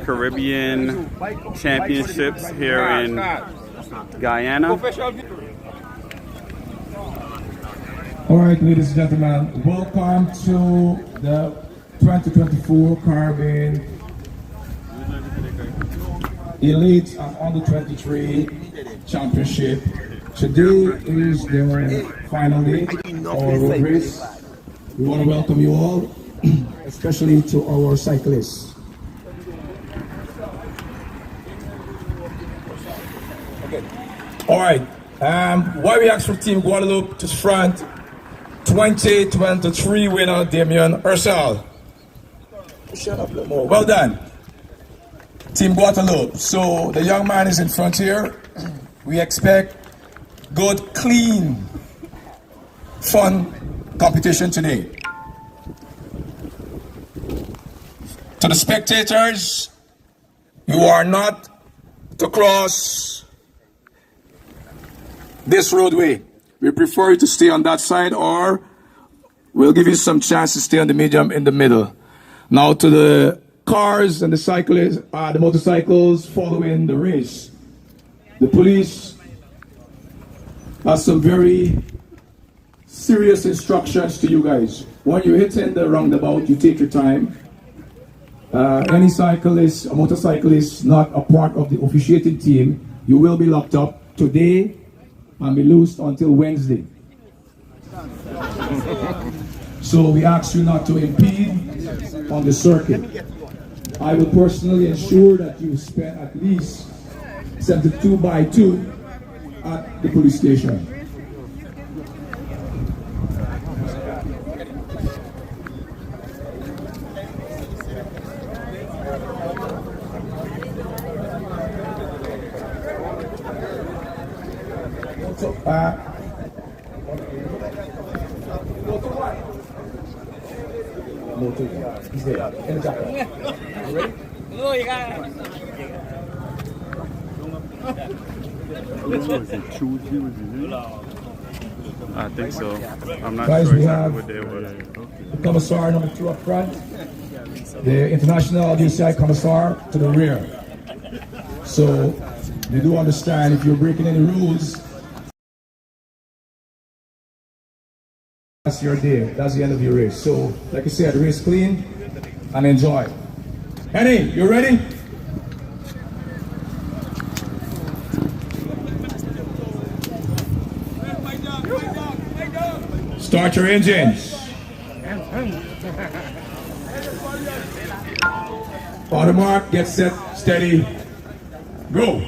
Caribbean Championships here in Guyana. All right, ladies and gentlemen, welcome to the 2024 Caribbean Elite and Under 23 Championship. Today is the final day of our road race. We want to welcome you all, especially to our cyclists. Okay. All right. Why we ask for Team Guadeloupe to front? 2023 winner Damien Ursel. Shut up a little more. Well done, Team Guadeloupe. So the young man is in front here. We expect good, clean, fun competition today. To the spectators, you are not to cross this roadway. We prefer you to stay on that side, or we'll give you some chance to stay on the medium in the middle. Now to the cars and the cyclists, the motorcycles following the race. The police has some very serious instructions to you guys. When you're hitting the roundabout, you take your time. Any cyclist or motorcyclist not a part of the officiating team, you will be locked up today and be loosed until Wednesday. So we ask you not to impede on the circuit. I will personally ensure that you spend at least 72 by 2 at the police station. He's there. In the jacket. You ready? I think so. I'm not Guys, sure we exactly have what day it was. Commissar number 2 up front. The International DCI Commissar to the rear. So you do understand if you're breaking any rules, that's your day. That's the end of your race. So, like I said, race clean and enjoy. Henny, you ready? Start your engines. On the mark, get set, steady, go.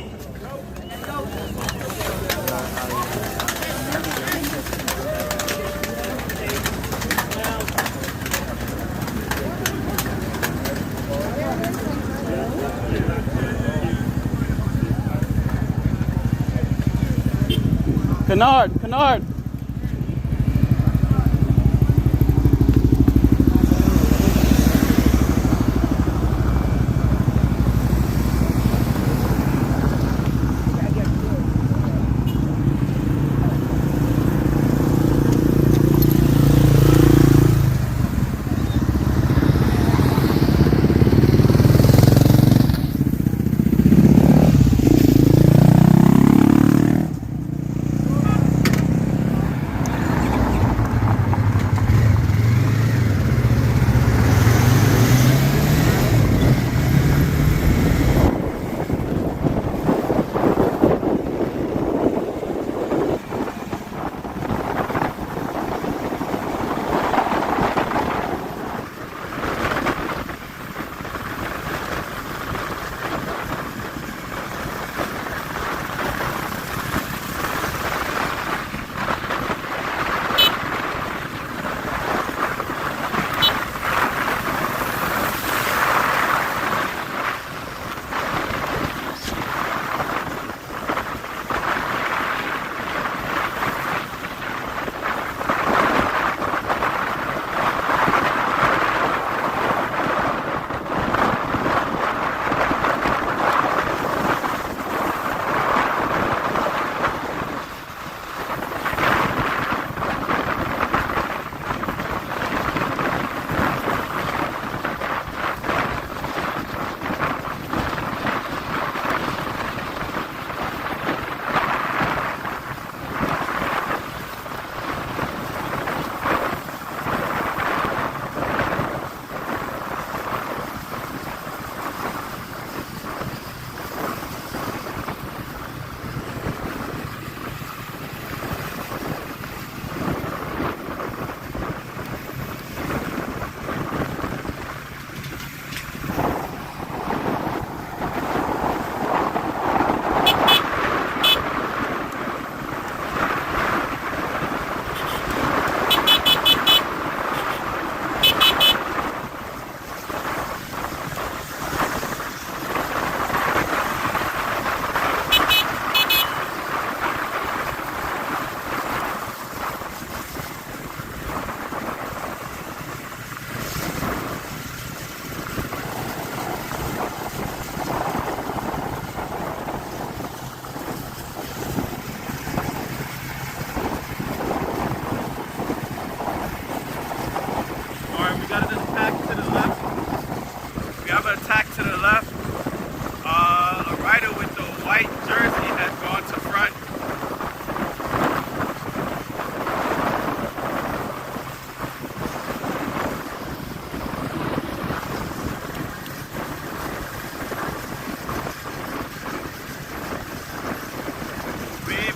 Canard.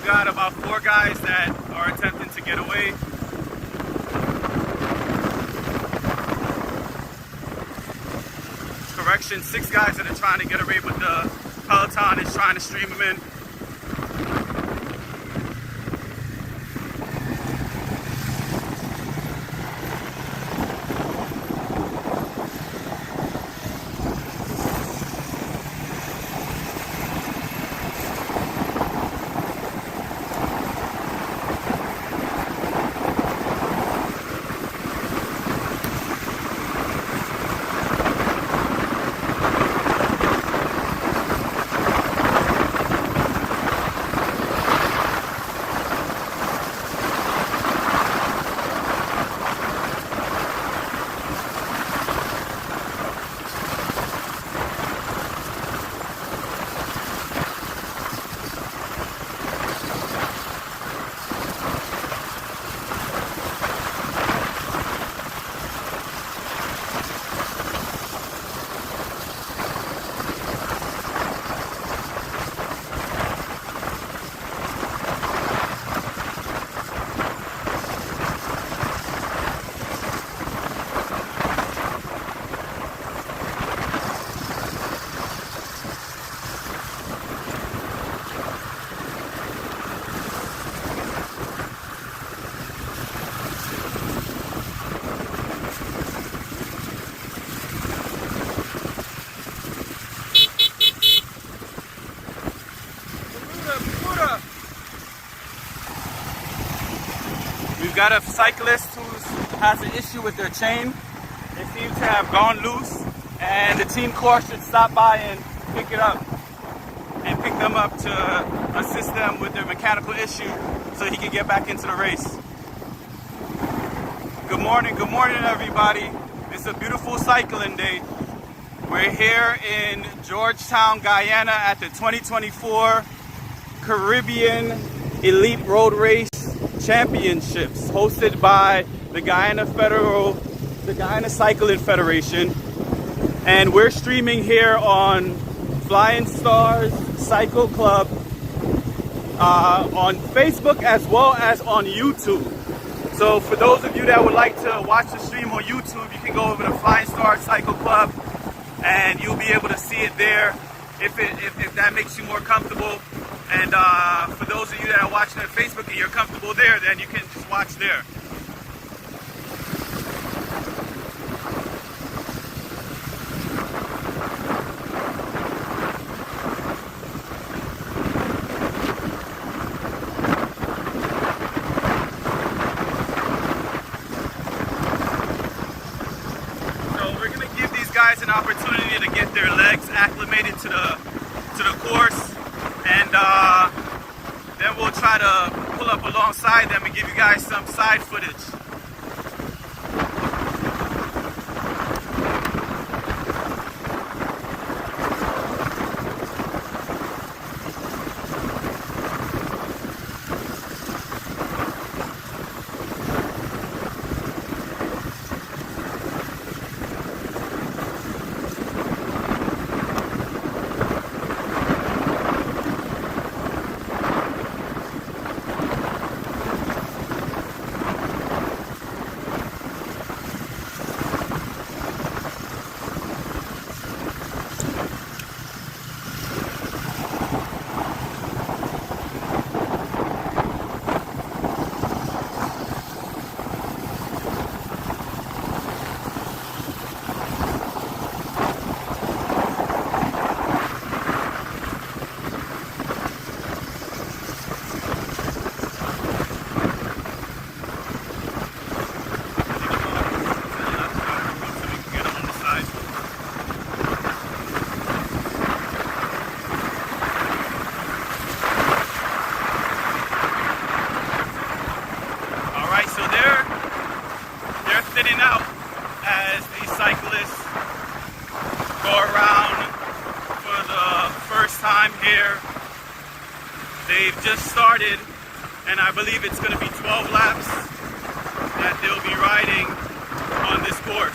got about 4 guys that are attempting to get away. Correction, 6 guys that are trying to get away, but the peloton is trying to stream them in. We've got a cyclist who has an issue with their chain. They seem to have gone loose, and the team core should stop by and pick it up and pick them up to assist them with their mechanical issue so he can get back into the race. Good morning, everybody. It's a beautiful cycling day. We're here in Georgetown, Guyana at the 2024 Caribbean Elite Road Race Championships, hosted by the Guyana Cycling Federation. And we're streaming here on Flying Stars Cycle Club on Facebook as well as on YouTube. So for those of you that would like to watch the stream on YouTube, you can go over to Flying Stars Cycle Club and you'll be able to see it there if that makes you more comfortable. And for those of you that are watching on Facebook and you're comfortable there, then you can just watch there. So we're going to give these guys an opportunity to get their legs acclimated to the course. And then we'll try to pull up alongside them and give you guys some side footage. Thinning out as these cyclists go around for the first time here. They've just started, and I believe it's going to be 12 laps that they'll be riding on this course.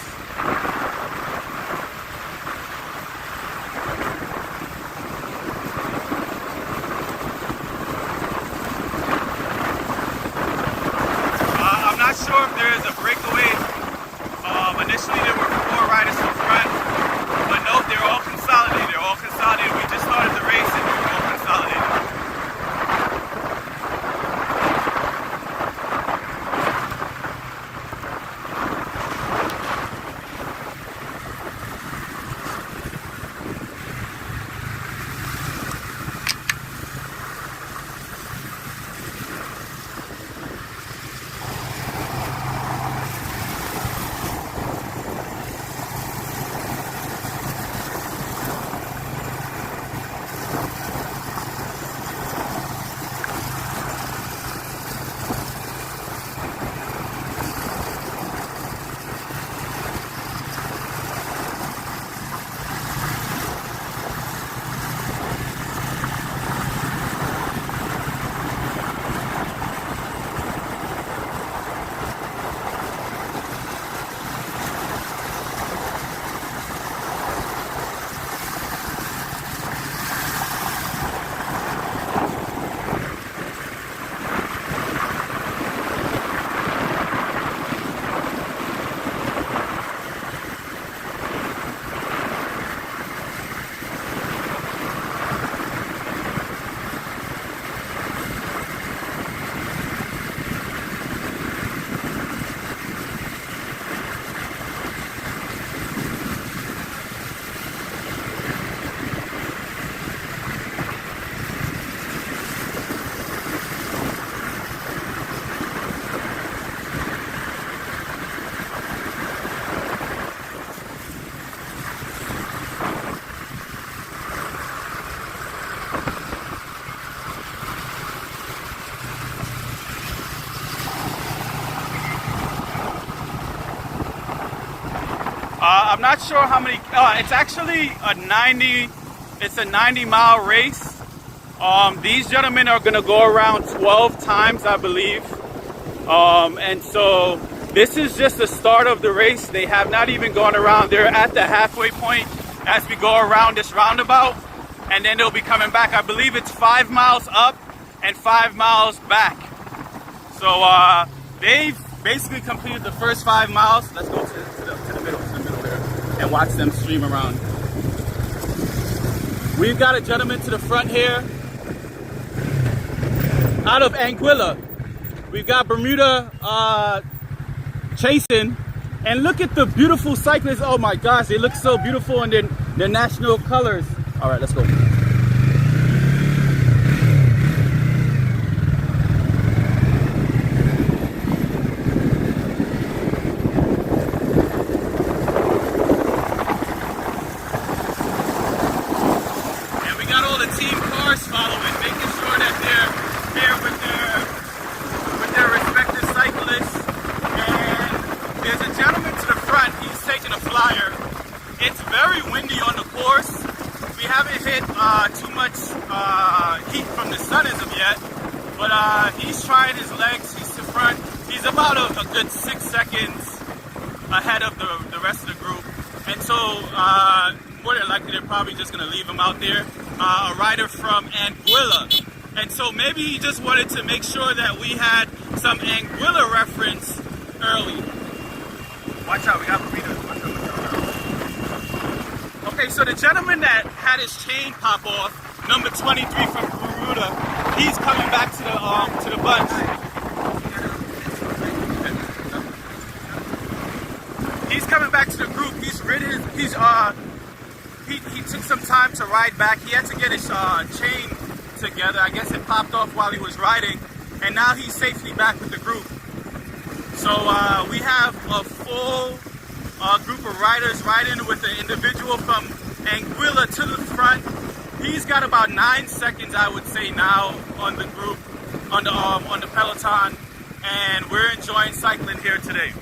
not sure how many. It's actually a 90-mile race. These gentlemen are going to go around 12 times, I believe. And so this is just the start of the race. They have not even gone around. They're at the halfway point as we go around this roundabout, and then they'll be coming back. I believe it's 5 miles up and 5 miles back. So they've basically completed the first 5 miles. Let's go to the middle there and watch them stream around. We've got a gentleman to the front here out of Anguilla. We've got Bermuda chasing, and look at the beautiful cyclists. Oh my gosh, they look so beautiful in their national colors. All right, let's go. And we got all the team cars following, making sure that they're there with their respective cyclists. And there's a gentleman to the front. He's taking a flyer. It's very windy on the course. We haven't hit too much heat from the sun as of yet, but he's trying his legs. He's to front. He's about a good 6 seconds ahead of the rest of the group, and so more than likely they're probably just going to leave him out there. A rider from Anguilla, and so maybe he just wanted to make sure that we had some Anguilla reference early. Watch out, we got burritos. Watch out. Okay, so the gentleman that had his chain pop off, number 23 from Bermuda, he's coming back to the bunch. He's coming back to the group. He took some time to ride back. He had to get his chain together. I guess it popped off while he was riding, and now he's safely back with the group. So we have a full group of riders riding with the individual from Anguilla to the front. He's got about 9 seconds, I would say, now on the group, on the peloton, and we're enjoying cycling here today.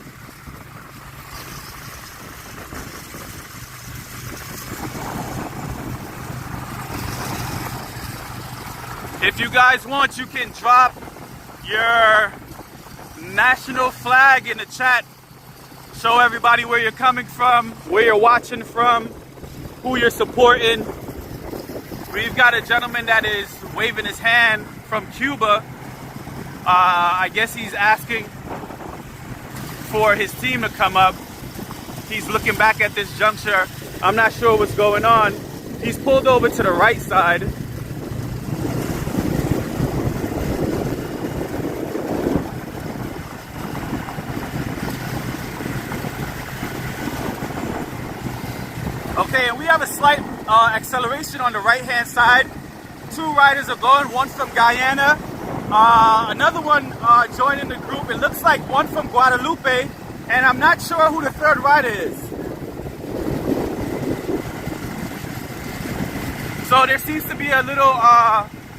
If you guys want, you can drop your national flag in the chat. Show everybody where you're coming from, where you're watching from, who you're supporting. We've got a gentleman that is waving his hand from Cuba. I guess he's asking for his team to come up. He's looking back at this juncture. I'm not sure what's going on. He's pulled over to the right side. Okay, and we have a slight acceleration on the right-hand side. 2 riders are going, one from Guyana, another one joining the group. It looks like one from Guadalupe, and I'm not sure who the 3rd rider is. So there seems to be a little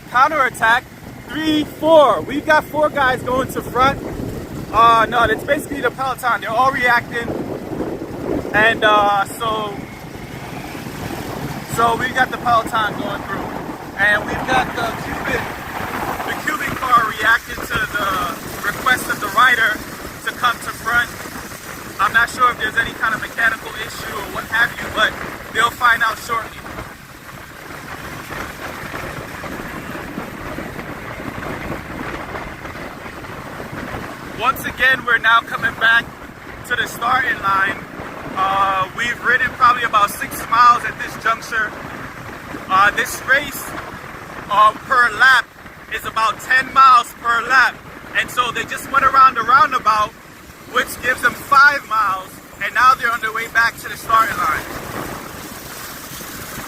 counterattack. 3, 4. We've got 4 guys going to front. No, it's basically the peloton. They're all reacting, and So we got the peloton going through, and we've got the Cuban car reacting to the request of the rider to come to front. I'm not sure if there's any kind of mechanical issue or what have you, but they'll find out shortly. Once again, we're now coming back to the starting line. We've ridden probably about 6 miles at this juncture. This race per lap is about 10 miles per lap. And so they just went around the roundabout, which gives them 5 miles. And now they're on their way back to the starting line.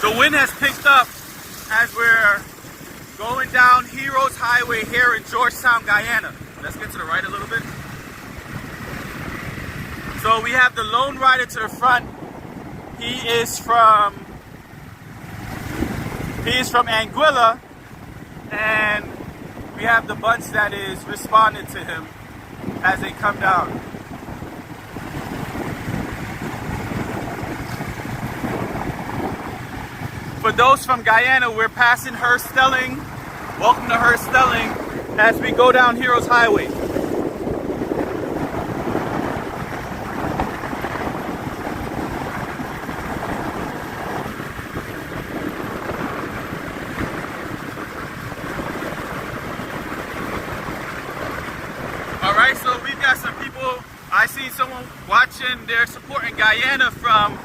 The wind has picked up as we're going down Heroes Highway here in Georgetown, Guyana. Let's get to the right a little bit. So we have the lone rider to the front. He is from Anguilla, and we have the bunch that is responding to him as they come down. For those from Guyana, we're passing Stelling. Welcome to Stelling as we go down Heroes Highway. Alright, so we've got some people, I see someone watching, they're supporting Guyana from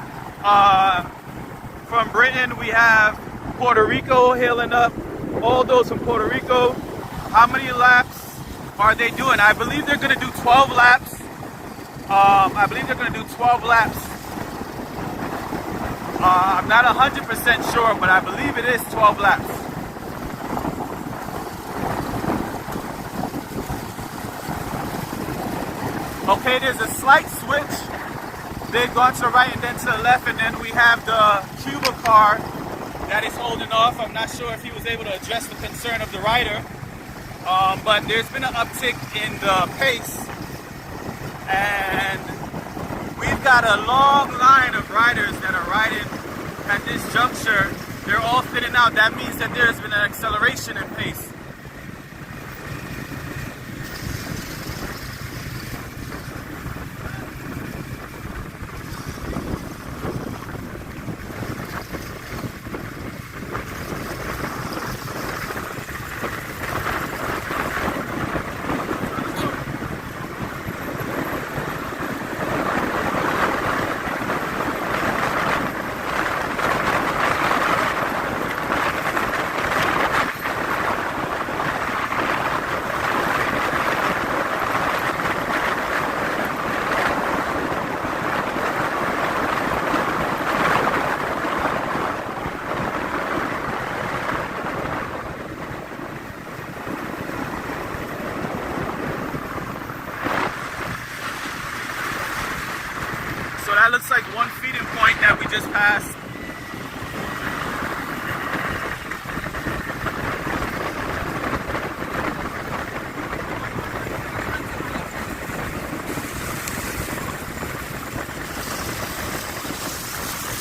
Britain. We have Puerto Rico hailing up, all those from Puerto Rico. How many laps are they doing? I believe they're going to do 12 laps. I'm not 100% sure, but I believe it is 12 laps. Okay, there's a slight switch. They've gone to the right and then to the left, and then we have the Cuba car that is holding off. I'm not sure if he was able to address the concern of the rider, but there's been an uptick in the pace, and we've got a long line of riders that are riding at this juncture. They're all fitting out. That means that there's been an acceleration in pace. So that looks like one feeding point that we just passed.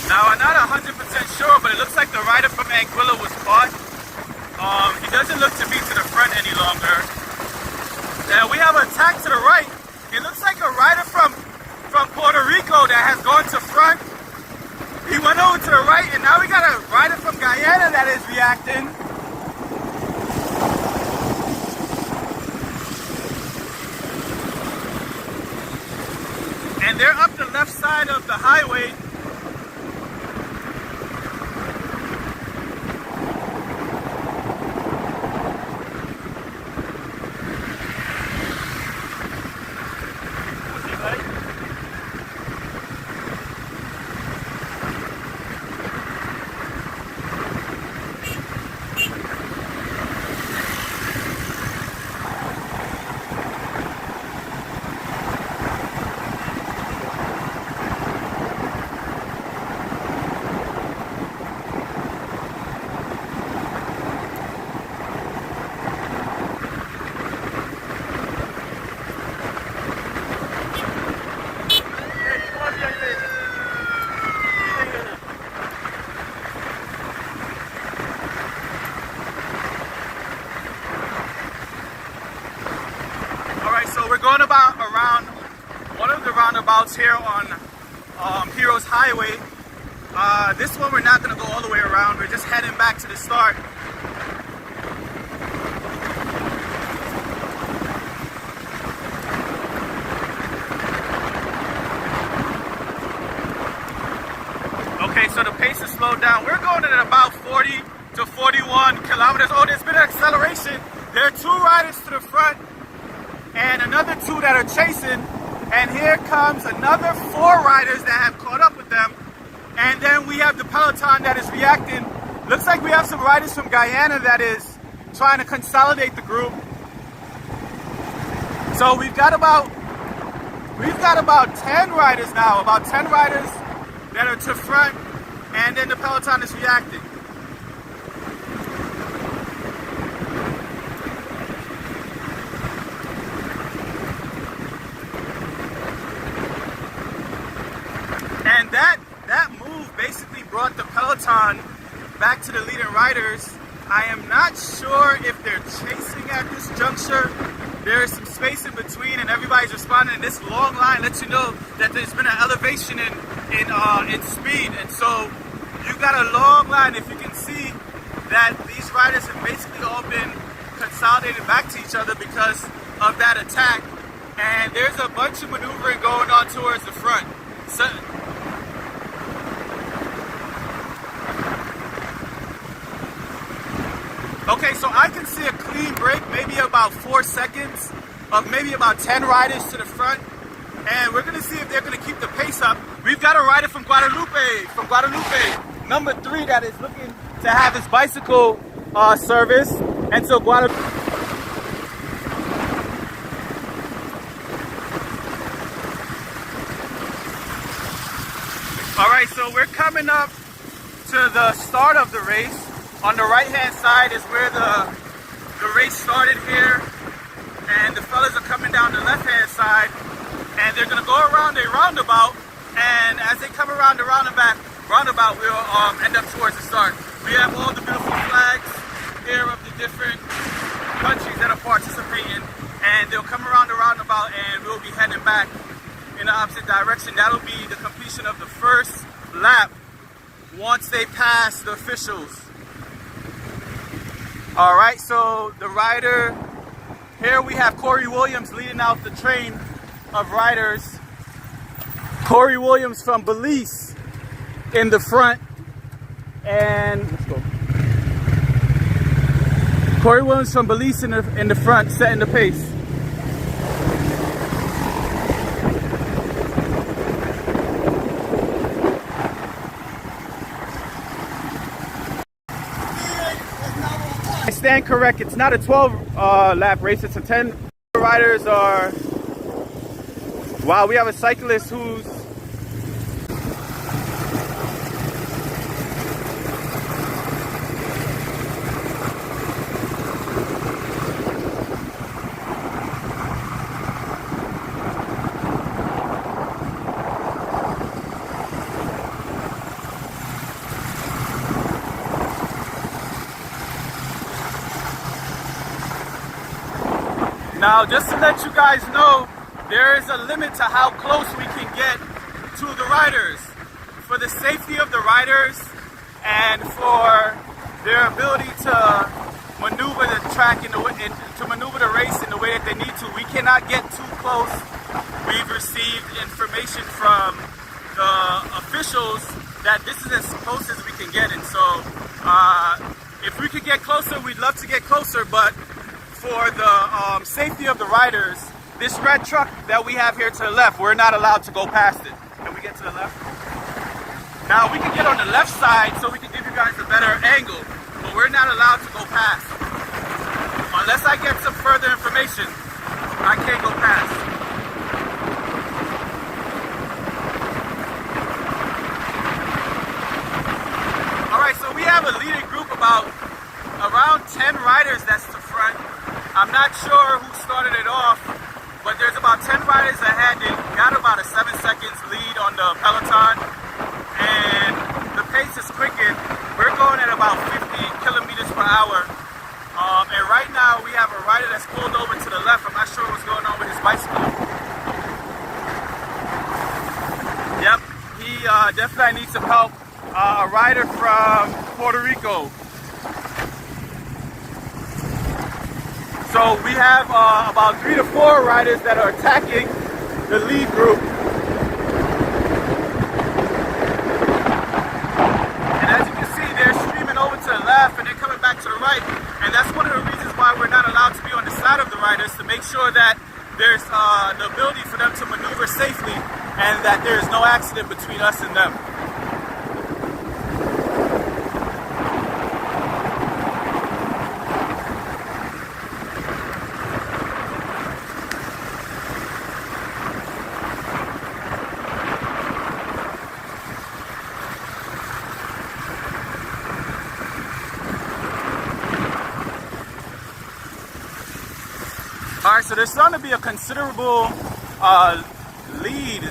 Now I'm not 100% sure, but it looks like the rider from Anguilla was caught. He doesn't look to be to the front any longer. Now we have an attack to the right. It looks like a rider from Puerto Rico that has gone to front. He went over to the right, and now we got a rider from Guyana that is reacting. And they're up the left side of the highway. Going about around one of the roundabouts here on Heroes Highway. This one we're not going to go all the way around. We're just heading back to the start. Okay, so the pace is slowed down. We're going at about 40 to 41 kilometers. Oh, there's been an acceleration. There are two riders to the front and another two that are chasing, and here comes another four riders that have caught up with them, and then we have the peloton that is reacting. Looks like we have some riders from Guyana that is trying to consolidate the group. So we've got about 10 riders now, about 10 riders that are to front, and then the peloton is reacting. And that move basically brought the peloton back to the leading riders. I am not sure if they're chasing at this juncture. There is some space in between and everybody's responding, and this long line lets you know that there's been an elevation in speed. And so you got a long line. If you can see that these riders have basically all been consolidated back to each other because of that attack. And there's a bunch of maneuvering going on towards the front. So, okay, so I can see a clean break, maybe about 4 seconds of maybe about 10 riders to the front. And we're gonna see if they're gonna keep the pace up. We've got a rider from Guadalupe, number 3, that is looking to have his bicycle service. And so Guadalupe. All right, so we're coming up to the start of the race. On the right-hand side is where the race started here, and the fellas are coming down the left-hand side, and they're gonna go around a roundabout, and as they come around the roundabout, we'll end up towards the start. We have all the beautiful flags here of the different countries that are participating, and they'll come around the roundabout, and we'll be heading back in the opposite direction. That'll be the completion of the first lap once they pass the officials. All right, so the rider, here we have Corey Williams leading out the train of riders. Corey Williams from Belize in the front, and let's go. Corey Williams from Belize in the front, setting the pace. I stand correct. It's not a 12 lap race. It's a 10. Riders are. Wow, we have a cyclist who's. Now, just to let you guys know, there is a limit to how close we can get to the riders. For the safety of the riders and for their ability to maneuver the track to maneuver the race in the way that they need to, we cannot get too close. We've received information from the officials that this is as close as we can get. And so if we could get closer, we'd love to get closer, but for the safety of the riders, this red truck that we have here to the left, we're not allowed to go past it. Can we get to the left? Now we can get on the left side so we can give you guys a better angle, but we're not allowed to go past. Unless I get some further information, I can't go past. All right, so we have a leading group about around 10 riders that's the front. I'm not sure who started it off, but there's about 10 riders ahead. They got about a 7 seconds lead on the peloton, and the pace is quickened. We're going at about 50 kilometers per hour. And right now we have a rider that's pulled over to the left. I'm not sure what's going on with his bicycle. Yep, he definitely needs some help. A rider from Puerto Rico. So we have about 3 to 4 riders that are attacking the lead group. And as you can see, they're streaming over to the left and they're coming back to the right. And that's one of the reasons why we're not allowed to be on the side of the riders, to make sure that there's the ability for them to maneuver safely and that there's no accident between us and them. All right, so there's starting to be a considerable lead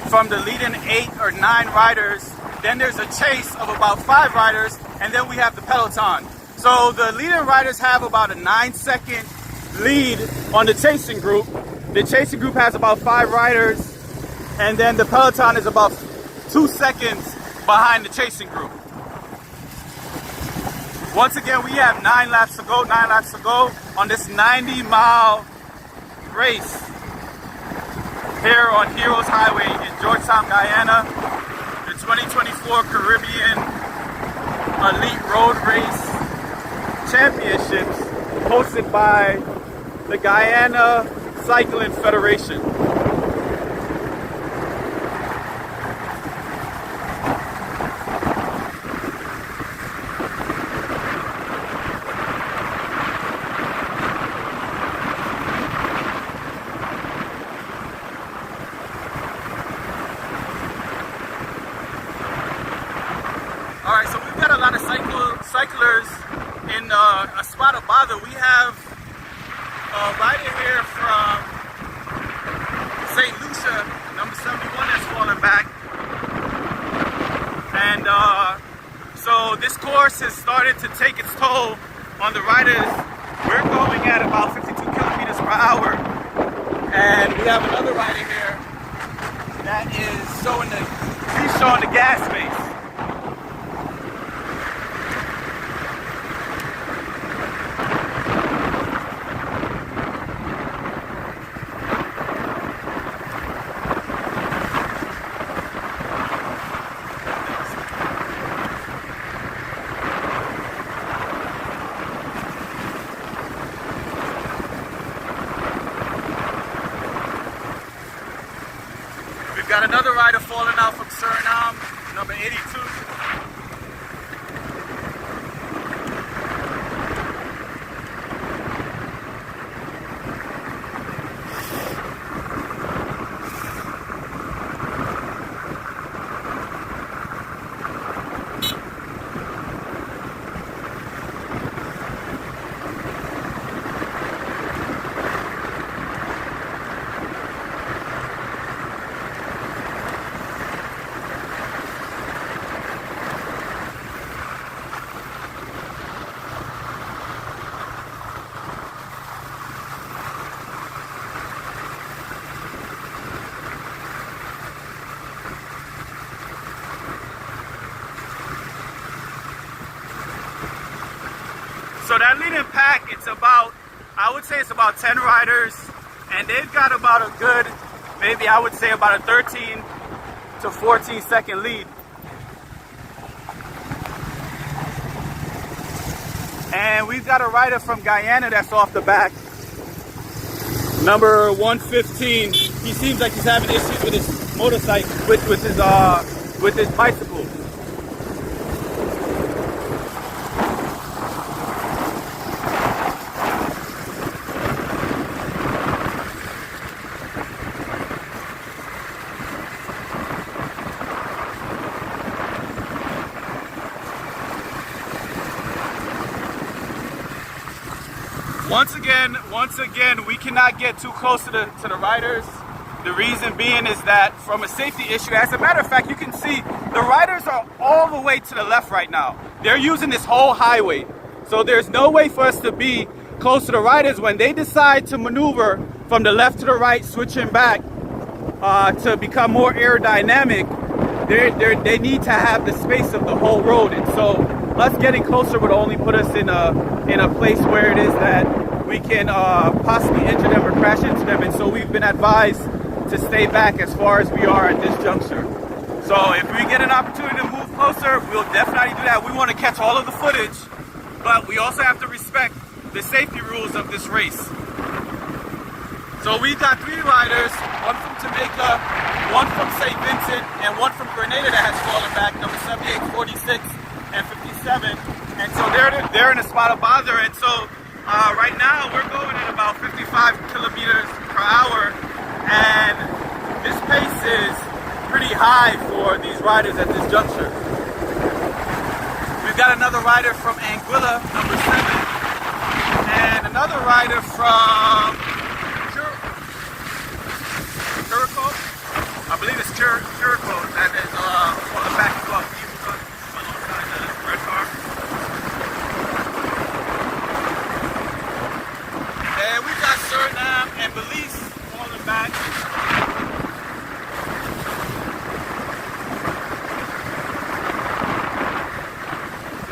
from the leading 8 or 9 riders. Then there's a chase of about 5 riders, and then we have the peloton. So the leading riders have about a 9-second lead on the chasing group. The chasing group has about 5 riders, and then the peloton is about 2 seconds behind the chasing group. Once again, we have 9 laps to go on this 90-mile race here on Heroes Highway in Georgetown, Guyana. The 2024 Caribbean Elite Road Race Championships hosted by the Guyana Cycling Federation. Alright, so we've got a lot of cyclers in a spot of bother. We have a rider here from St. Lucia, number 71, that's falling back. And so this course has started to take its toll on the riders. We're going at about 52 kilometers per hour. And we have another rider here that is showing the gas space. We've got another rider falling out from Suriname, number 82. So that leading pack, I would say it's about 10 riders, and they've got about a good, maybe I would say about a 13 to 14 second lead. And we've got a rider from Guyana that's off the back, number 115. He seems like he's having issues with his motorcycle, with his bicycle. Once again, we cannot get too close to the riders. The reason being is that from a safety issue, as a matter of fact, you can see the riders are all the way to the left right now. They're using this whole highway. So there's no way for us to be close to the riders when they decide to maneuver from the left to the right, switching back to become more aerodynamic. They need to have the space of the whole road. And so us getting closer would only put us in a place where it is that we can possibly injure them or crash into them. And so we've been advised to stay back as far as we are at this juncture. So if we get an opportunity to move closer, we'll definitely do that. We want to catch all of the footage, but we also have to respect the safety rules of this race. So we've got 3 riders, one from Jamaica, one from St. Vincent, and one from Grenada that has fallen back, number 78, 46, and 57. And so they're in a spot of bother. And so right now we're going at about 55 kilometers per hour, and this pace is pretty high for these riders at this juncture. We've got another rider from Anguilla, number 7, and another rider from Curacao, I believe it's Curacao, that is on the back as well.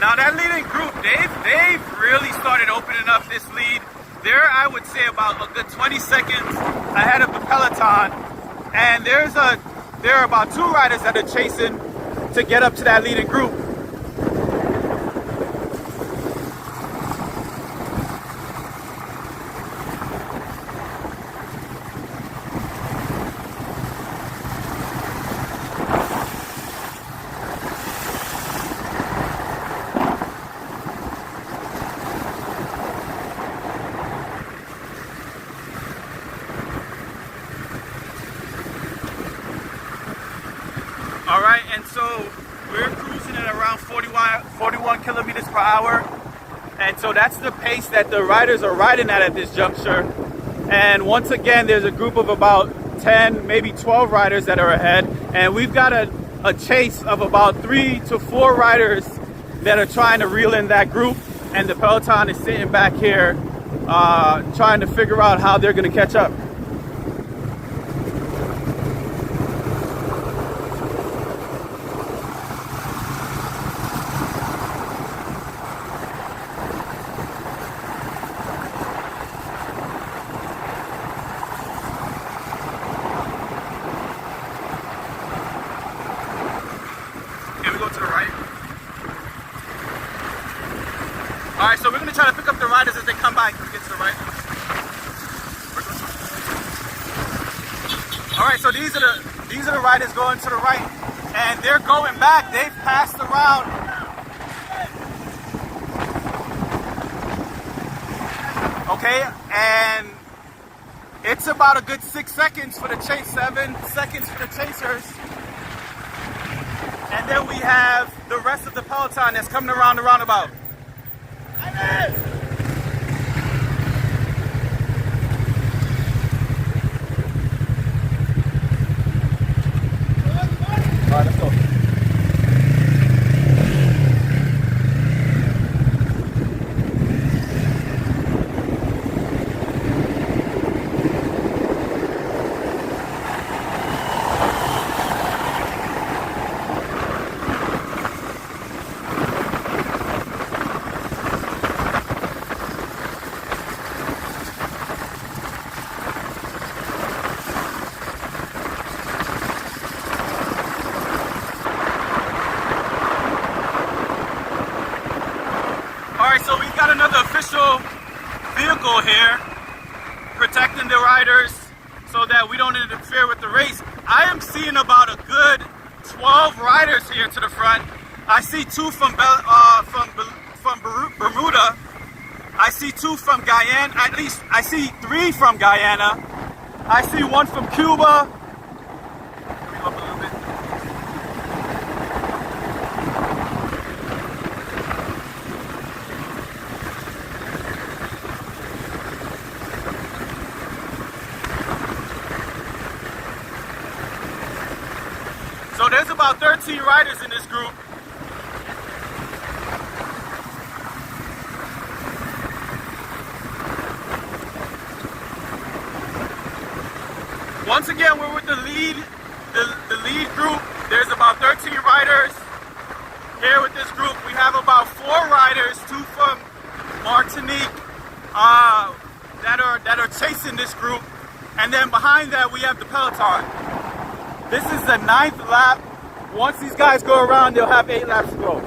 Now that leading group, they've really started opening up this lead. They're, I would say, about a good 20 seconds ahead of the peloton. And there are about 2 riders that are chasing to get up to that leading group. All right, and so we're cruising at around 41 kilometers per hour. And so that's the pace that the riders are riding at this juncture. And once again, there's a group of about 10, maybe 12 riders that are ahead. And we've got a chase of about 3 to 4 riders that are trying to reel in that group. And the peloton is sitting back here trying to figure out how they're going to catch up. All right, so we're gonna try to pick up the riders as they come by. Can we get to the right? All right, so these are the riders going to the right, and they're going back. They've passed around. Okay, and it's about a good 6 seconds for the chase, 7 seconds for the chasers. And then we have the rest of the peloton that's coming around the roundabout. All right, let's go. So we've got another official vehicle here protecting the riders so that we don't interfere with the race. I am seeing about a good 12 riders here to the front. I see 2 from Bermuda. I see 2 from Guyana. At least I see 3 from Guyana. I see 1 from Cuba. Let me go up a little bit. So there's about 13 riders in this group. Once again, we're with the lead group. There's about 13 riders here with this group. We have about 4 riders, 2 from Martinique, that are chasing this group. And then behind that, we have the peloton. This is the 9th lap. Once these guys go around, they'll have 8 laps to go.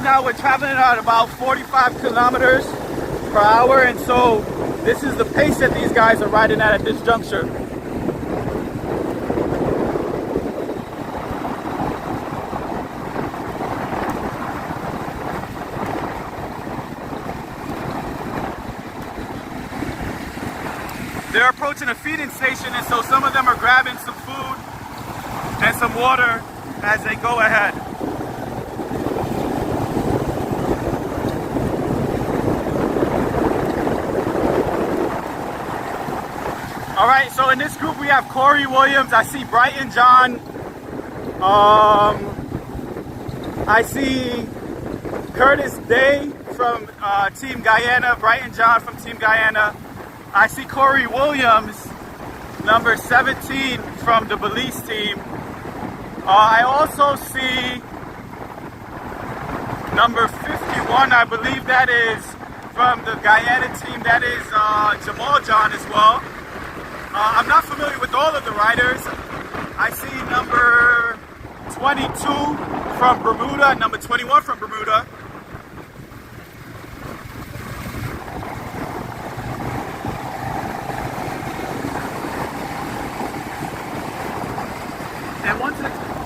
now we're traveling at about 45 kilometers per hour, and so this is the pace that these guys are riding at this juncture. They're approaching a feeding station, and so some of them are grabbing some food and some water as they go ahead. All right, so in this group we have Corey Williams. I see Brighton John. I see Curtis Day from Team Guyana, Brighton John from Team Guyana. I see Corey Williams, number 17 from the Belize team. I also see number 51, I believe that is from the Guyana team. That is Jamal John as well. I'm not familiar with all of the riders. I see number 22 from Bermuda, number 21 from Bermuda.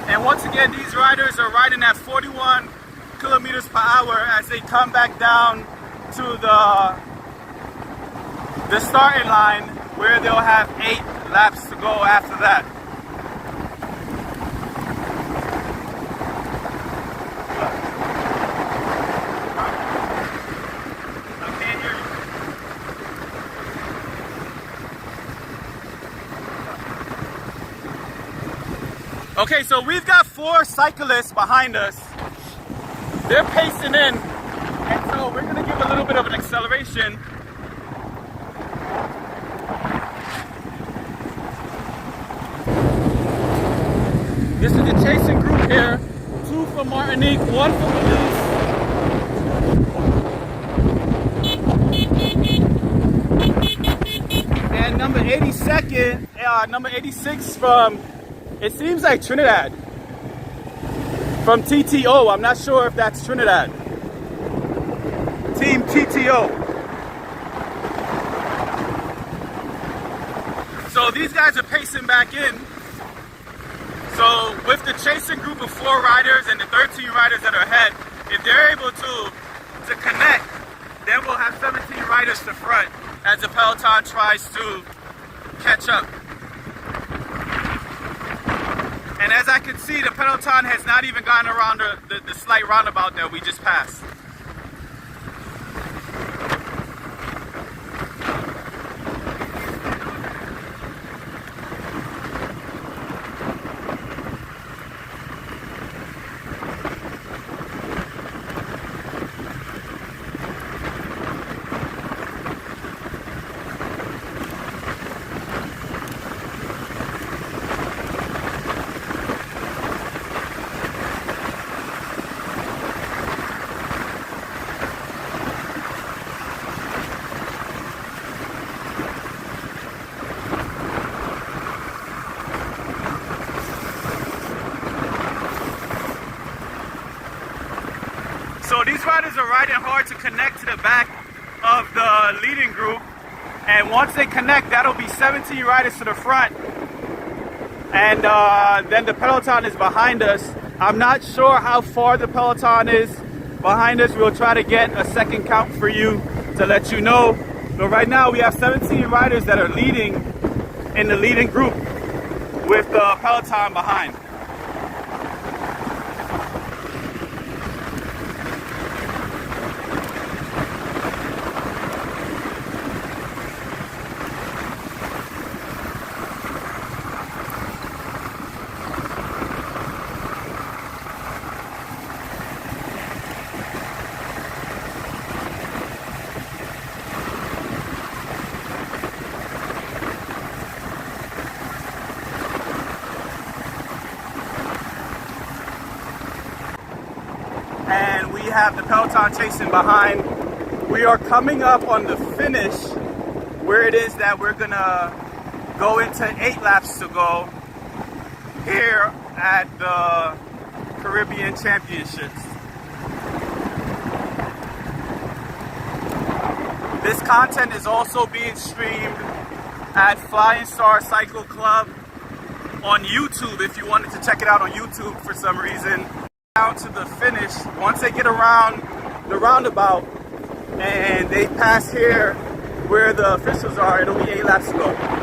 And once again, these riders are riding at 41 kilometers per hour as they come back down to the starting line, where they'll have 8 laps to go after that. I can't hear you. Okay, so we've got 4 cyclists behind us. They're pacing in, and so we're gonna give a little bit of an acceleration. This is the chasing group here. 2 from Martinique, 1 from Belize. And number 82nd, number 86 from, it seems like Trinidad. From TTO, I'm not sure if that's Trinidad. Team TTO. So these guys are pacing back in. So with the chasing group of 4 riders and the 13 riders that are ahead, if they're able to connect, then we'll have 17 riders to front as the peloton tries to catch up. And as I can see, the peloton has not even gone around the slight roundabout that we just passed. So these riders are riding hard to connect to the back of the leading group. And once they connect, that'll be 17 riders to the front. And then the peloton is behind us. I'm not sure how far the peloton is behind us. We'll try to get a second count for you to let you know. But right now we have 17 riders that are leading in the leading group with the peloton behind. And we have the peloton chasing behind. We are coming up on the finish where it is that we're gonna go into 8 laps to go here at the Caribbean Championships. This content is also being streamed at Flying Star Cycle Club on YouTube if you wanted to check it out on YouTube for some reason. Down to the finish, once they get around the roundabout and they pass here where the officials are, it'll be 8 laps to go.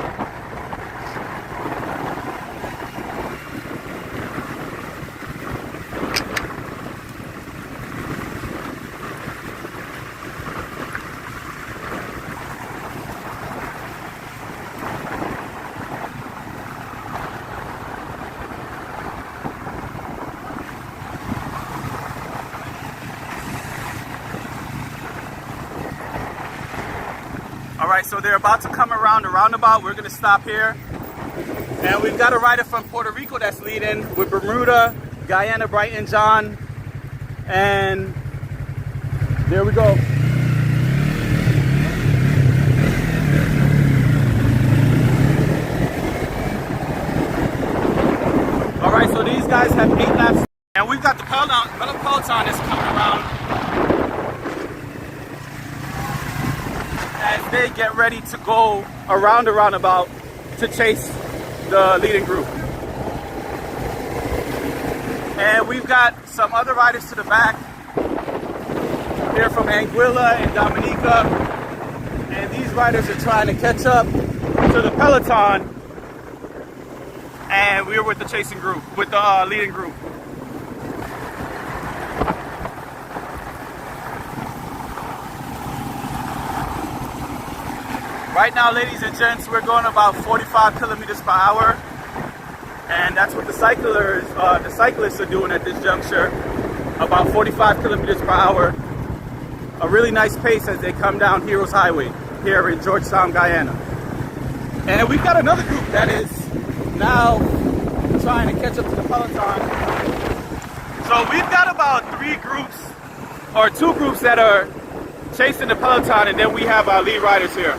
All right, so they're about to come around the roundabout. We're gonna stop here. And we've got a rider from Puerto Rico that's leading with Bermuda, Guyana, Brighton, John. And there we go. All right, so these guys have 8 laps. And we've got the peloton that's coming around as they get ready to go around the roundabout to chase the leading group. And we've got some other riders to the back. They're from Anguilla and Dominica. And these riders are trying to catch up to the peloton. And we're with the chasing group, with the leading group. Right now, ladies and gents, we're going about 45 kilometers per hour. And that's what the cyclists are doing at this juncture, about 45 kilometers per hour. A really nice pace as they come down Heroes Highway here in Georgetown, Guyana. And we've got another group that is now trying to catch up to the peloton. So we've got about 3 groups, or 2 groups that are chasing the peloton, and then we have our lead riders here.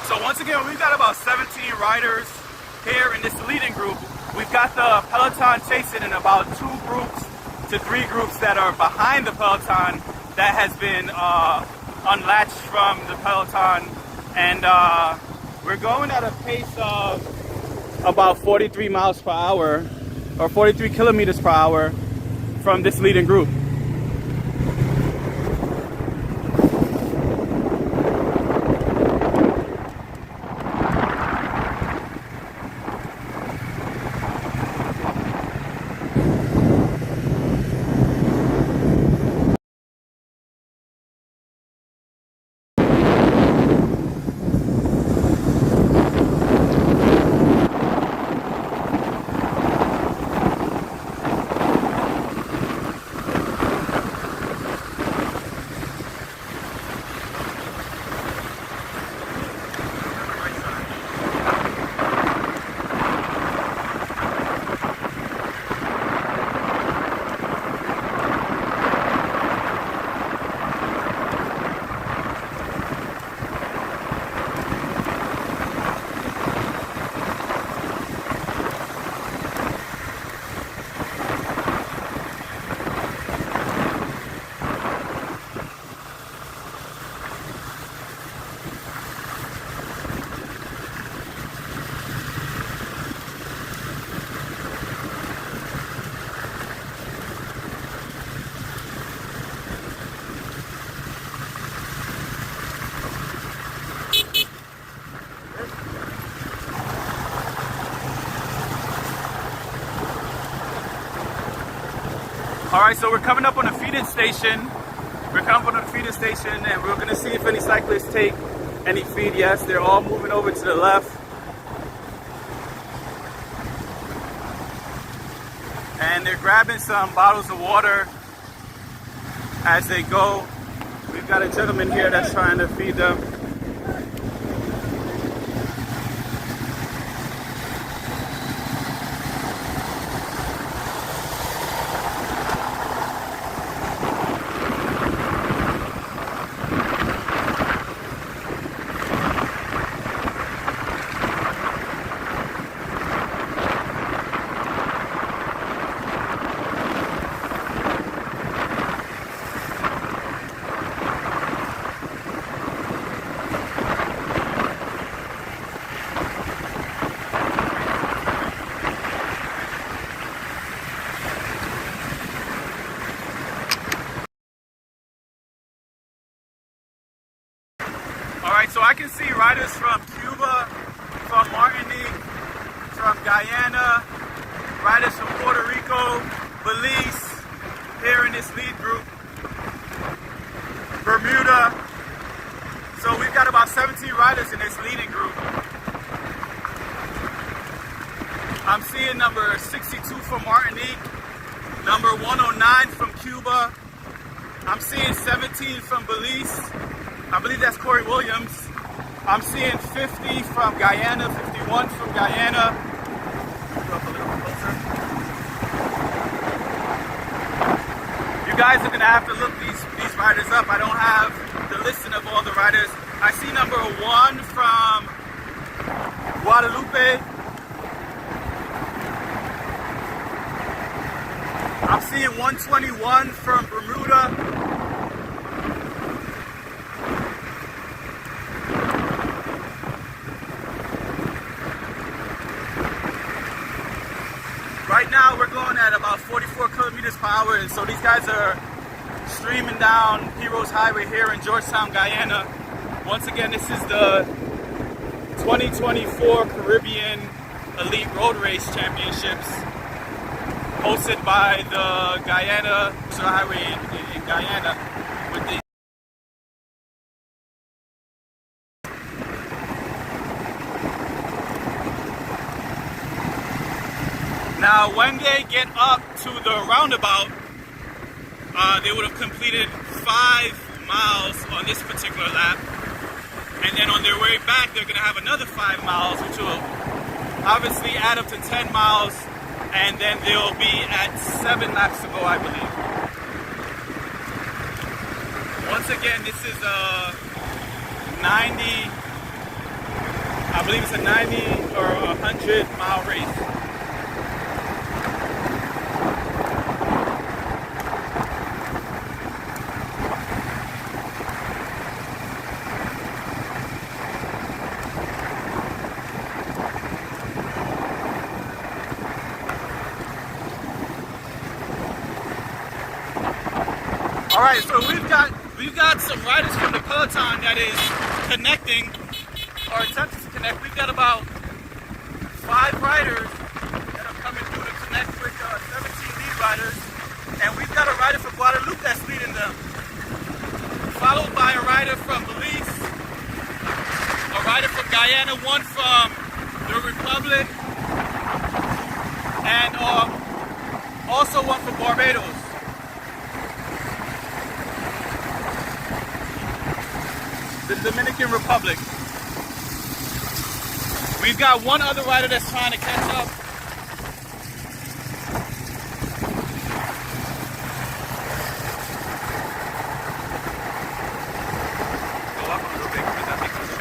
So once again, we've got about 17 riders here in this leading group. We've got the peloton chasing in about 2 groups to 3 groups that are behind the peloton that has been unlatched from the peloton. And we're going at a pace of about 43 miles per hour, or 43 kilometers per hour from this leading group. All right, so we're coming up on a feeding station. We're coming up on a feeding station, and we're gonna see if any cyclists take any feed. Yes, they're all moving over to the left. And they're grabbing some bottles of water as they go. We've got a gentleman here that's trying to feed them. All right, so I can see riders from Cuba, from Martinique, from Guyana, riders from Puerto Rico, Belize, here in this lead group, Bermuda. So we've got about 17 riders in this leading group. I'm seeing number 62 from Martinique, number 109 from Cuba. I'm seeing 17 from Belize. I believe that's Corey Williams. I'm seeing 50 from Guyana, 51 from Guyana. Go up a little closer. You guys are gonna have to look these riders up. I don't have the listing of all the riders. I see number 1 from Guadalupe. I'm seeing 121 from Bermuda. Right now we're going at about 44 kilometers per hour, and so these guys are streaming down Heroes Highway here in Georgetown, Guyana. Once again, this is the 2024 Caribbean Elite Road Race Championships hosted by the Guyana Highway in Guyana with the Now, when they get up to the roundabout, they would have completed 5 miles on this particular lap. And then on their way back, they're going to have another 5 miles, which will obviously add up to 10 miles. And then they'll be at 7 laps to go, I believe. Once again, this is a 90, I believe it's a 90 or 100 mile race. All right, so we've got some riders from the peloton that is connecting or attempting to connect. We've got about 5 riders that are coming through to connect with 17 lead riders, and we've got a rider from Guadalupe that's leading them, followed by a rider from Belize, a rider from Guyana, one from the Republic, and also one from Barbados. The Dominican Republic. We've got one other rider that's trying to catch up. Go up a little bit because I think it's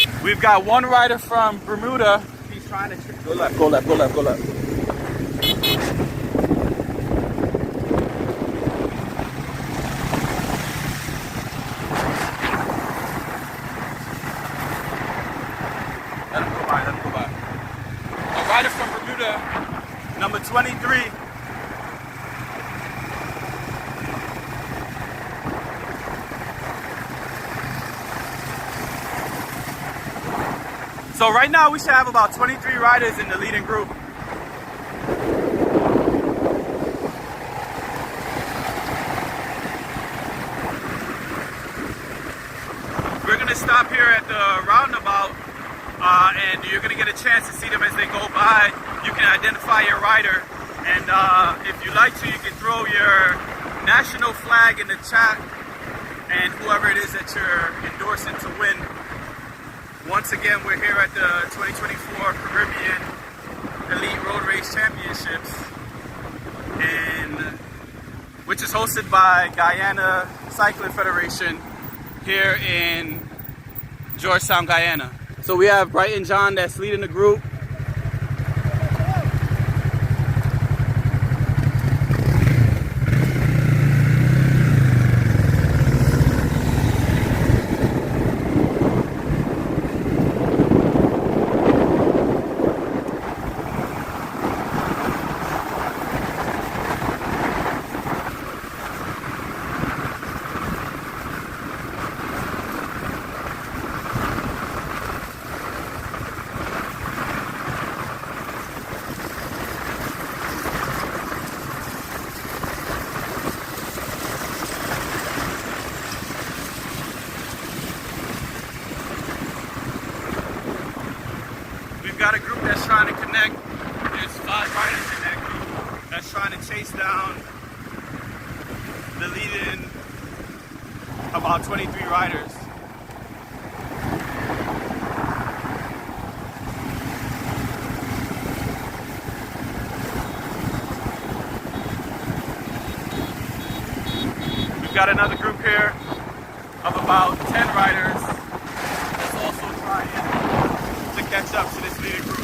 showing. We've got one rider from Bermuda. He's trying to go left, go left, go left, go left. Let him go by. A rider from Bermuda, number 23. So right now we should have about 23 riders in the leading group. We're gonna stop here at the roundabout and you're gonna get a chance to see them as they go by. You can identify your rider, and if you like to, you can throw your national flag in the chat, and whoever it is that you're endorsing to win. Once again, we're here at the 2024 Caribbean Elite Road Race Championships, which is hosted by Guyana Cycling Federation here in Georgetown, Guyana. So we have Brighton John that's leading the group. We've got a group that's trying to connect. There's 5 riders in that group that's trying to chase down the leading about 23 riders. We've got another group here of about 10 riders that's also trying to catch up to this leading group.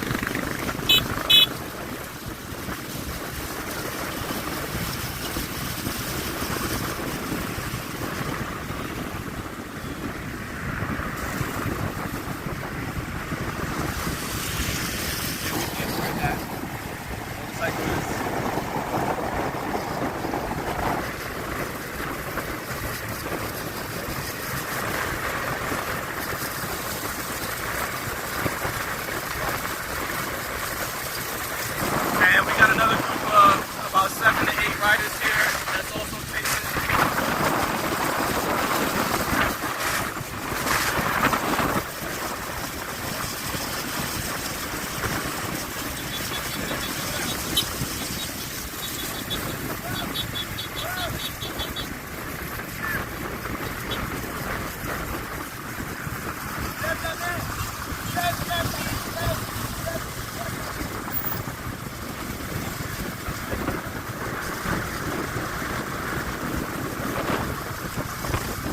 And we got another group of about 7 to 8 riders here that's also chasing.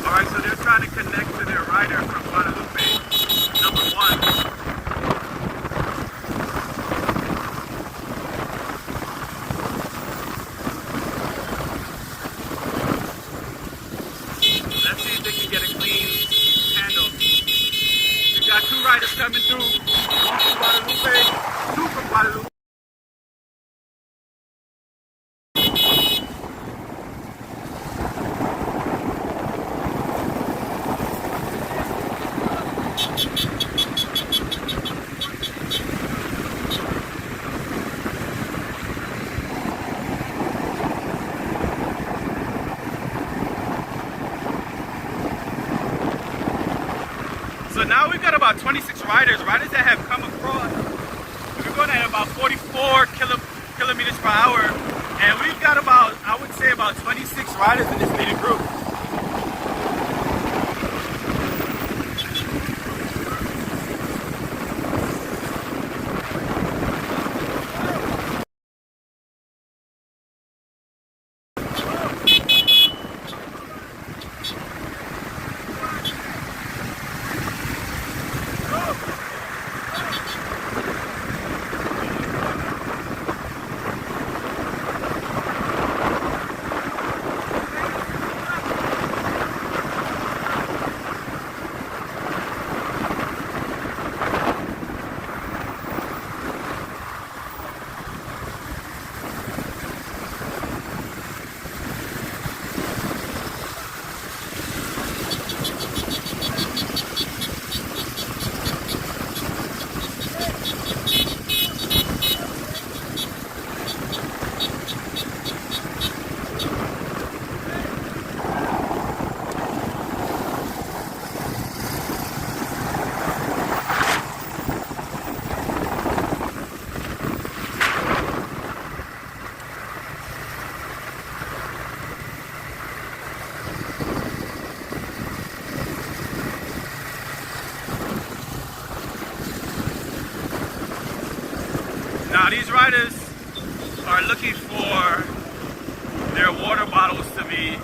Alright, so they're trying to connect to their rider from Guadalupe, number 1. Let's see if they can get a clean handle. We've got 2 riders coming through. 1 from Guadalupe, 2 from Guadalupe. So now we've got about 26 riders that have come across. We're going at about 44 kilometers per hour, and we've got about, I would say, about 26 riders in this leading group. riders are looking for their water bottles to be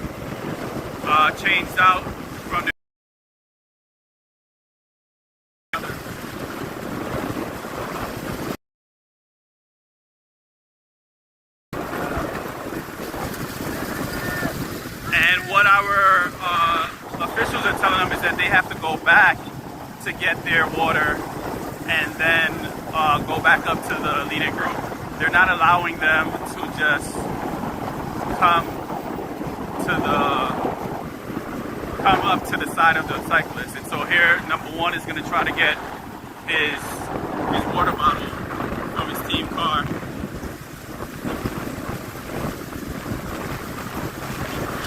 changed out from the and what our officials are telling them is that they have to go back to get their water and then go back up to the leading group. They're not allowing them to just come up to the side of the cyclist. And so here, number one is going to try to get his water bottle from his team car.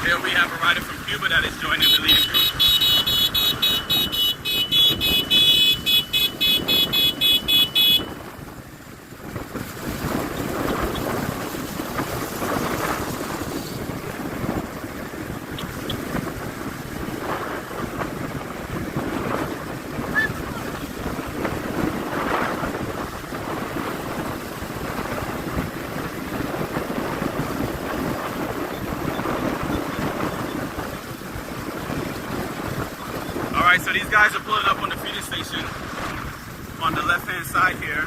Here we have a rider from Cuba that is joining the leading group. So these guys are pulling up on the feeding station on the left-hand side here.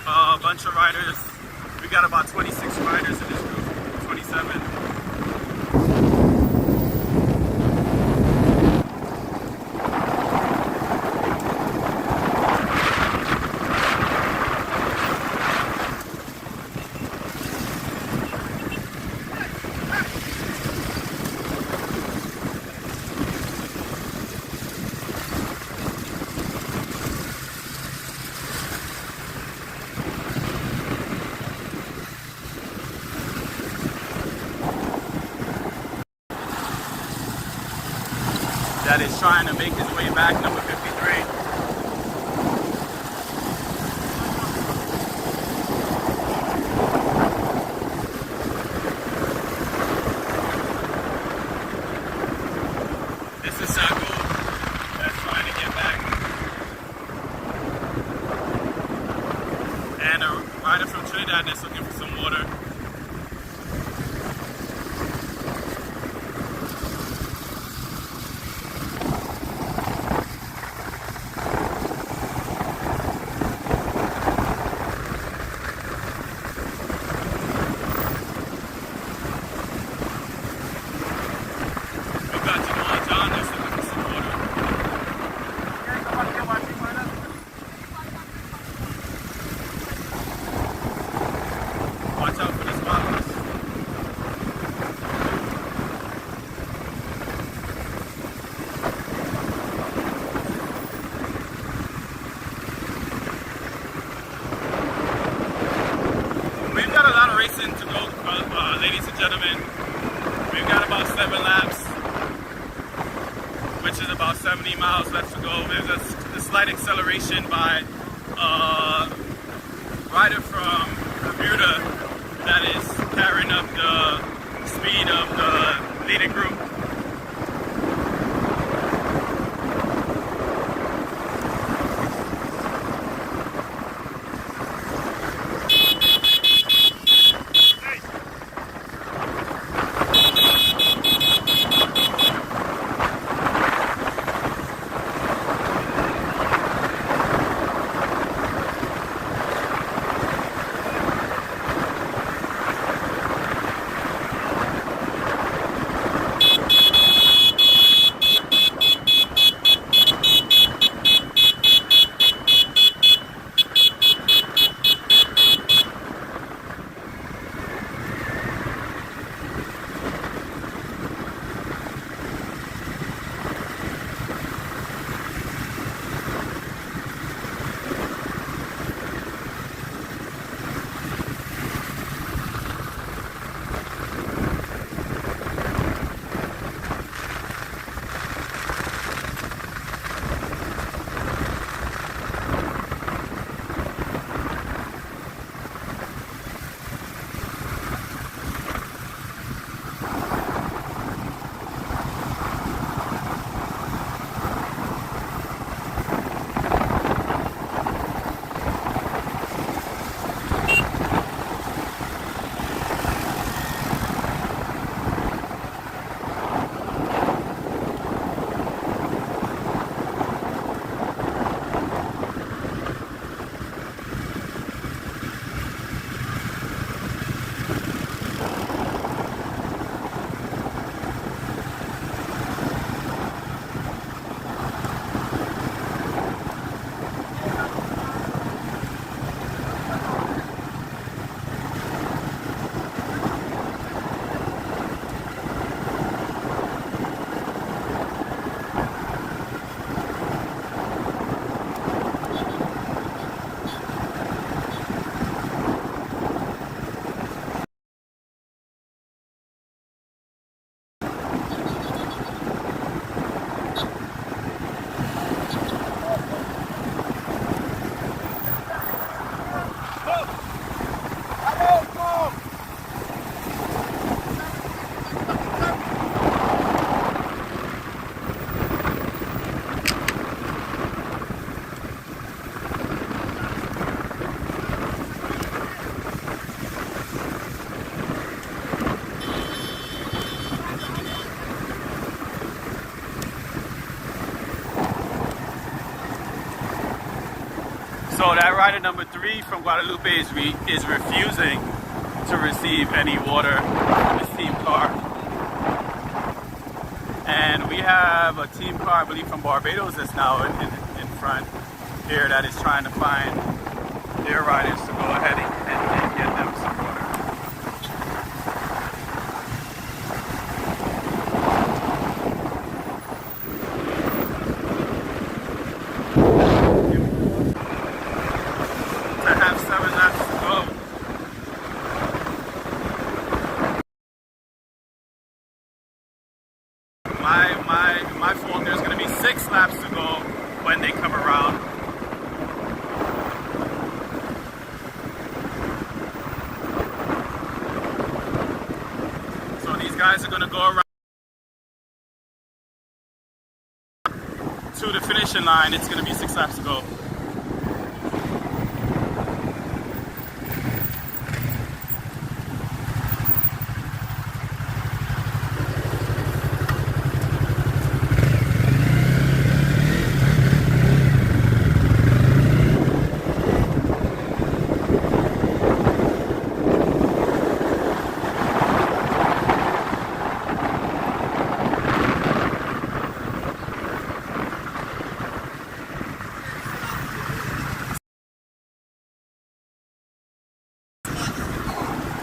A bunch of riders. We got about 26 riders in this group, 27. That is trying to make his way back, number 53. This is Saku that's trying to get back. And a rider from Trinidad that's looking for some water. Watch out for the spotlights. We've got a lot of racing to go, ladies and gentlemen. We've got about 7 laps, which is about 70 miles left to go. There's a slight acceleration by a rider from Bermuda that is carrying up the speed of the leading group. that rider number 3 from Guadalupe is refusing to receive any water in his team car. And we have a team car, I believe, from Barbados that's now in front here that is trying to find their riders to go ahead and get them some water. To have 7 laps to go. My fault, there's going to be 6 laps to go when they come around. So these guys are going to go around to the finishing line. It's going to be 6 laps to go.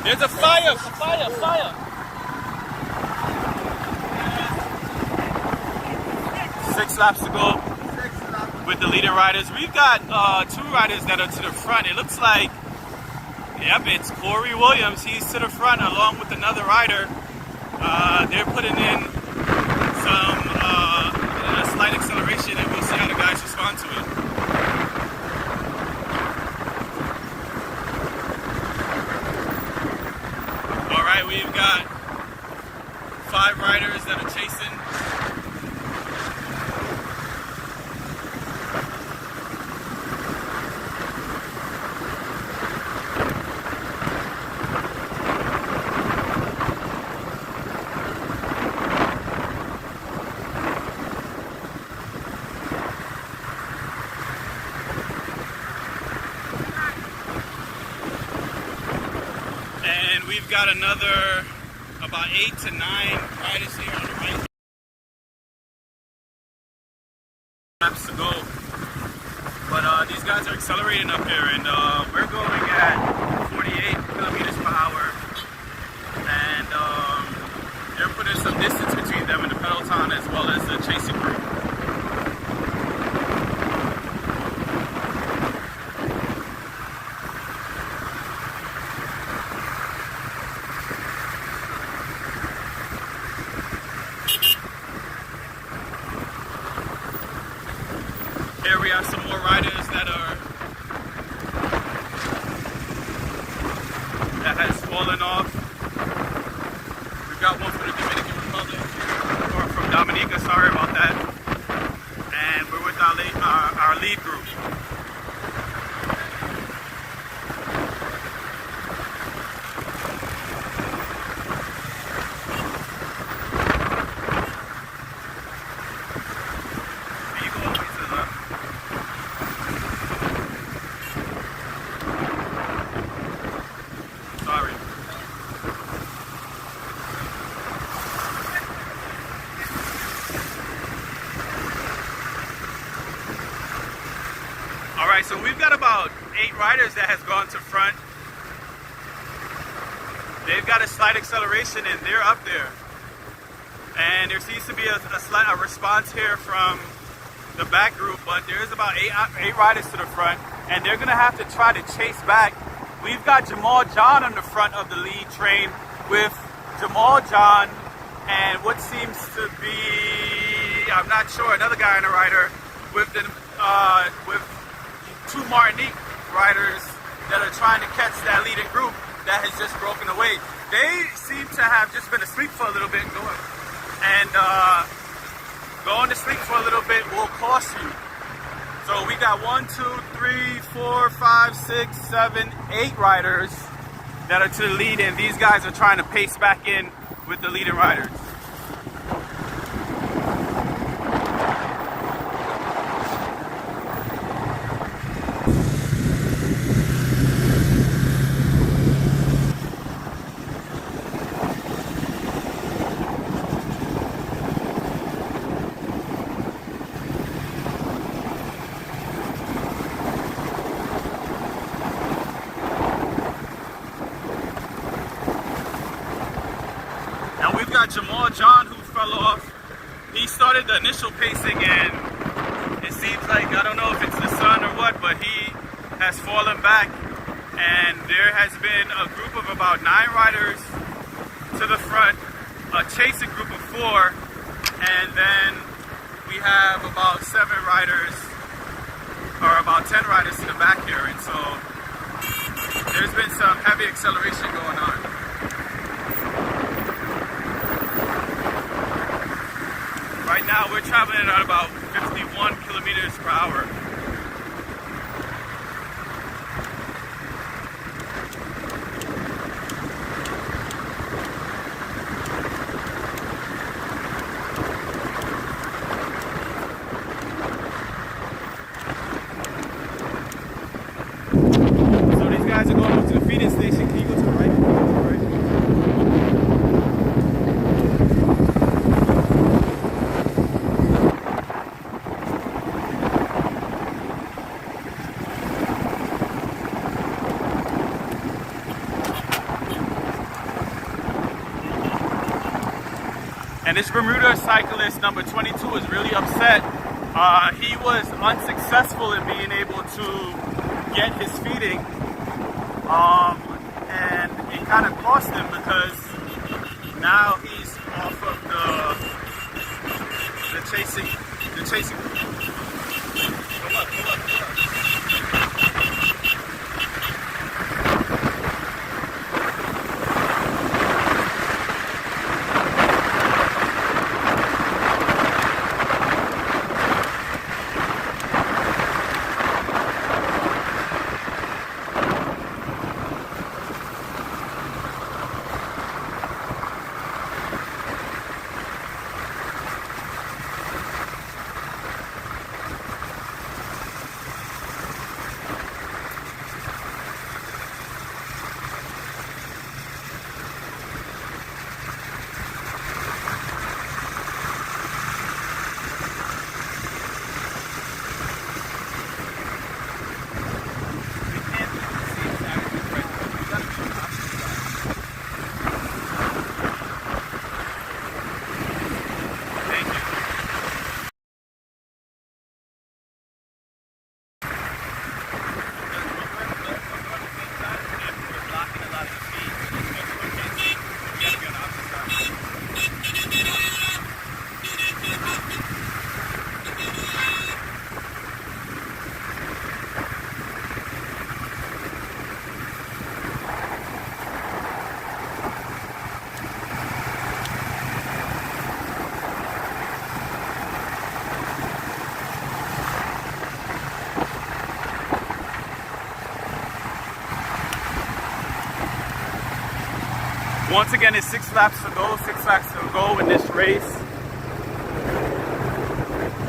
There's a fire! Fire! 6 laps to go with the leading riders. We've got 2 riders that are to the front. It looks like, yep, it's Corey Williams. He's to the front along with another rider. They're putting in some a slight acceleration, and we'll see how the guys respond to it. We've got 5 riders that are chasing. And we've got another about 8 to 9 riders here on the right. Laps to go. But these guys are accelerating up here, and we're going at 48 kilometers per hour. And they're putting some distance between them and the peloton as well as the chasing group. Here we have some more riders that has fallen off. We've got one from the Dominican Republic, or from Dominica, sorry about that. And we're with our lead group. Alright, so we've got about 8 riders that has gone to front. They've got a slight acceleration and they're up there. And there seems to be a response here from the back group, but there's about 8 riders to the front, and they're going to have to try to chase back. We've got Jamal John on the front of the lead train with Jamal John and what seems to be, I'm not sure, another guy on the rider with 2 Martinique riders that are trying to catch that leading group that has just broken away. They seem to have just been asleep for a little bit, and going to sleep for a little bit will cost you. So we got 1, 2, 3, 4, 5, 6, 7, 8 riders that are to the lead, and these guys are trying to pace back in with the leading riders. Jamal John, who fell off. He started the initial pacing, and it seems like, I don't know if it's the sun or what, but he has fallen back. And there has been a group of about 9 riders to the front, a chasing group of 4, and then we have about 7 riders, or about 10 riders to the back here. And so there's been some heavy acceleration going on. Right now we're traveling at about 51 kilometers per hour. So these guys are going up to the feeding station. Can you go to the right? And this Bermuda cyclist, number 22, is really upset. He was unsuccessful in being able to get his feeding, and it kind of cost him because now he's off of the chasing. Go up. Once again, it's 6 laps to go in this race.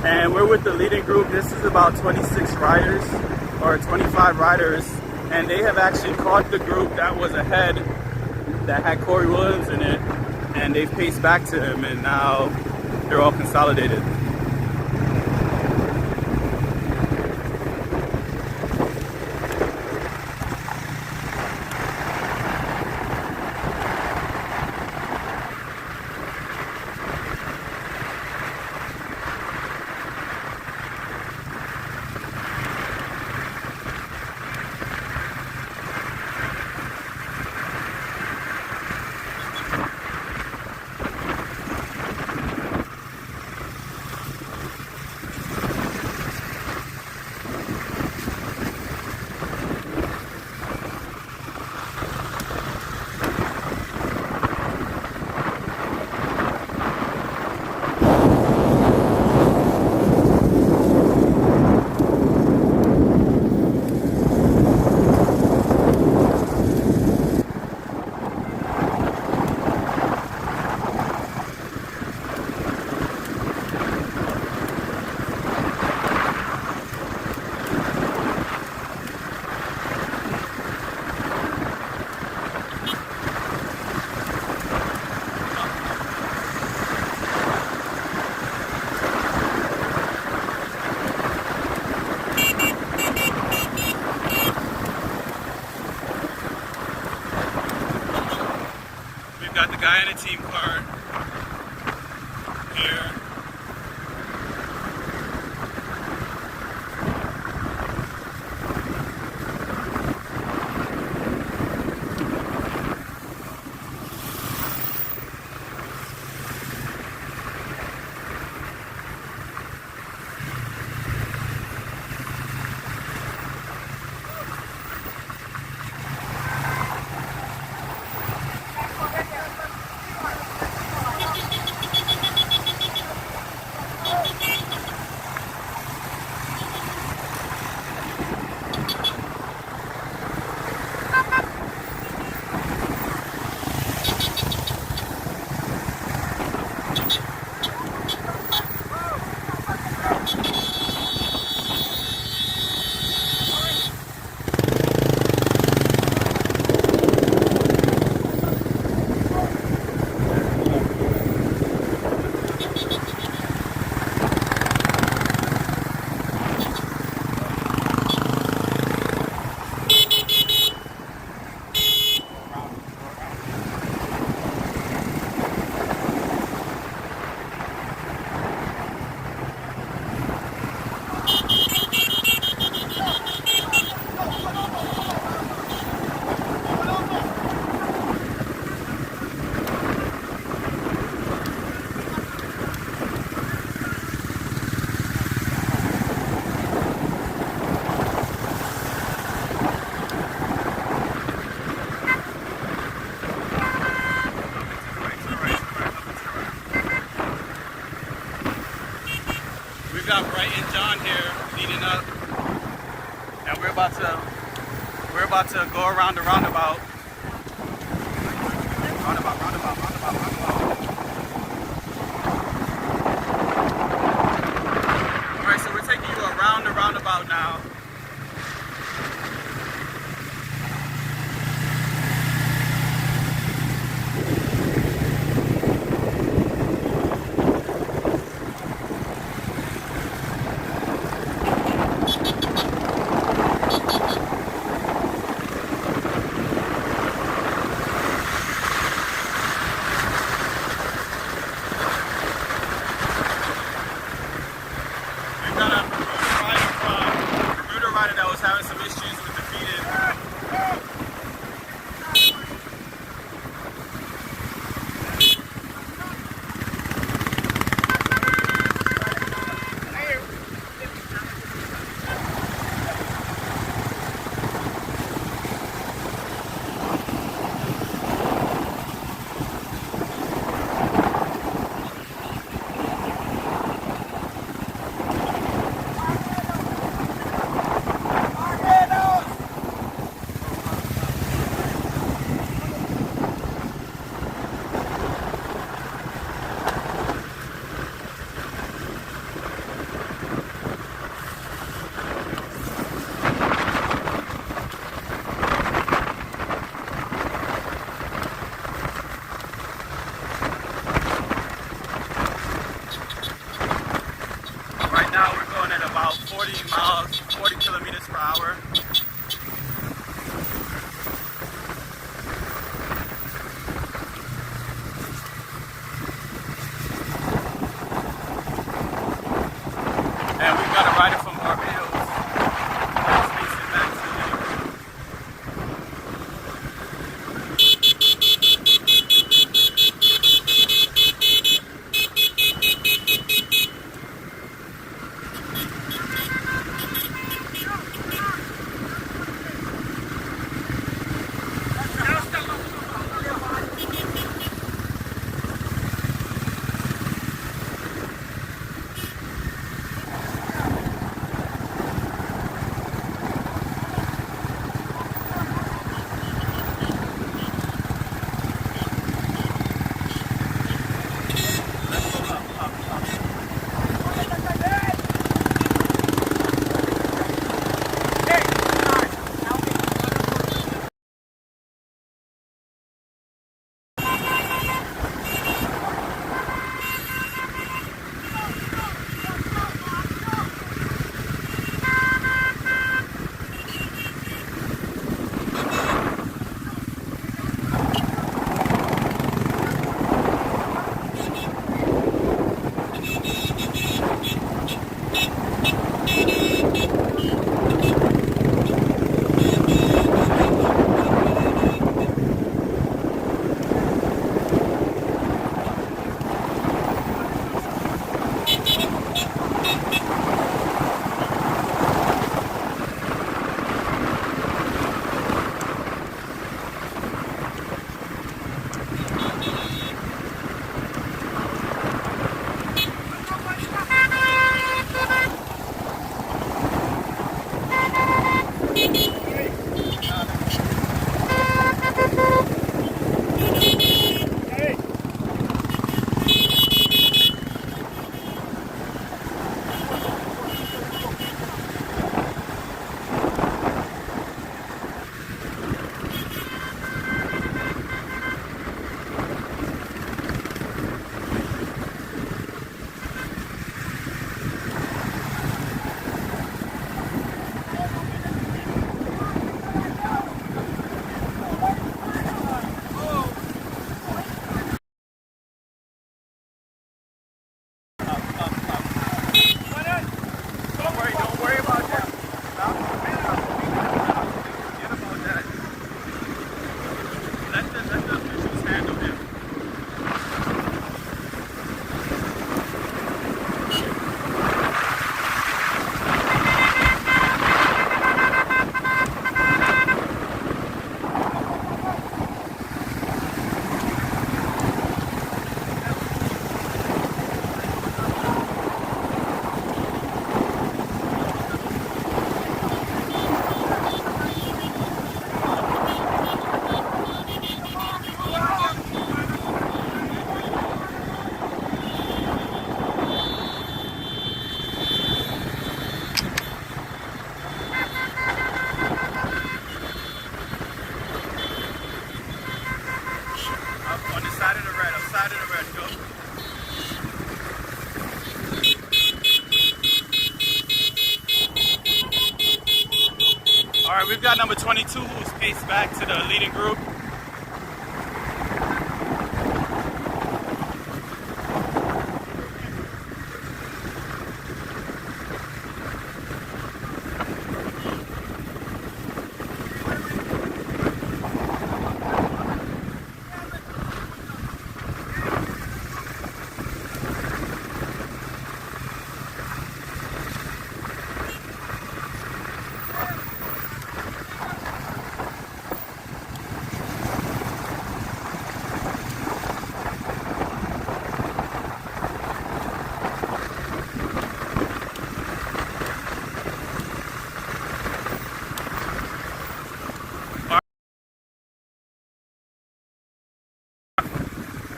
And we're with the leading group. This is about 26 riders or 25 riders. And they have actually caught the group that was ahead, that had Corey Williams in it. And they've paced back to him, and now they're all consolidated. Got the Guyana team car got Bright and John here leading up, and we're about to go around the roundabout. Roundabout. All right, so we're taking you around the roundabout now. 32, who's paced back to the leading group.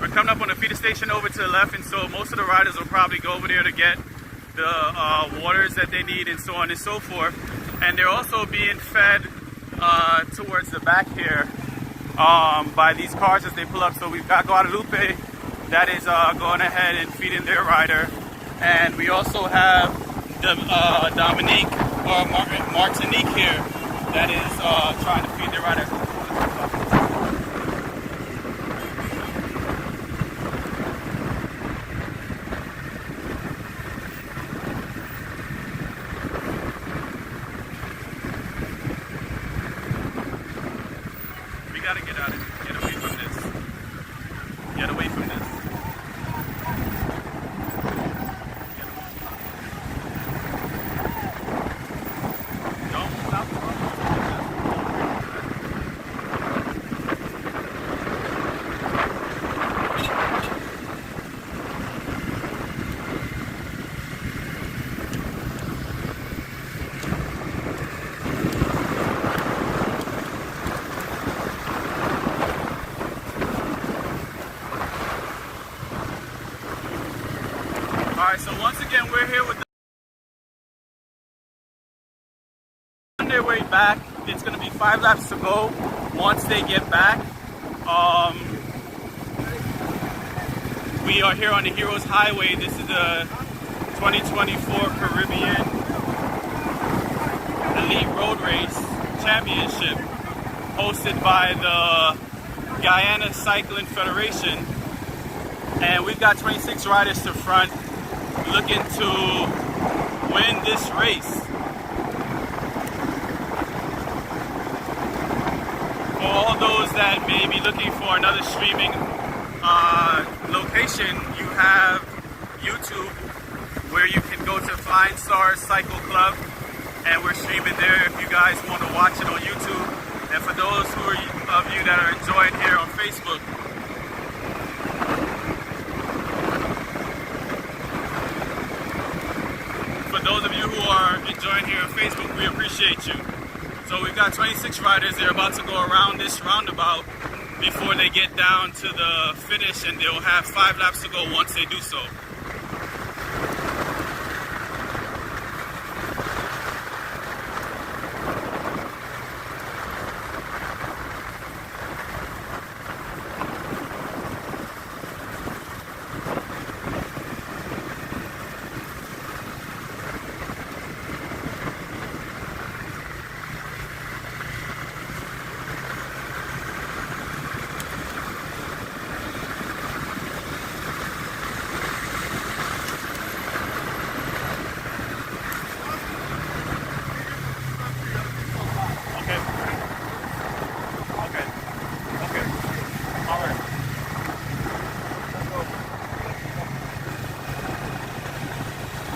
We're coming up on the feeder station over to the left, and so most of the riders will probably go over there to get the waters that they need and so on and so forth. And they're also being fed towards the back here by these cars as they pull up. So we've got Guadalupe that is going ahead and feeding their rider. And we also have the Dominique or Martinique here that is trying to feed their rider. We gotta get out of here. Get away from this. Get away from this. Don't stop. Alright, so once again, we're here with the on their way back. It's going to be 5 laps to go once they get back. We are here on the Heroes Highway. This is the 2024 Caribbean Elite Road Race Championship hosted by the Guyana Cycling Federation. And we've got 26 riders to front looking to win this race. For all those that may be looking for another streaming location, you have YouTube, where you can go to Flying Stars Cycle Club, and we're streaming there if you guys want to watch it on YouTube. And for those of you that are enjoying here on Facebook, those of you who are enjoying here on Facebook, we appreciate you. So we've got 26 riders. They're about to go around this roundabout before they get down to the finish, and they'll have 5 laps to go once they do so.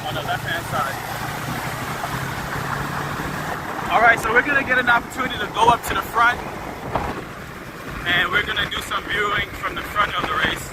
On the left-hand side. Alright, so we're going to get an opportunity to go up to the front, and we're going to do some viewing from the front of the race.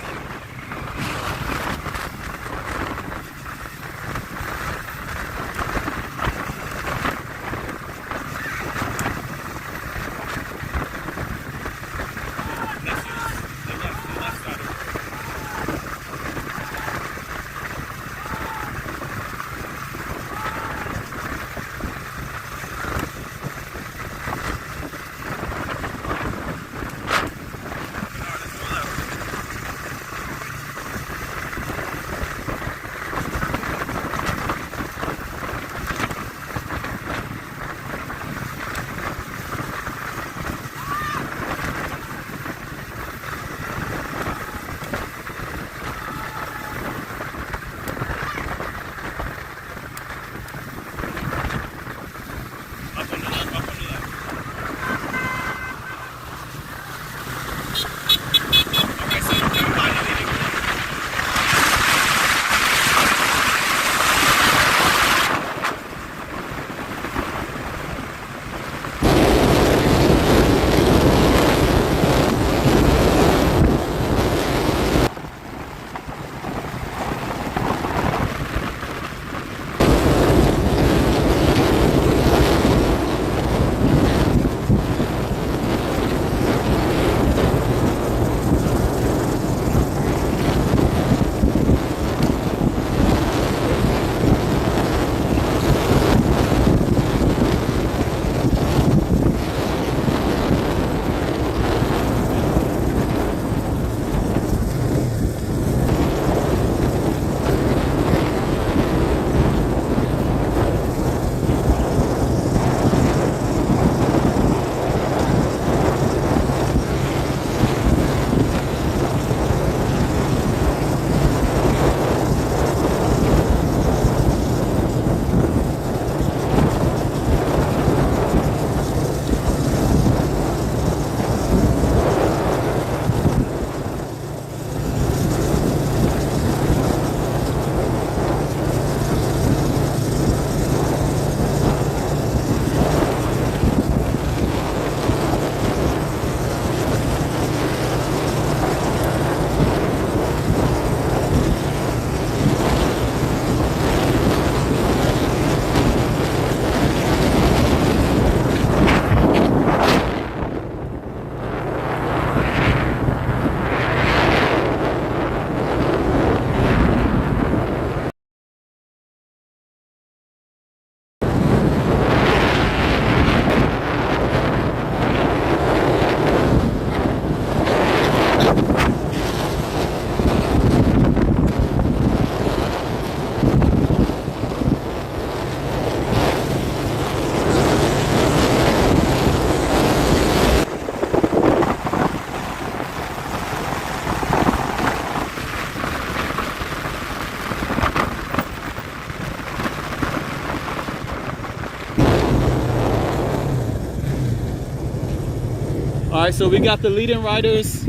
right, so we got the leading riders.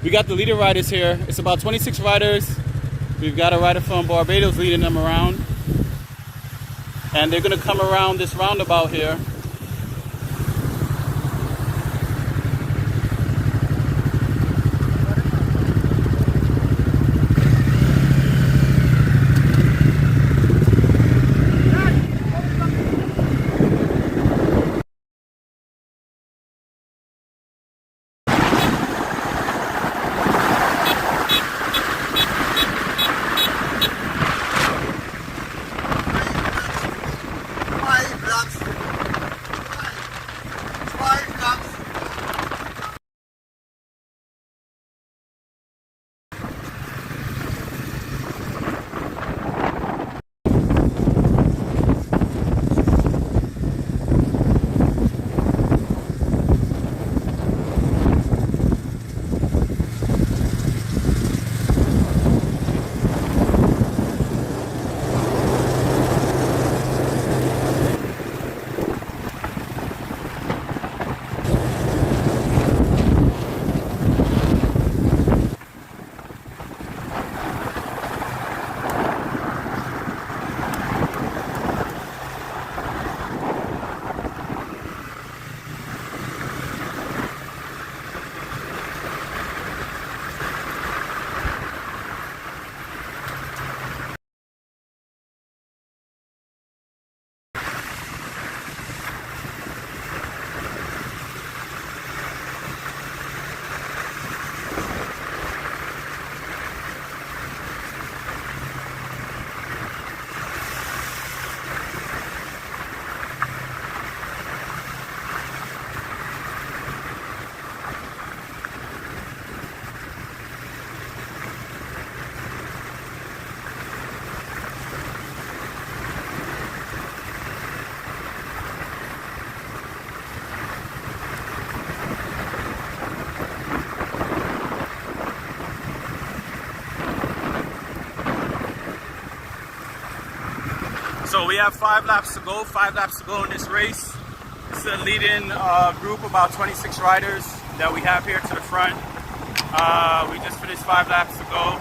We got the leading riders here. It's about 26 riders. We've got a rider from Barbados leading them around. And they're gonna come around this roundabout here. So we have 5 laps to go, 5 laps to go in this race. It's the leading group, about 26 riders that we have here to the front. We just finished 5 laps to go.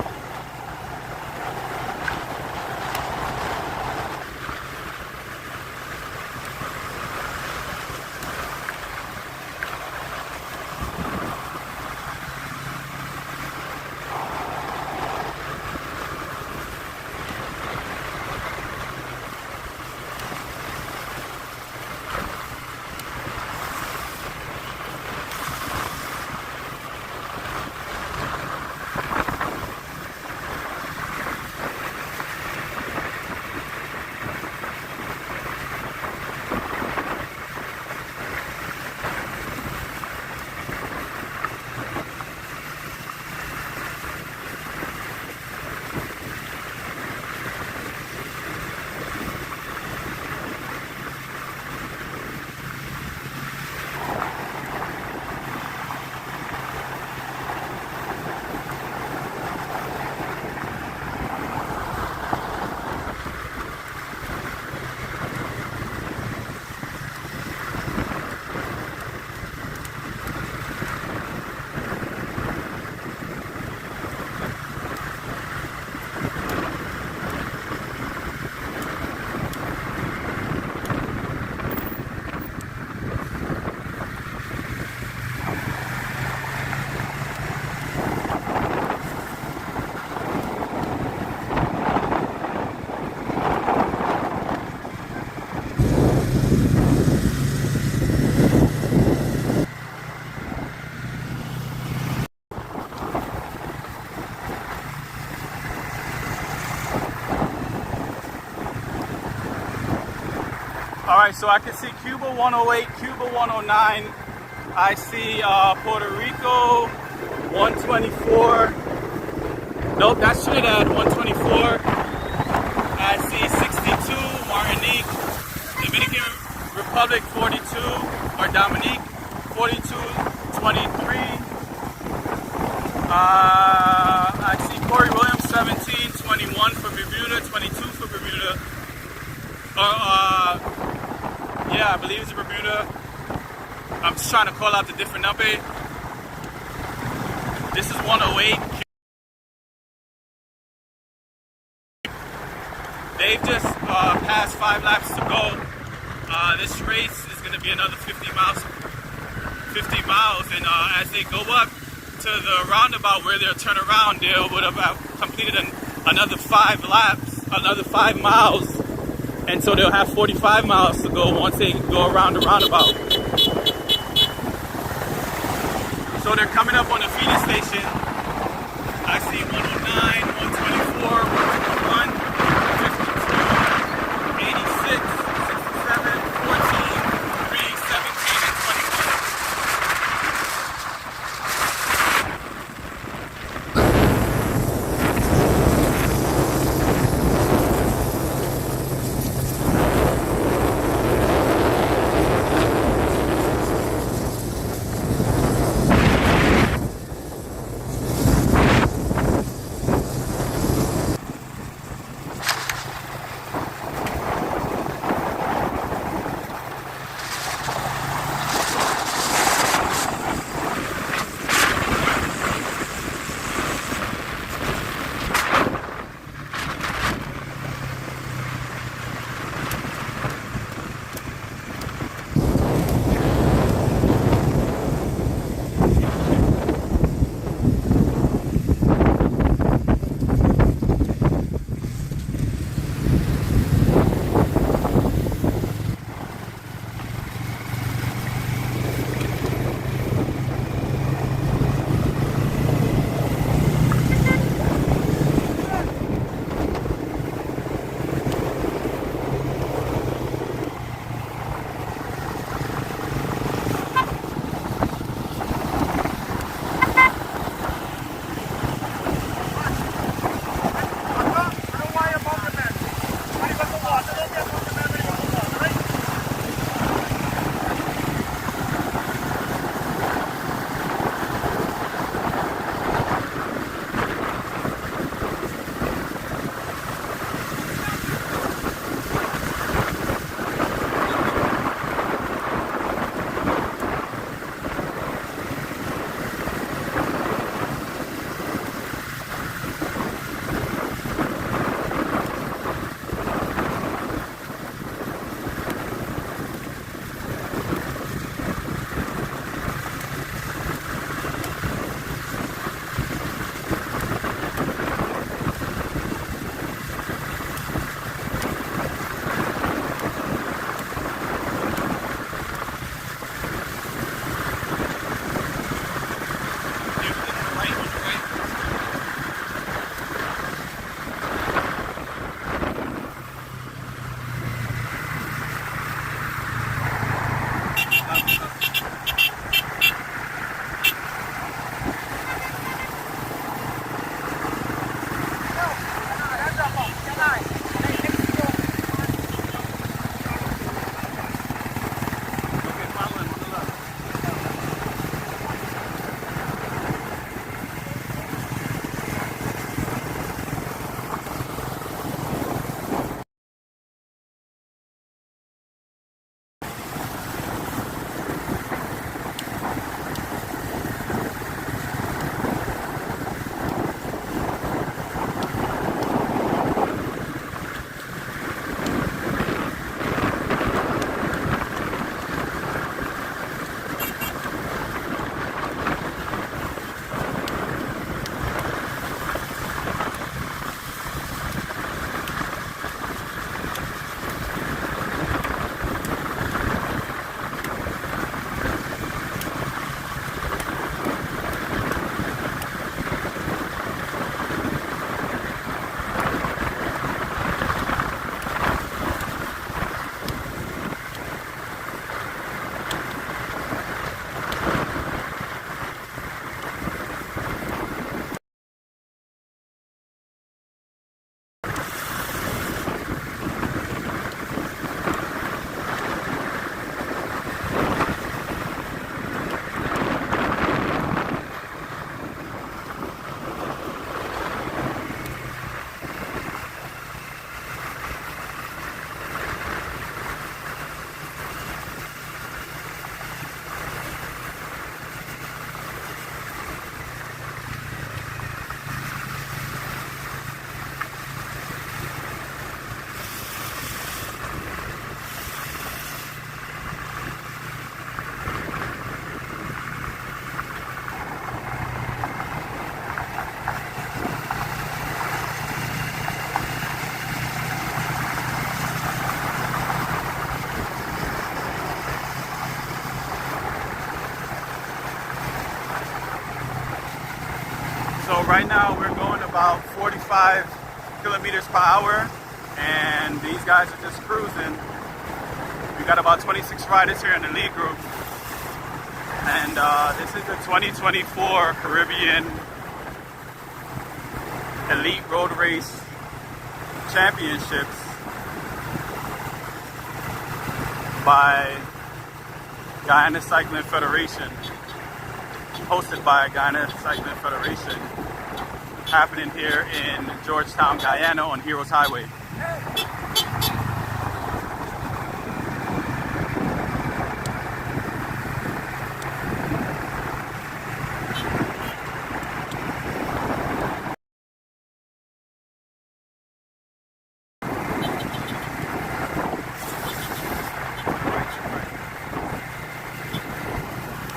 All right, so I can see Cuba 108, Cuba 109. I see Puerto Rico 124. Nope, that's Trinidad 124. I see 62 Martinique, Dominican Republic 42, or Dominique 4223. I see Corey Williams 17, 21 for Bermuda, 22 for Bermuda. Yeah, I believe it's Bermuda. I'm just trying to call out the different number. This is 108. They've just passed 5 laps to go. This race is going to be another 50 miles. And as they go up to the roundabout where they'll turn around, they would have completed another 5 laps, another 5 miles. And so they'll have 45 miles to go once they go around the roundabout. So they're coming up on the feeding station. I see 109, 124, 121, 52, 86, 67, 14, 3, 17, and 21. about 45 kilometers per hour, and these guys are just cruising. We got about 26 riders here in the lead group, and this is the 2024 Caribbean Elite Road Race Championships by Guyana Cycling Federation, hosted by Guyana Cycling Federation, happening here in Georgetown, Guyana on Heroes Highway.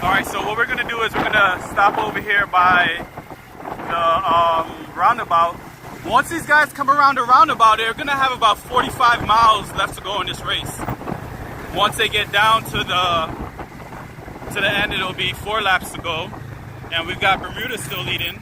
Alright, so what we're going to do is we're going to stop over here by the roundabout. Once these guys come around the roundabout, they're going to have about 45 miles left to go in this race. Once they get down to the end, it'll be 4 laps to go. And we've got Bermuda still leading.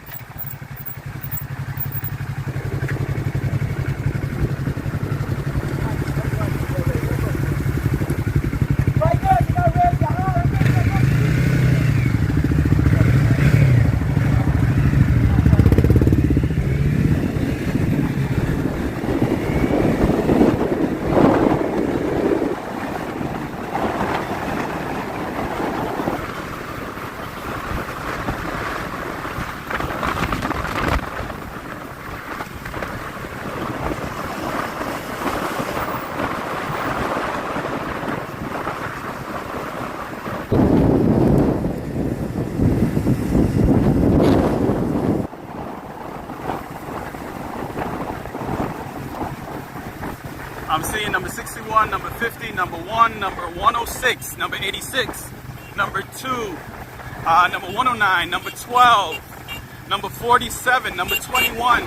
I'm seeing number 61, number 50, number 1, number 106, number 86, number 2, number 109, number 12, number 47, number 21.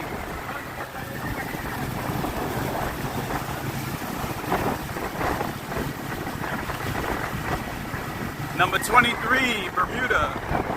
Number 23, Bermuda.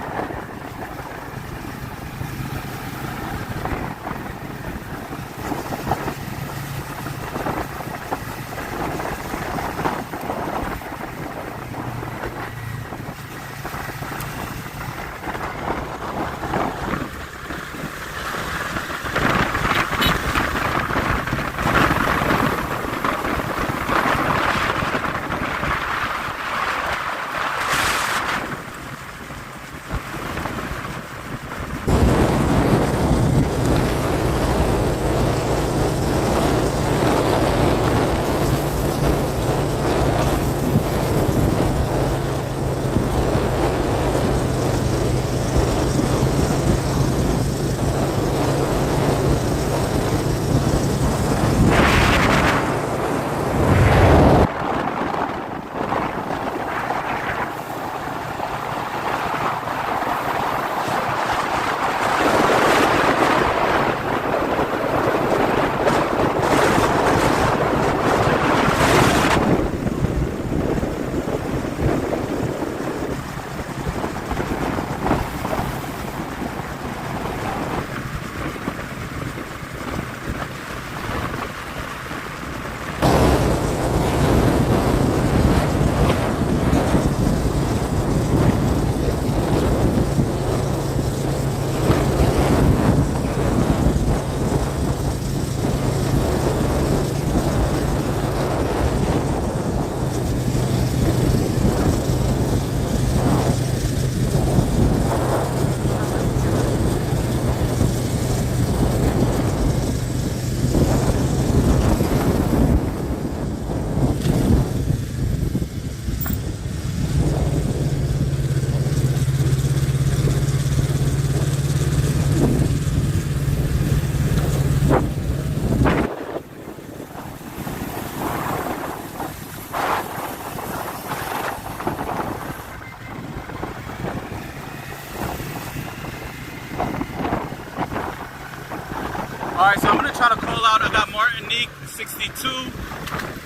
Alright, so I'm going to try to call out. I got Martinique, 62,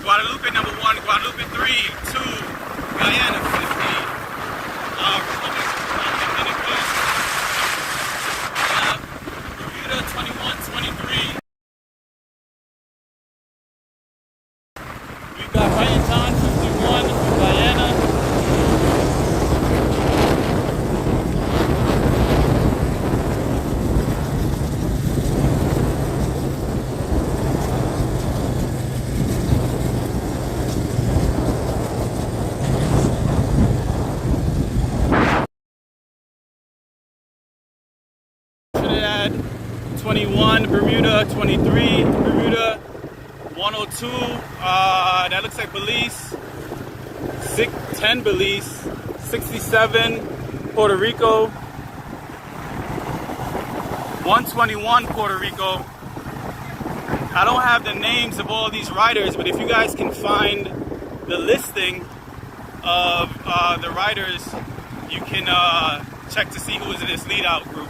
Guadeloupe, number 1, Guadeloupe, 3, 2, Guyana, 50, Republic of Dominican, Bermuda, 21, Guyana, 51 from Guyana. Trinidad 21, Bermuda 23, Bermuda 102. That looks like Belize. 10 Belize, 67 Puerto Rico, 121 Puerto Rico. I don't have the names of all these riders, but if you guys can find the listing of the riders, you can check to see who is in this lead out group.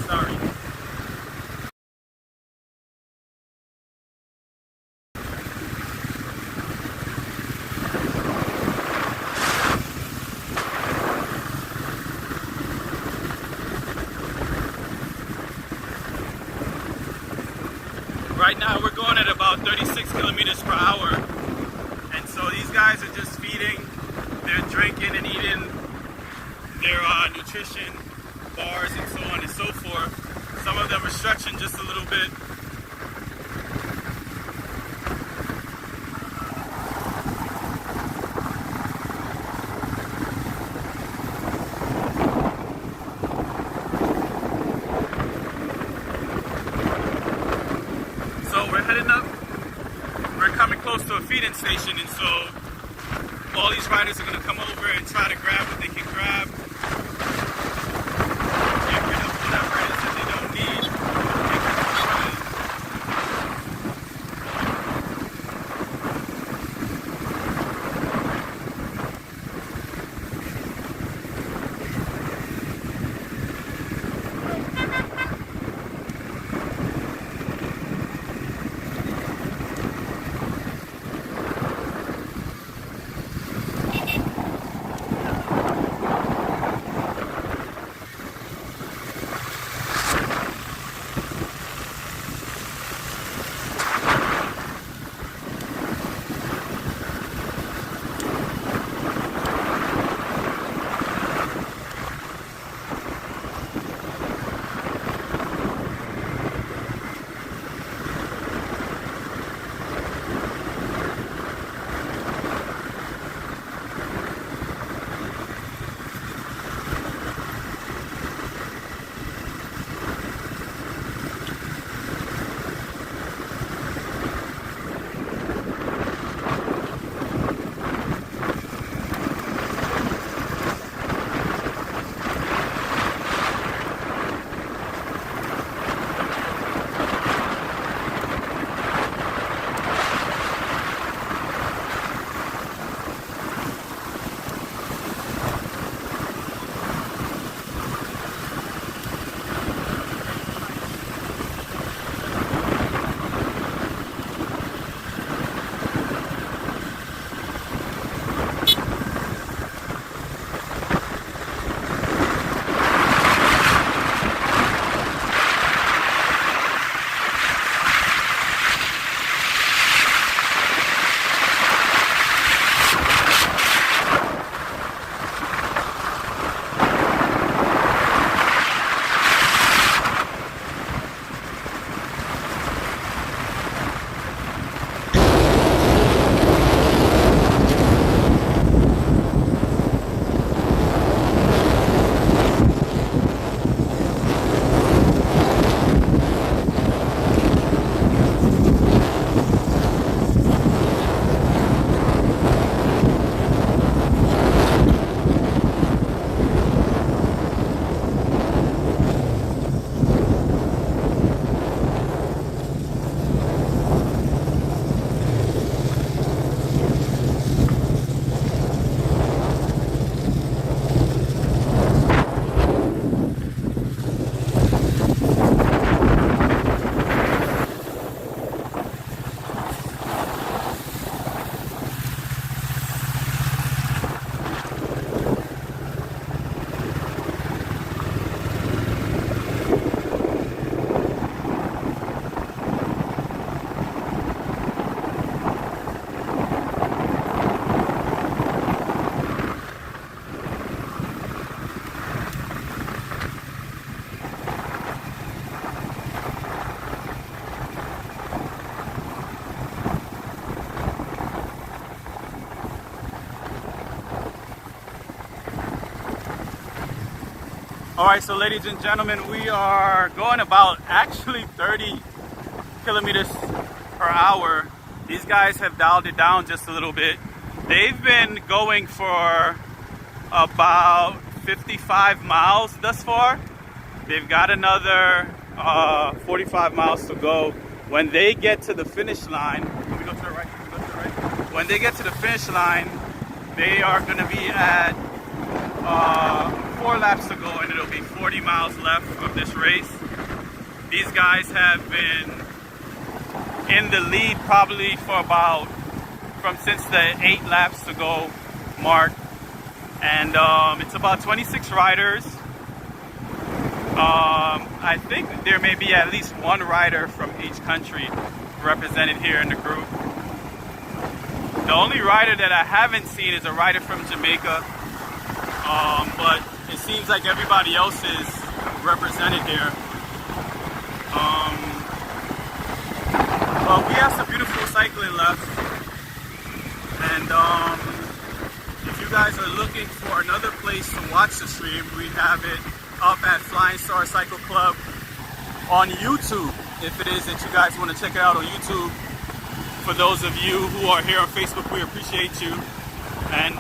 Sorry. Right now we're going at about 36 kilometers per hour. And so these guys are just feeding, they're drinking and eating their nutrition bars and so on and so forth. Some of them are stretching just a little bit. So we're heading up, we're coming close to a feeding station, and so all these riders are going to come over and try to grab what they can grab. Get rid of whatever it is that they don't need. All right, so ladies and gentlemen, we are going about actually 30 kilometers per hour. These guys have dialed it down just a little bit. They've been going for about 55 miles thus far. They've got another 45 miles to go. When they get to the finish line, when they get to the finish line, they are going to be at 4 laps to go, and it'll be 40 miles left of this race. These guys have been in the lead probably for since the 8 laps to go mark, and it's about 26 riders. I think there may be at least one rider from each country represented here in the group. The only rider that I haven't seen is a rider from Jamaica, but it seems like everybody else is represented here. But we have some beautiful cycling left, and if you guys are looking for another place to watch the stream, we have it up at Flying Star Cycle Club on YouTube. If it is that you guys want to check it out on YouTube. For those of you who are here on Facebook, we appreciate you. And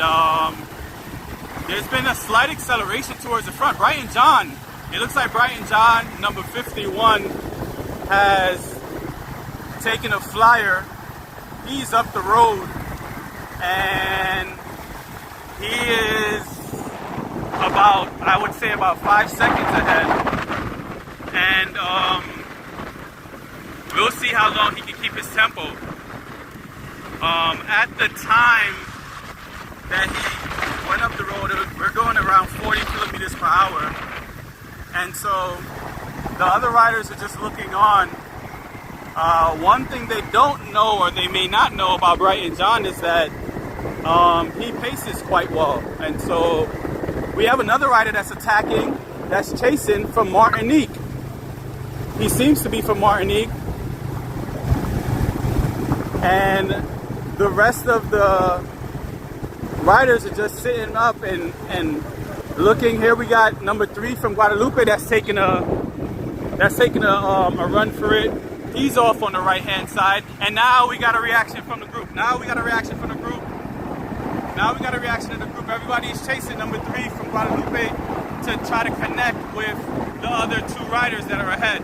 there's been a slight acceleration towards the front. Brighton John, it looks like Brighton John, number 51, has taken a flyer. He's up the road, and he is I would say about 5 seconds ahead. And we'll see how long he can keep his tempo. At the time that he went up the road, we're going around 40 kilometers per hour. And so the other riders are just looking on. One thing they don't know, or they may not know about Brighton John, is that he paces quite well. And so we have another rider that's chasing from Martinique. He seems to be from Martinique. And the rest of the riders are just sitting up and looking. Here we got number 3 from Guadalupe that's taking a run for it. He's off on the right hand side. And now we got a reaction from the group. Everybody's chasing number 3 from Guadalupe to try to connect with the other 2 riders that are ahead.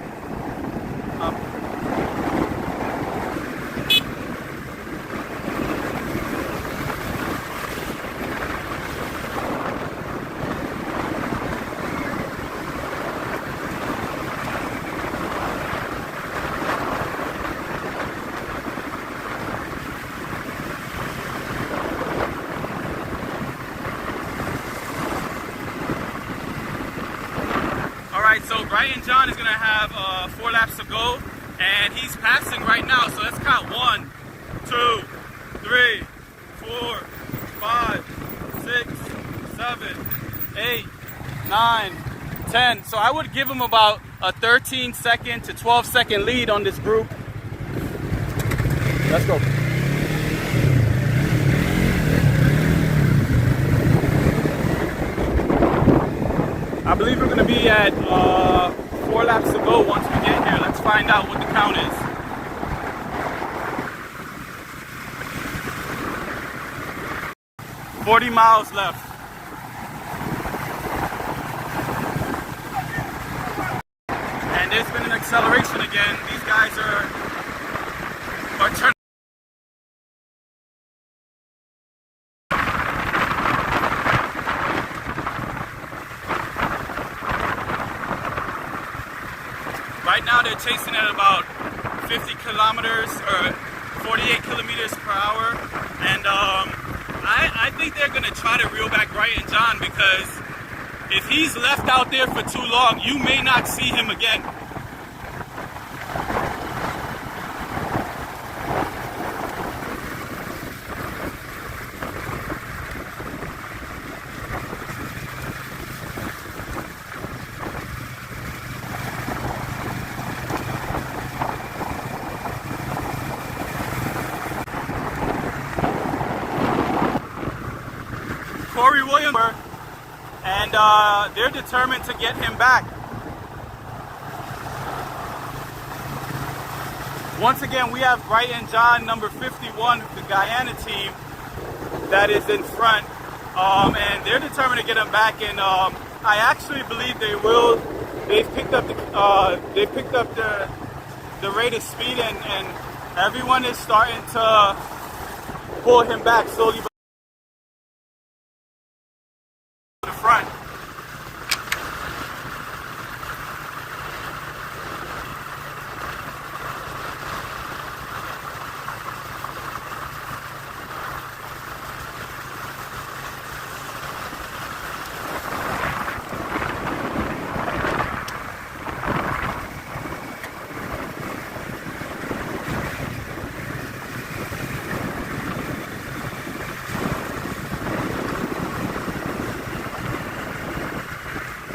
So Brighton John is going to have 4 laps to go, and he's passing right now. So let's count 1, 2, 3, 4, 5, 6, 7, 8, 9, 10. So I would give him about a 13-second to 12-second lead on this group. Let's go. I believe we're going to be at 4 laps to go once we get here. Let's find out what the count is. $40 miles left. And there's been an acceleration again. These guys are turning. Right now they're chasing at about 50 kilometers or 48 kilometers per hour. And I think they're going to try to reel back Brighton John, because if he's left out there for too long, you may not see him again. and they're determined to get him back. Once again, we have Brighton John, number 51, the Guyana team, that is in front, and they're determined to get him back. And I actually believe they will. They've picked up the rate of speed, and everyone is starting to pull him back slowly to the front.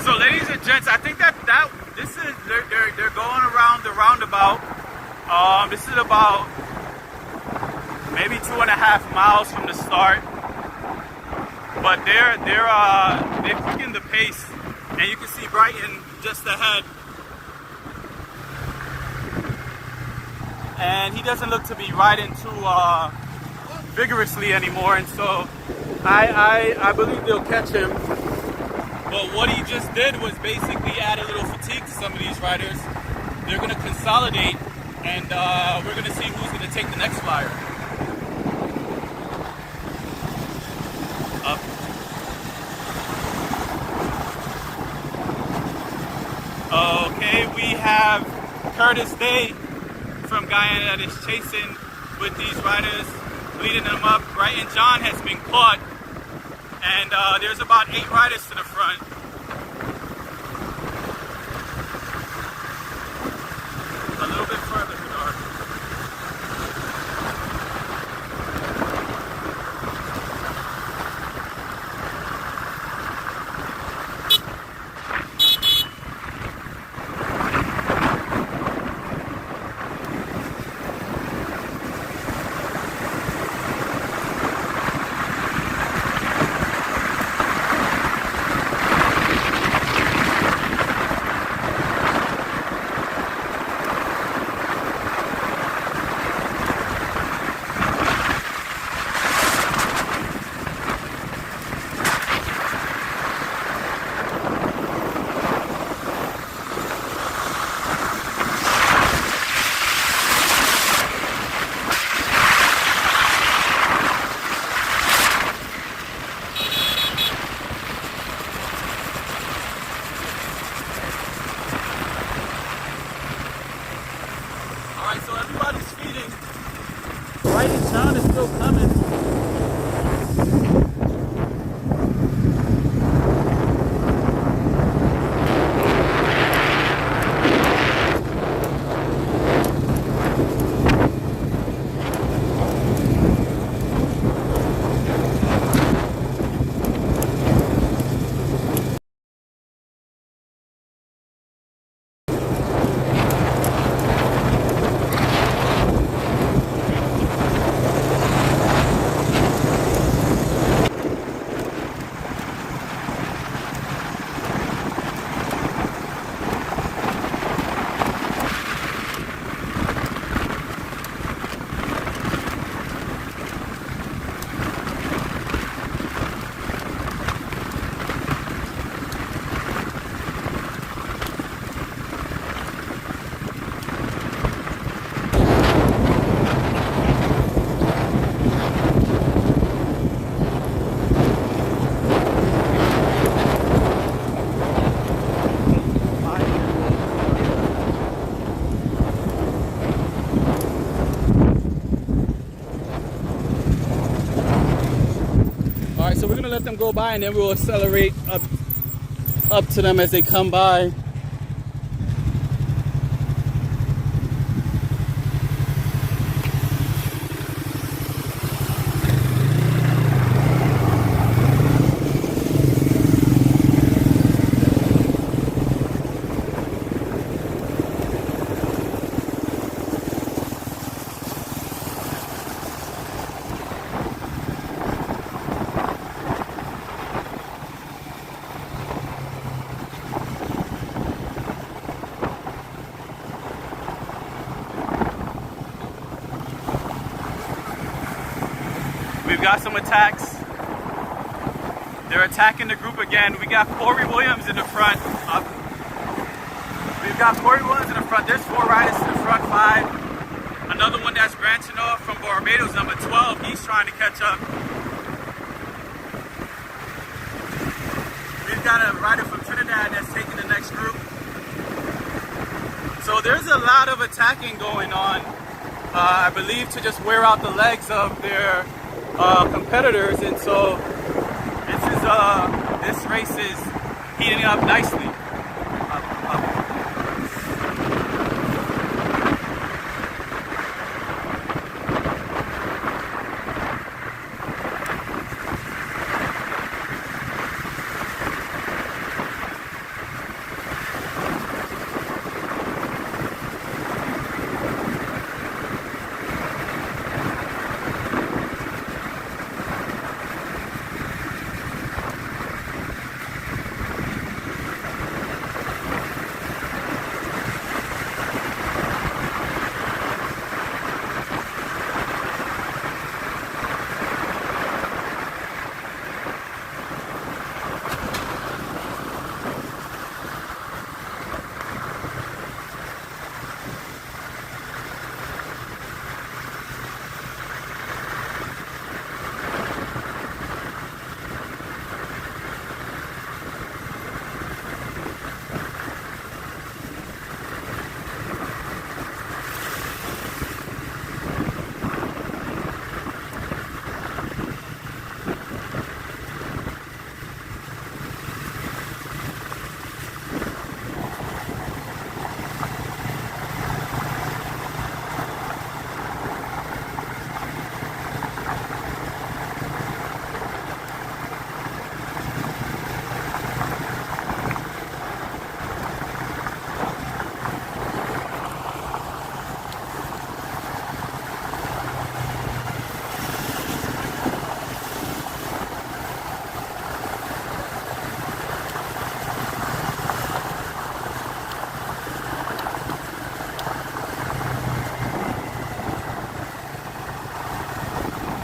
So, ladies and gents, I think that this is they're going around the roundabout. This is about maybe 2.5 miles from the start, but they're picking the pace, and you can see Brighton just ahead, and he doesn't look to be riding too vigorously anymore, and so I believe they'll catch him. But what he just did was basically add a little fatigue to some of these riders. They're going to consolidate, and we're going to see who's going to take the next flyer. Up. Okay, we have Curtis Day from Guyana that is chasing with these riders, leading them up. Brighton John has been caught. And there's about 8 riders to the front. A little bit further, Bernard. Alright, so everybody's feeding. Brighton John is still coming. Alright, so we're gonna let them go by, and then we'll accelerate up to them as they come by. We've got some attacks. They're attacking the group again. We got Corey Williams in the front. We've got Corey Williams in the front. There's 4 riders in the front, 5. Another one that's branching off from Barbados, number 12. He's trying to catch up. We've got a rider from Trinidad that's taking the next group. So there's a lot of attacking going on, I believe, to just wear out the legs of their competitors. And so this race is heating up nicely.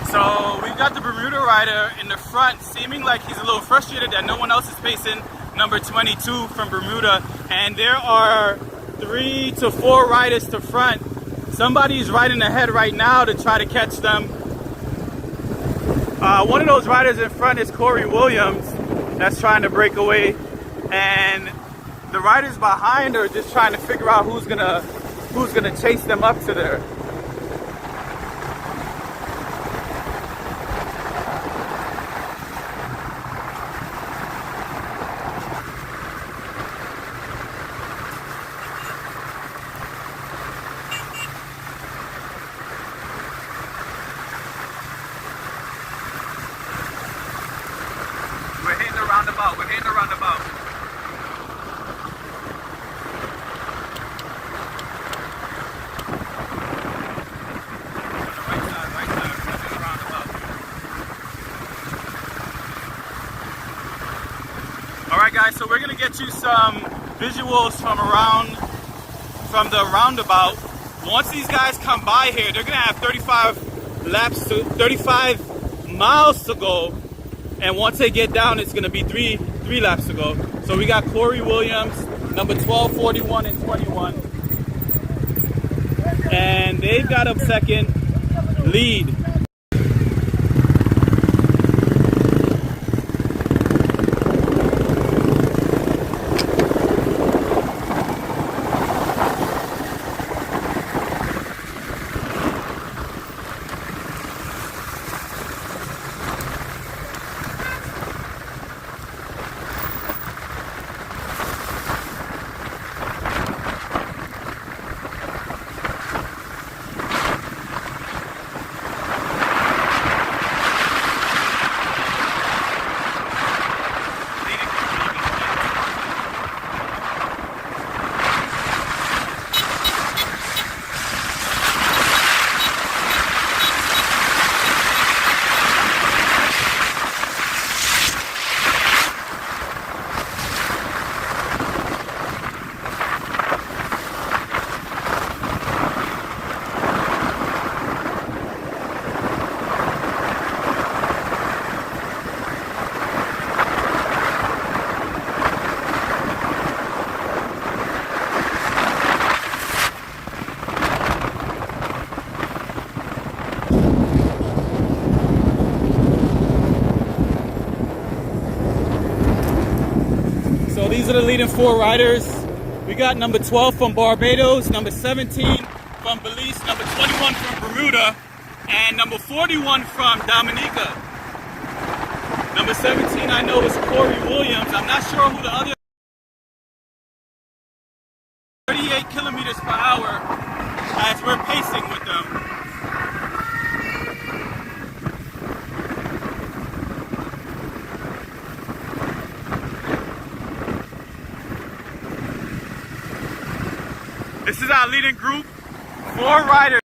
So we've got the Bermuda rider in the front, seeming like he's a little frustrated that no one else is facing number 22 from Bermuda. And there are 3 to 4 riders to front. Somebody's riding ahead right now to try to catch them. One of those riders in front is Corey Williams that's trying to break away. And the riders behind are just trying to figure out who's gonna chase them up to there. We're hitting the roundabout. We're hitting the roundabout. Right side. We're hitting the roundabout. All right, guys. So we're gonna get you some visuals from the roundabout. Once these guys come by here, they're gonna have 35 miles to go. And once they get down, it's going to be three laps to go. So we got Corey Williams, number 12, 41, and 21. And they've got a second lead. these are the leading 4 riders. We got number 12 from Barbados, number 17 from Belize, number 21 from Bermuda, and number 41 from Dominica. Number 17 I know is Corey Williams. I'm not sure who the other 38 kilometers per hour as we're pacing with them. This is our leading group, 4 riders,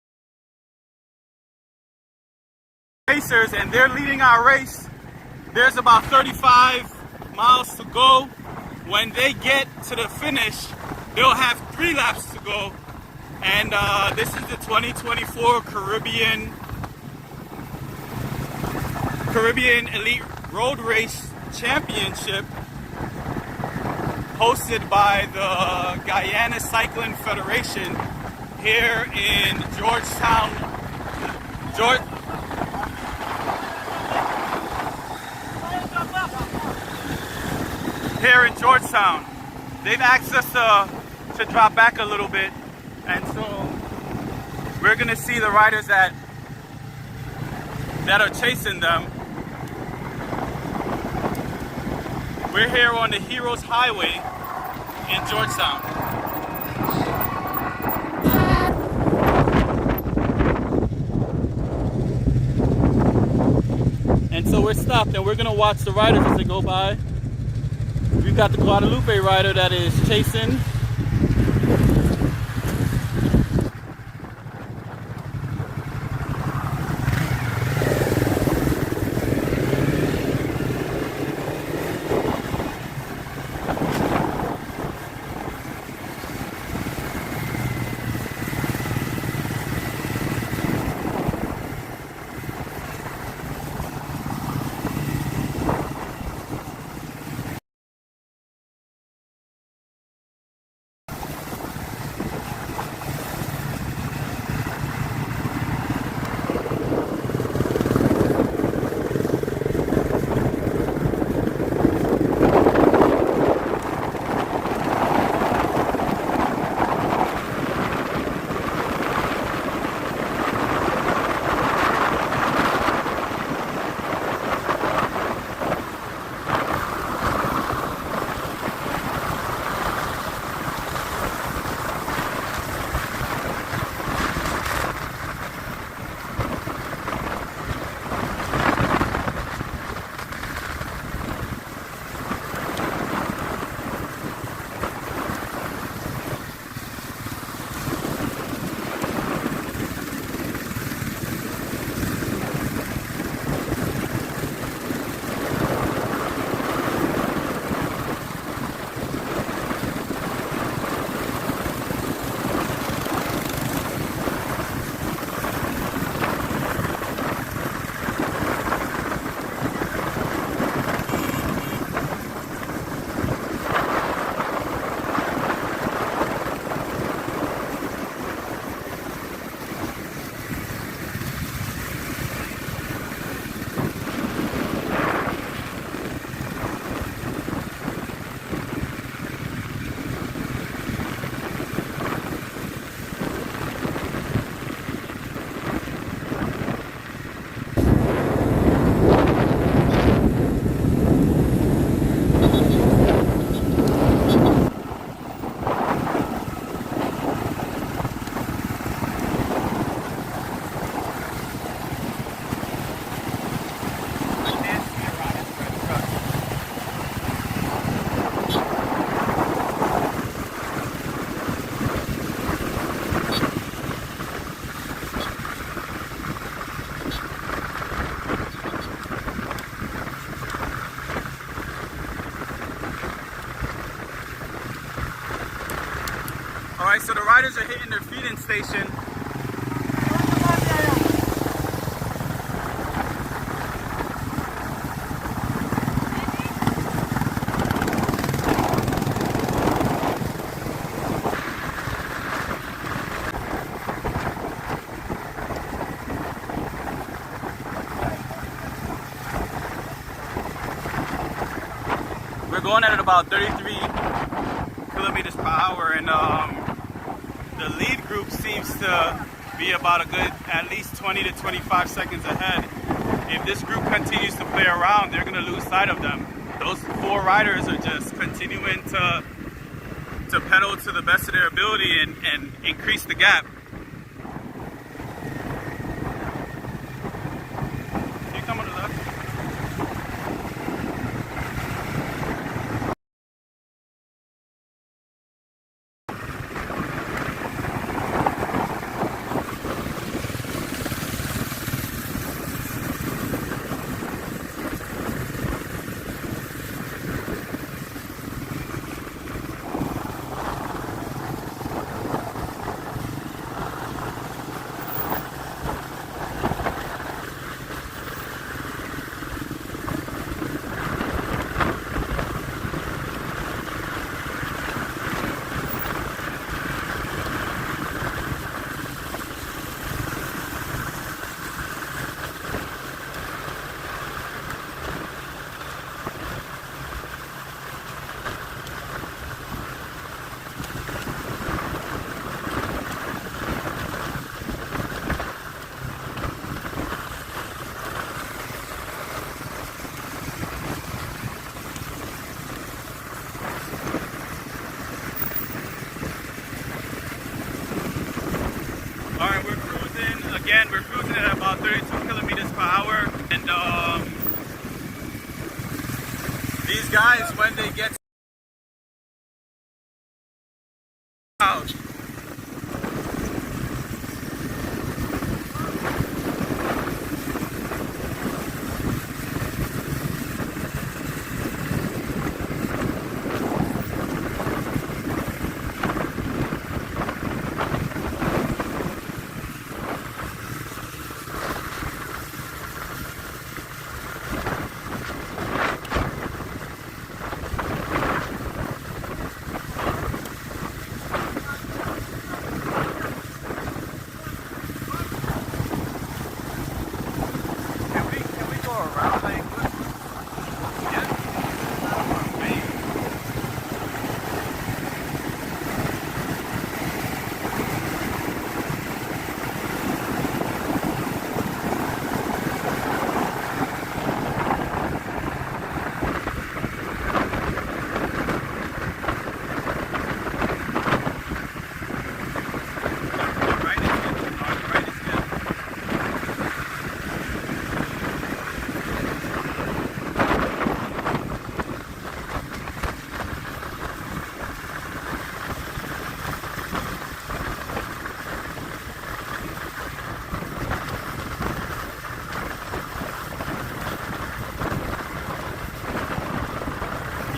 racers, and they're leading our race. There's about 35 miles to go. When they get to the finish, they'll have 3 laps to go. And this is the 2024 Caribbean Elite Road Race Championship, hosted by the Guyana Cycling Federation here in Georgetown, They've asked us to drop back a little bit, and so we're gonna see the riders that are chasing them. We're here on the Heroes Highway in Georgetown. And so we're stopped and we're gonna watch the riders as they go by. We've got the Guadalupe rider that is chasing. Alright, so the riders are hitting their feeding station. We're going at about 33 kilometers per hour, and the lead group seems to be about a good at least 20 to 25 seconds ahead. If this group continues to play around, they're going to lose sight of them. Those 4 riders are just continuing to pedal to the best of their ability and increase the gap. Can you come on the left? Alright, we're cruising. Again, we're cruising at about 32 kilometers per hour. And these guys, when they get out, can we go around like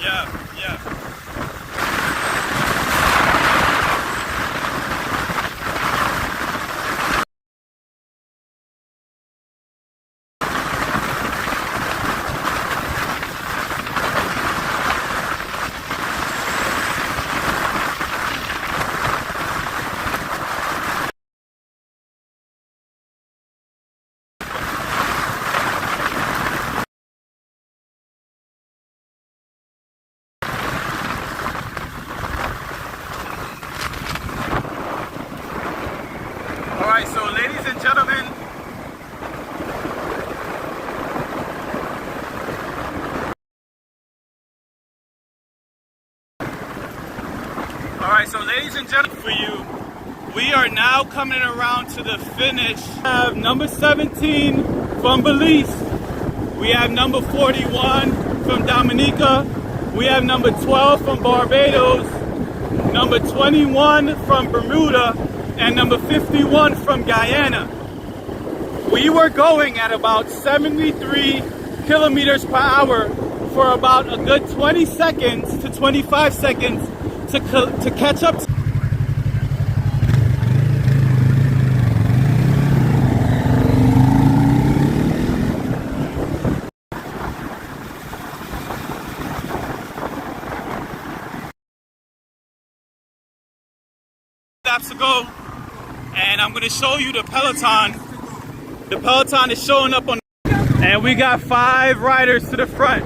yeah. Alright, so ladies and gentlemen, for you, we are now coming around to the finish. We have number 17 from Belize. We have number 41 from Dominica. We have number 12 from Barbados. Number 21 from Bermuda. And number 51 from Guyana. We were going at about 73 kilometers per hour for about a good 20 seconds to 25 seconds to catch up. Laps to go, and I'm going to show you the peloton. The peloton is showing up on, and we got 5 riders to the front.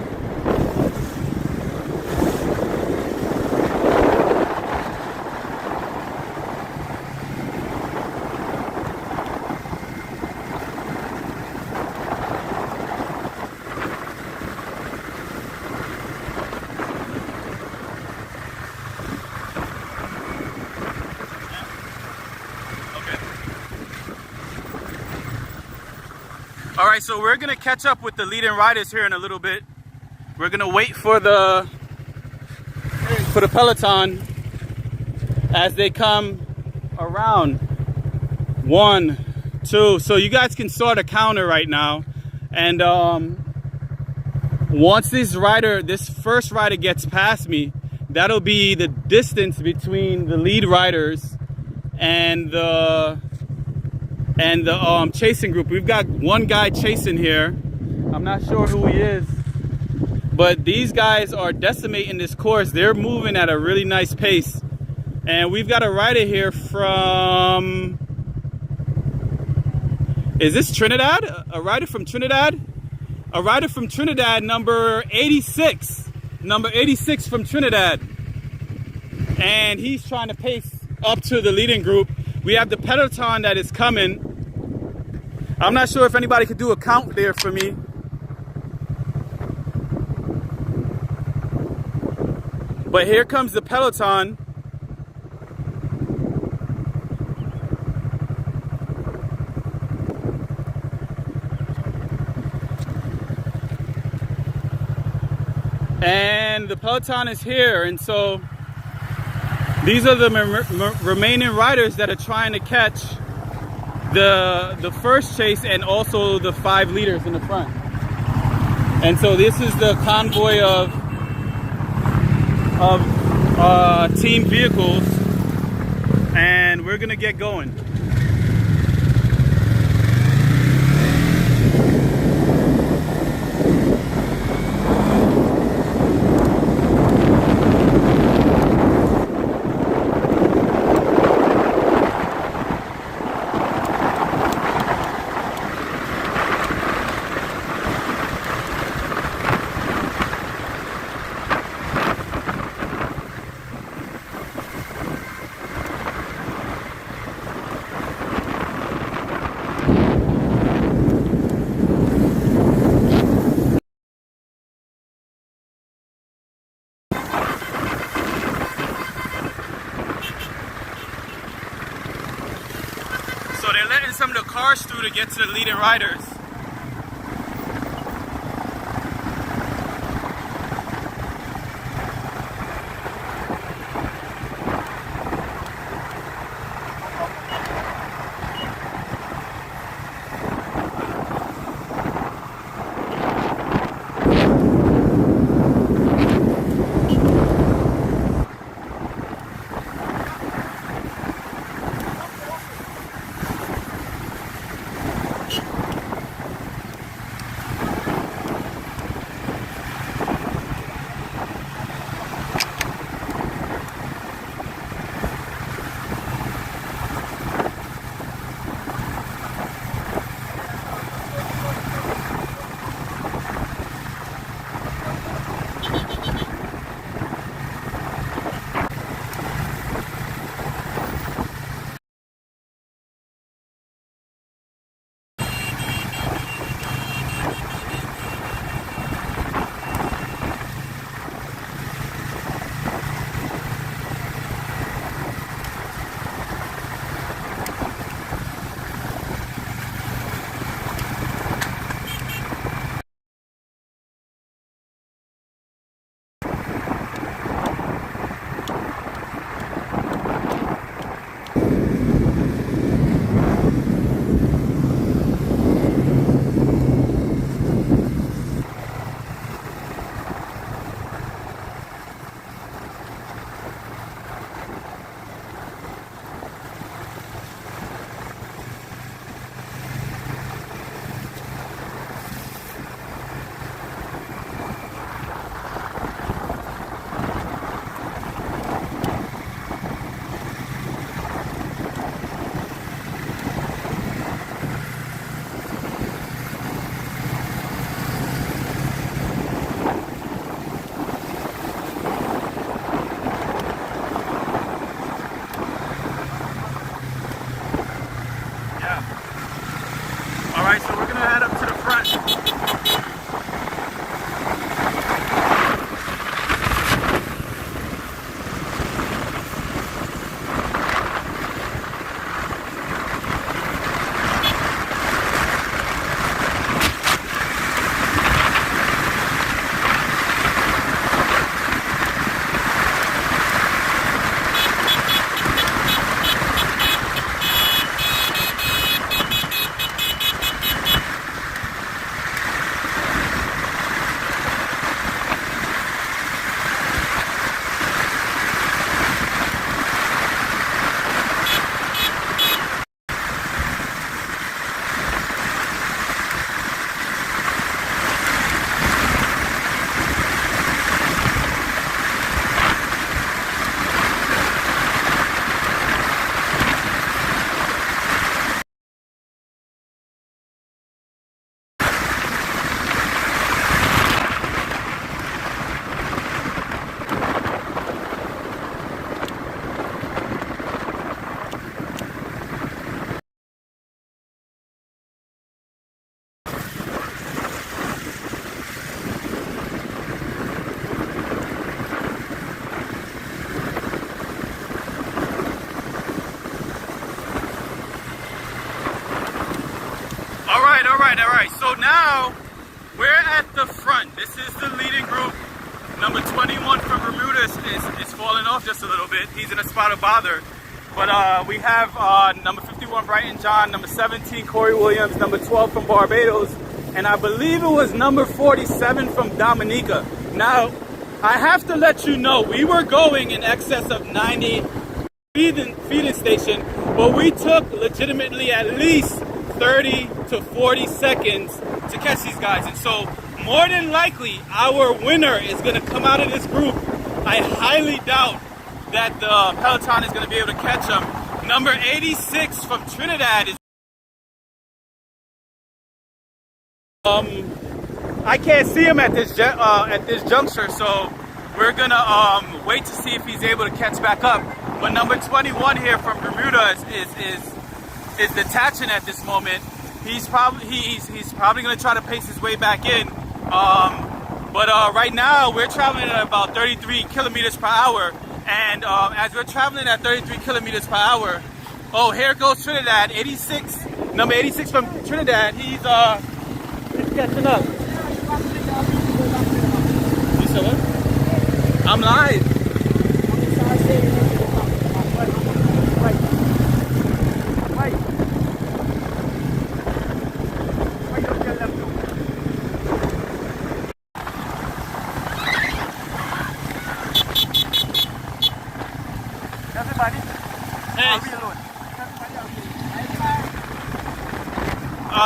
All right, so we're gonna catch up with the leading riders here in a little bit. We're gonna wait for the peloton as they come around. 1, 2. So you guys can start a counter right now, and once this first rider gets past me, that'll be the distance between the lead riders and the chasing group. We've got one guy chasing here. I'm not sure who he is, but these guys are decimating this course. They're moving at a really nice pace. And we've got a rider here from, is this Trinidad? A rider from Trinidad? A rider from Trinidad, number 86. Number 86 from Trinidad. And he's trying to pace up to the leading group. We have the peloton that is coming. I'm not sure if anybody could do a count there for me. But here comes the peloton. And the peloton is here, and so these are the remaining riders that are trying to catch the first chase and also the 5 leaders in the front. And so this is the convoy of team vehicles, and we're gonna get going. So they're letting some of the cars through to get to the leading riders. Alright, so we're gonna head up to the front. All right. So now we're at the front. This is the leading group. Number 21 from Bermuda is falling off just a little bit. He's in a spot of bother. But we have number 51 Brighton John, number 17 Corey Williams, number 12 from Barbados, and I believe it was number 47 from Dominica. Now, I have to let you know, we were going in excess of 90 feeding station, but we took legitimately at least 30 to 40 seconds to catch these guys. And so, more than likely, our winner is going to come out of this group. I highly doubt that the peloton is going to be able to catch him. Number 86 from Trinidad is I can't see him at this juncture, so we're gonna wait to see if he's able to catch back up. But number 21 here from Bermuda is detaching at this moment. He's probably gonna try to pace his way back in. But right now we're traveling at about 33 kilometers per hour. And as we're traveling at 33 kilometers per hour, oh, here goes Trinidad, 86, number 86 from Trinidad. He's catching up. You said what? I'm live.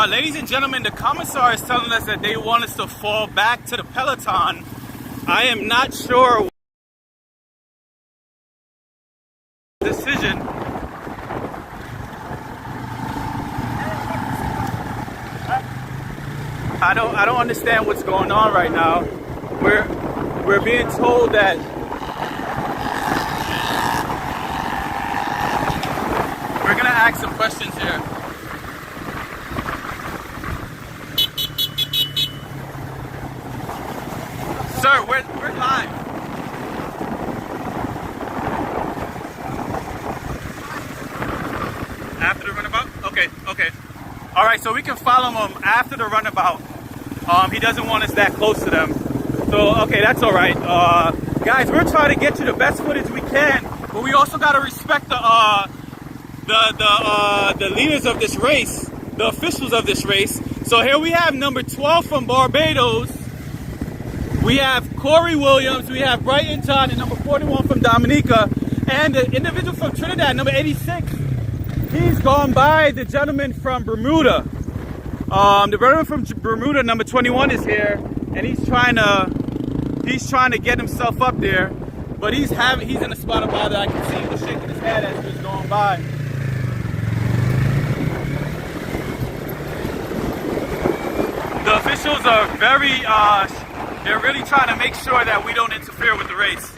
Ladies and gentlemen, the commissar is telling us that they want us to fall back to the peloton. I am not sure decision. I don't understand what's going on right now. We're being told that we're gonna ask some questions here. Sir, we're live. After the runabout? Okay. All right, so we can follow him after the runabout. He doesn't want us that close to them. So, okay, that's all right. Guys, we're trying to get you the best footage we can, but we also got to respect the leaders of this race, the officials of this race. So here we have number 12 from Barbados. We have Corey Williams, we have Brighton John, and number 41 from Dominica. And the individual from Trinidad, number 86, he's gone by the gentleman from Bermuda. The gentleman from Bermuda, number 21, is here, and he's trying to get himself up there, but he's in a spot of bother. I can see him shaking his head as he's going by. The officials are very they're really trying to make sure that we don't interfere with the race.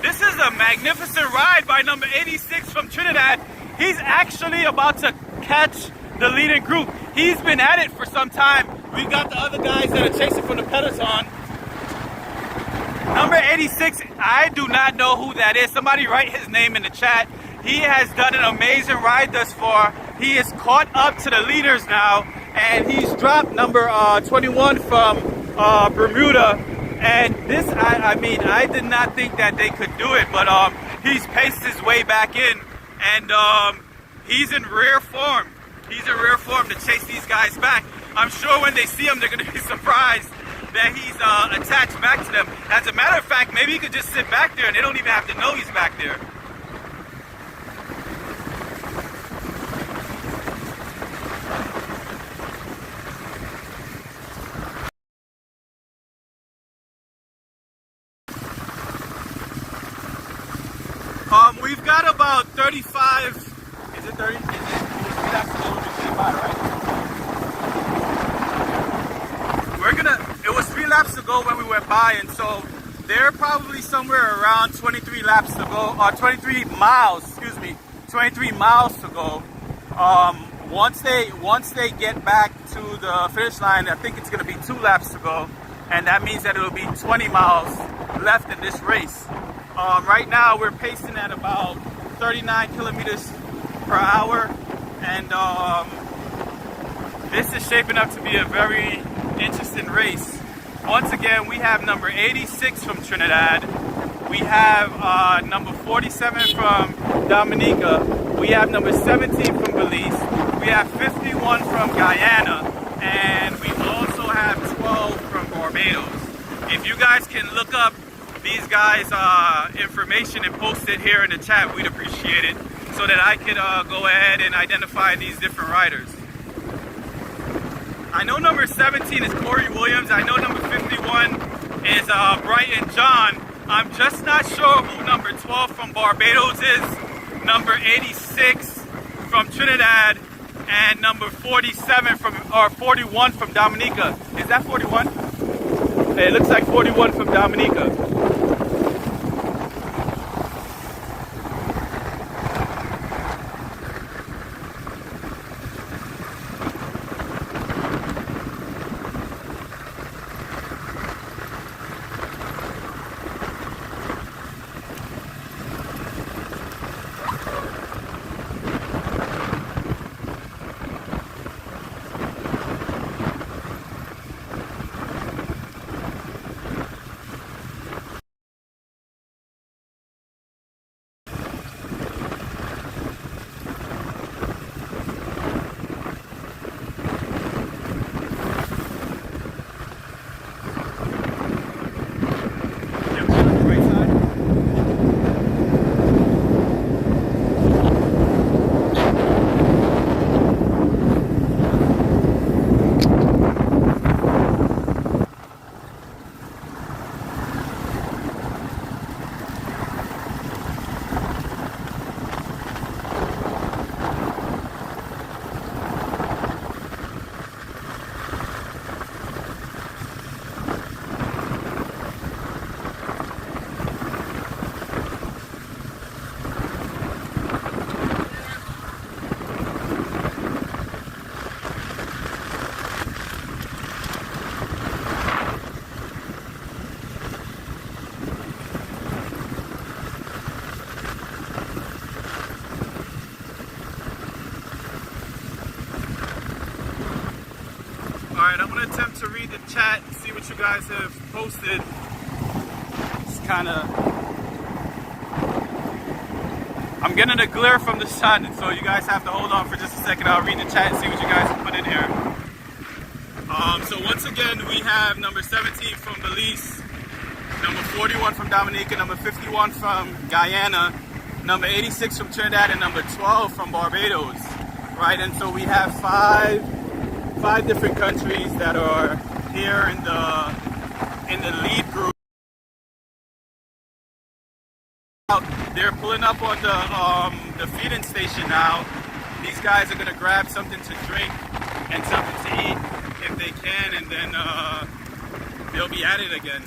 This is a magnificent ride by number 86 from Trinidad. He's actually about to catch the leading group. He's been at it for some time. We got the other guys that are chasing from the peloton. Number 86, I do not know who that is. Somebody write his name in the chat. He has done an amazing ride thus far. He is caught up to the leaders now, and he's dropped number 21 from Bermuda. And this, I mean, I did not think that they could do it, but he's paced his way back in, and he's in rare form. He's in rare form to chase these guys back. I'm sure when they see him, they're going to be surprised that he's attached back to them. As a matter of fact, maybe he could just sit back there and they don't even have to know he's back there. We've got about 35. Is it 30? It was 3 laps to go when we came by, right? It was 3 laps to go when we went by, and so they're probably somewhere around 23 laps to go, or 23 miles, excuse me, 23 miles to go. Once they get back to the finish line, I think it's going to be 2 laps to go, and that means that it'll be 20 miles left in this race. Right now we're pacing at about 39 kilometers per hour, and this is shaping up to be a very interesting race. Once again, we have number 86 from Trinidad, we have number 47 from Dominica, we have number 17 from Belize, we have 51 from Guyana, and we also have 12 from Barbados. If you guys can look up these guys' information and post it here in the chat, we'd appreciate it, so that I could go ahead and identify these different riders. I know number 17 is Corey Williams. I know number 51 is Brighton John. I'm just not sure who number 12 from Barbados is, number 86 from Trinidad, and number 47 from, or 41 from Dominica. Is that 41? It looks like 41 from Dominica. Attempt to read the chat and see what you guys have posted. It's kind of, I'm getting a glare from the sun, so you guys have to hold on for just a second. I'll read the chat and see what you guys have put in here. So once again, we have number 17 from Belize, number 41 from Dominica, number 51 from Guyana, number 86 from Trinidad, and number 12 from Barbados, right? And so we have five different countries that are here in the lead group. They're pulling up on the feeding station now. These guys are gonna grab something to drink and something to eat if they can, and then they'll be at it again.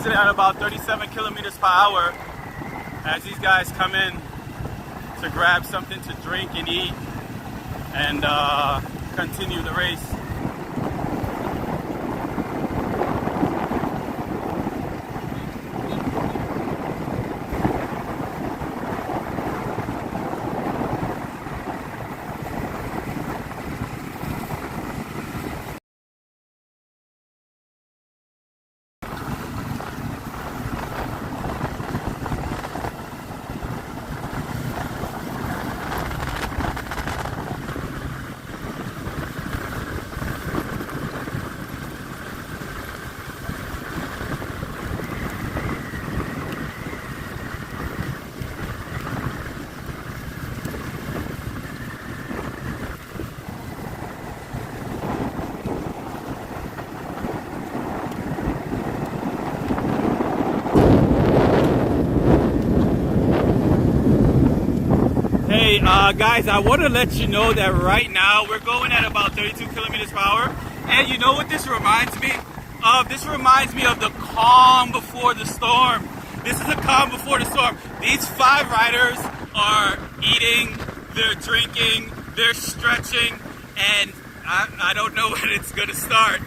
At about 37 kilometers per hour as these guys come in to grab something to drink and eat and continue the race. Hey, guys, I want to let you know that right now we're going at about 32 kilometers per hour. And you know what this reminds me of? This reminds me of the calm before the storm. This is the calm before the storm. These 5 riders are eating, they're drinking, they're stretching, and I don't know when it's going to start,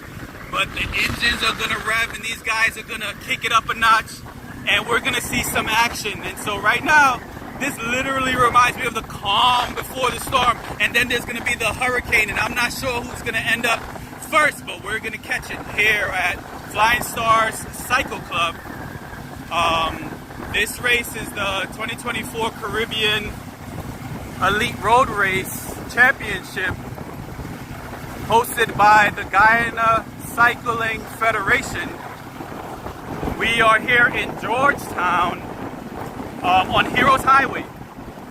but the engines are going to rev and these guys are going to kick it up a notch, and we're going to see some action. And so right now, this literally reminds me of the calm before the storm, and then there's going to be the hurricane, and I'm not sure who's going to end up first, but we're going to catch it here at Flying Stars Cycle Club. This race is the 2024 Caribbean Elite Road Race Championship, hosted by the Guyana Cycling Federation. We are here in Georgetown, on Heroes Highway.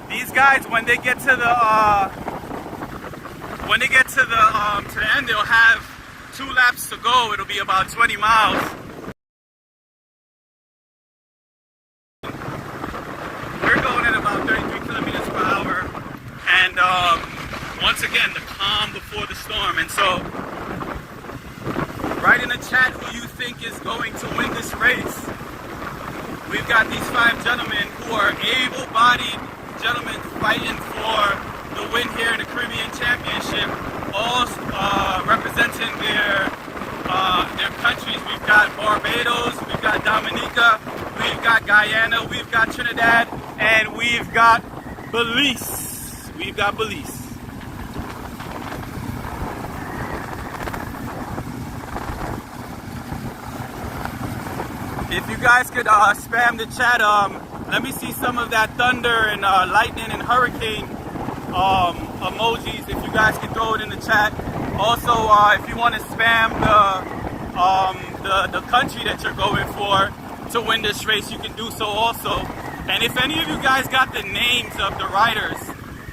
These guys, when they get to the end, they'll have 2 laps to go. It'll be about 20 miles. We're going at about 33 kilometers per hour, and once again, the calm before the storm. And so, write in the chat who you think is going to win this race. We've got these 5 gentlemen who are able-bodied gentlemen fighting for the win here in the Caribbean Championship, all representing their countries. We've got Barbados, we've got Dominica, we've got Guyana, we've got Trinidad, and we've got Belize. We've got Belize. If you guys could spam the chat, let me see some of that thunder and lightning and hurricane emojis. If you guys could throw it in the chat. Also, if you want to spam the country that you're going for to win this race, you can do so also. And if any of you guys got the names of the riders,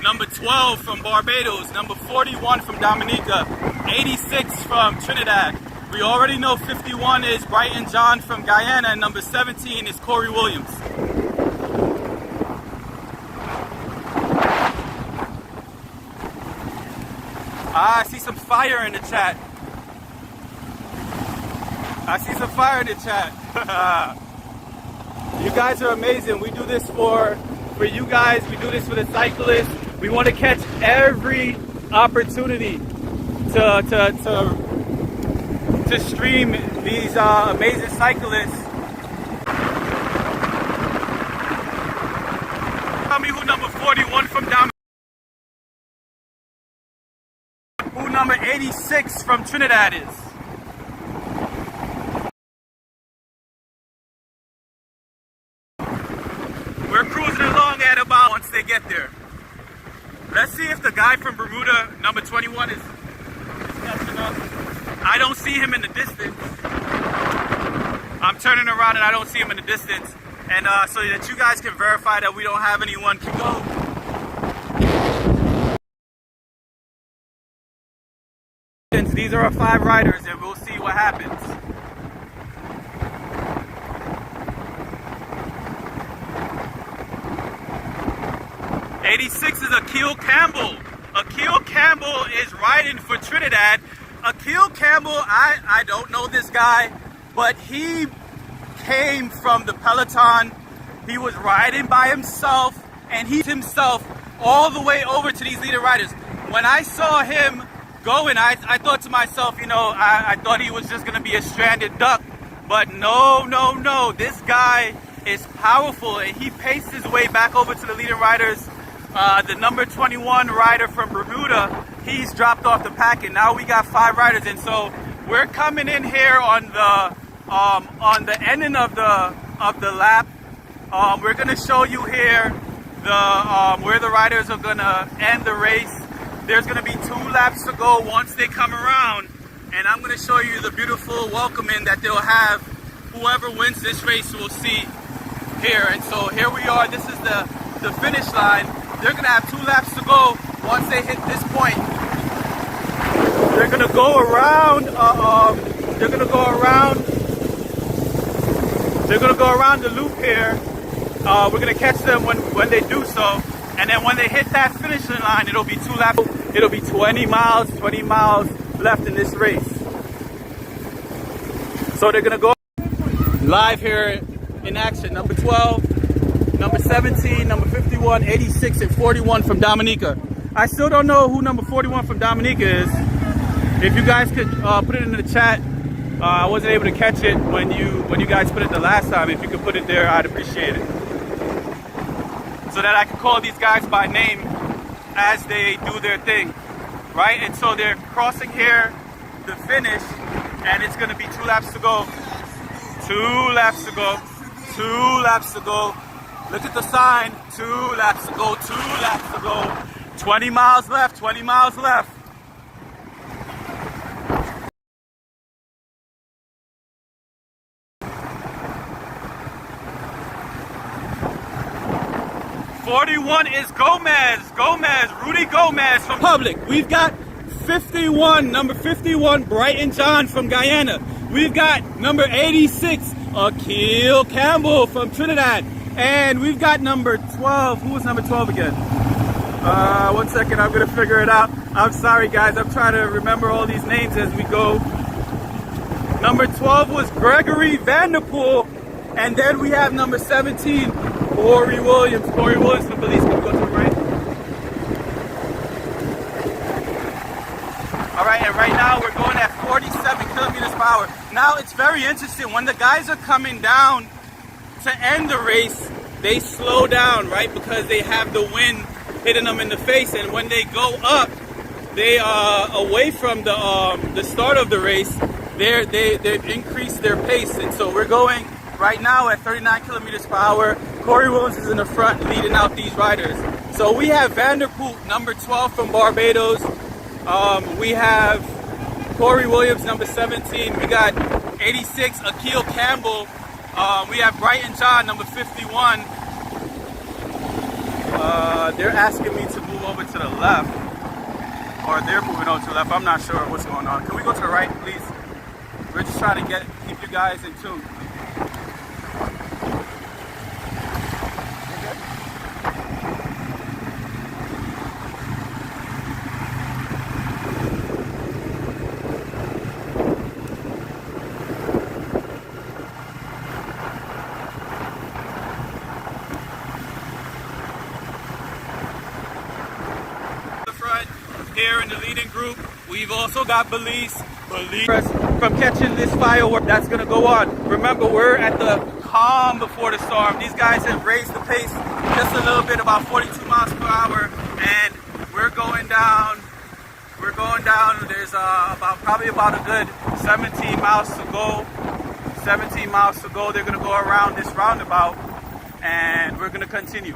number 12 from Barbados, number 41 from Dominica, 86 from Trinidad. We already know 51 is Brighton John from Guyana, and number 17 is Corey Williams. I see some fire in the chat. I see some fire in the chat. You guys are amazing. We do this for you guys. We do this for the cyclists. We want to catch every opportunity to stream these amazing cyclists. Tell me who number 41 from Dominica, who number 86 from Trinidad is. We're cruising along at about once they get there. Let's see if the guy from Bermuda, number 21, is catching up. I don't see him in the distance. I'm turning around and I don't see him in the distance. And so that you guys can verify that we don't have anyone to go. These are our 5 riders and we'll see what happens. '86 is Akil Campbell. Akil Campbell is riding for Trinidad. Akil Campbell, I don't know this guy, but he came from the peloton. He was riding by himself, and he himself all the way over to these leader riders. When I saw him going, I thought to myself, you know, I thought he was just going to be a stranded duck. But no. This guy is powerful, and he paced his way back over to the leader riders. The number 21 rider from Bermuda, he's dropped off the pack, and now we got 5 riders. And so we're coming in here on the ending of the lap. We're gonna show you here where the riders are gonna end the race. There's gonna be 2 laps to go once they come around, and I'm gonna show you the beautiful welcoming that they'll have. Whoever wins this race will see here. And so here we are. This is the finish line. They're gonna have 2 laps to go once they hit this point. They're gonna go around. They're gonna go around the loop here. We're gonna catch them when they do so. And then when they hit that finishing line, it'll be 2 laps. It'll be 20 miles left in this race. So they're gonna go live here in action. Number 12, number 17, number 51, 86, and 41 from Dominica. I still don't know who number 41 from Dominica is. If you guys could put it in the chat. I wasn't able to catch it when you guys put it the last time. If you could put it there, I'd appreciate it. So that I can call these guys by name as they do their thing, right? And so they're crossing here, the finish, and it's gonna be 2 laps to go. 2 laps to go. 2 laps to go. Look at the sign. 2 laps to go. 2 laps to go. 20 miles left. 20 miles left. '41 is Rudy Gomez from Public. We've got 51, number 51, Brighton John from Guyana. We've got number 86, Akil Campbell from Trinidad. And we've got number 12. Who was number 12 again? 1 second, I'm gonna figure it out. I'm sorry guys, I'm trying to remember all these names as we go. Number 12 was Gregory Vanderpool. And then we have number 17, Corey Williams. Corey Williams from Belize. Can we go to the right? All right, and right now we're going at 47 kilometers per hour. Now it's very interesting. When the guys are coming down to end the race, they slow down, right? Because they have the wind hitting them in the face. And when they go up, they are away from the start of the race. They've increased their pace. And so we're going right now at 39 kilometers per hour. Corey Williams is in the front leading out these riders. So we have Vanderpool, number 12 from Barbados. We have Corey Williams, number 17. We got 86, Akil Campbell. We have Brighton John, number 51. They're asking me to move over to the left. Or they're moving over to the left. I'm not sure what's going on. Can we go to the right, please? We're just trying to keep you guys in tune. Here in the leading group, we've also got Belize from catching this firework that's going to go on. Remember, we're at the calm before the storm. These guys have raised the pace just a little bit, about 42 miles per hour, and we're going down. We're going down. There's probably about a good 17 miles to go. 17 miles to go. They're going to go around this roundabout, and we're going to continue.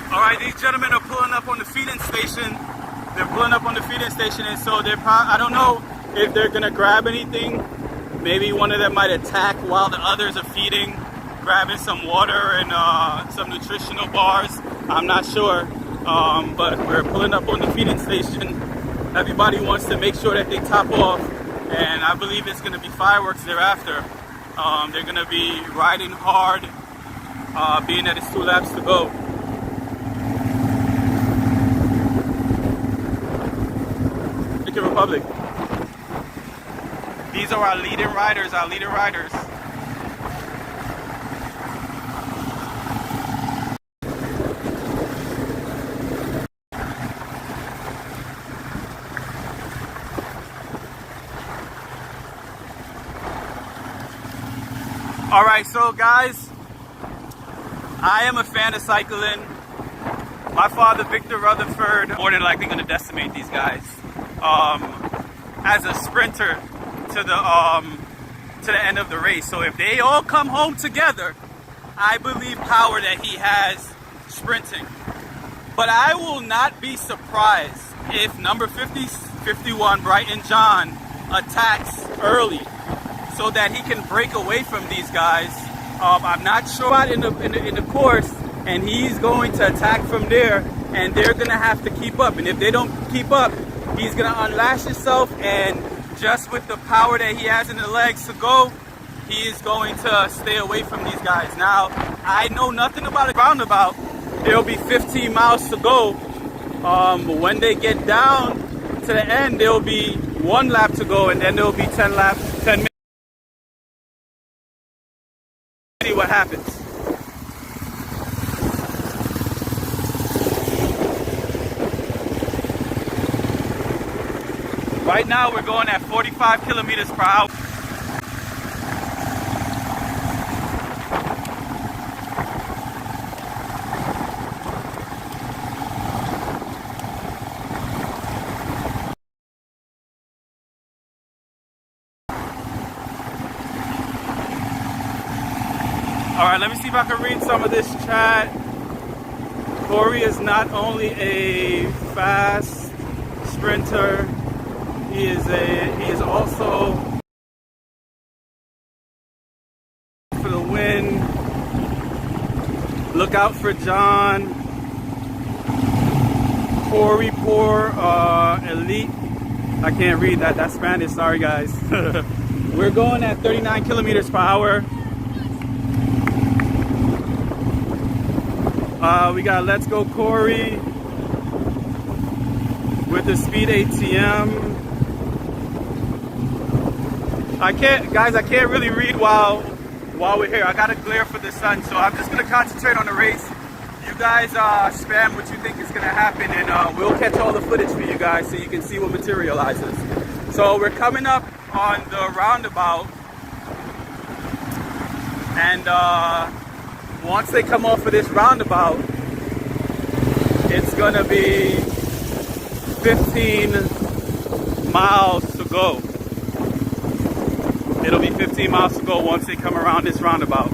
All right, these gentlemen are pulling up on the feeding station. They're pulling up on the feeding station, and so I don't know if they're gonna grab anything. Maybe one of them might attack while the others are feeding, grabbing some water and some nutritional bars. I'm not sure, but we're pulling up on the feeding station. Everybody wants to make sure that they top off, and I believe it's gonna be fireworks thereafter. They're gonna be riding hard, being that it's 2 laps to go. Republic. These are our leading riders, All right, so guys, I am a fan of cycling. My father, Victor Rutherford, more than likely going to decimate these guys as a sprinter to the end of the race. So if they all come home together, I believe power that he has sprinting. But I will not be surprised if number 51, Brighton John, attacks early so that he can break away from these guys. I'm not sure about in the course, and he's going to attack from there, and they're going to have to keep up. And if they don't keep up, he's going to unlash himself, and just with the power that he has in the legs to go, he is going to stay away from these guys. Now, I know nothing about a roundabout. There'll be 15 miles to go. When they get down to the end, there'll be 1 lap to go, and then there'll be 10 minutes. See what happens. Right now, we're going at 45 kilometers per hour. All right, let me see if I can read some of this chat. Corey is not only a fast sprinter, he is also for the win. Look out for John. Corey Poor Elite. I can't read that. That's Spanish. Sorry, guys. We're going at 39 kilometers per hour. We got Let's Go Corey with the Speed ATM. I can't really read while we're here. I got a glare for the sun, so I'm just gonna concentrate on the race. You guys spam what you think is gonna happen, and we'll catch all the footage for you guys so you can see what materializes. So we're coming up on the roundabout, and once they come off of this roundabout, it's gonna be 15 miles to go. It'll be 15 miles to go once they come around this roundabout.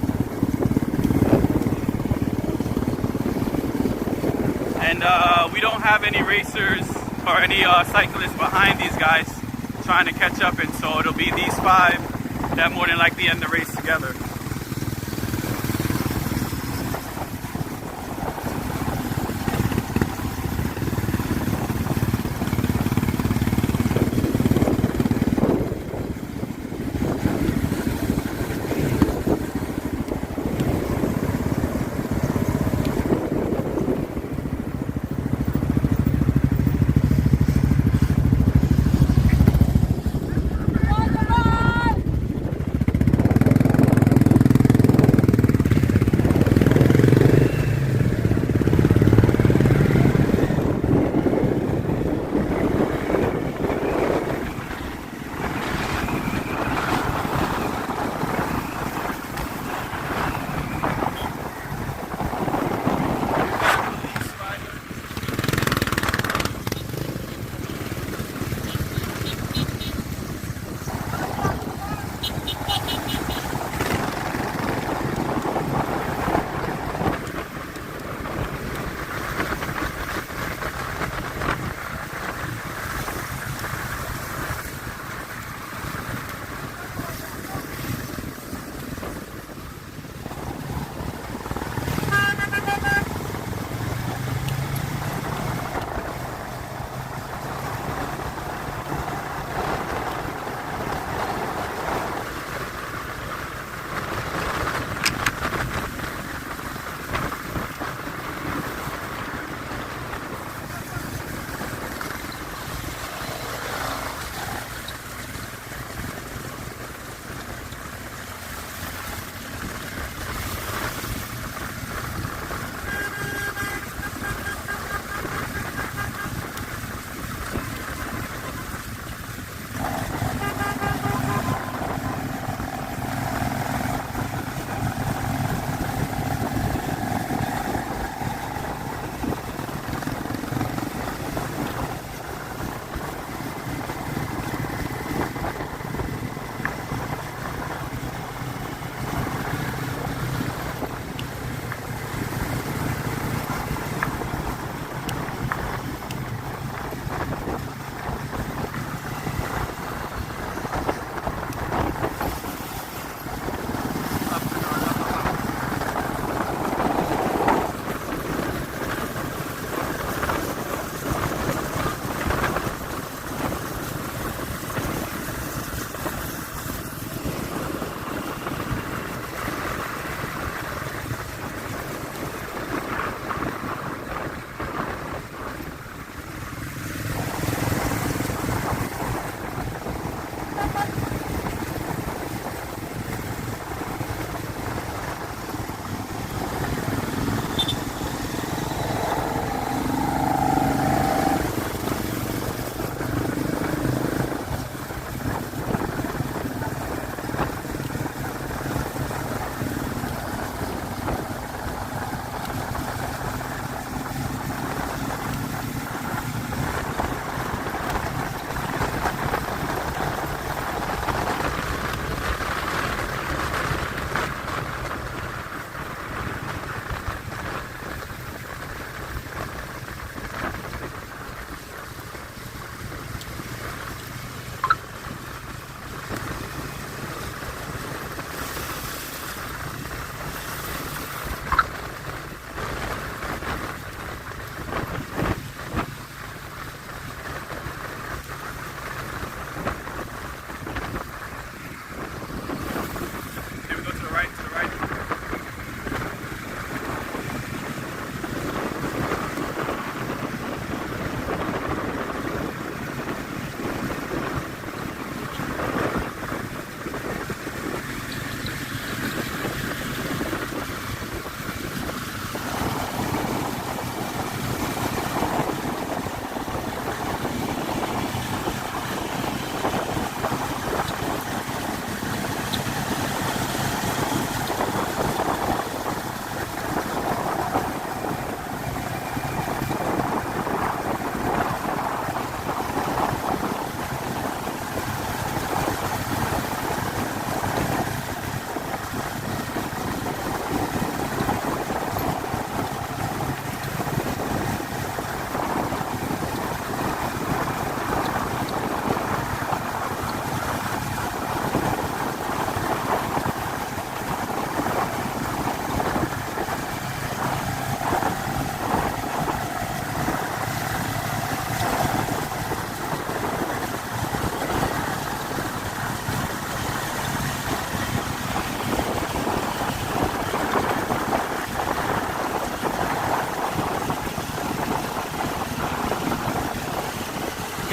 And we don't have any racers or any cyclists behind these guys trying to catch up, and so it'll be these 5 that more than likely end the race together.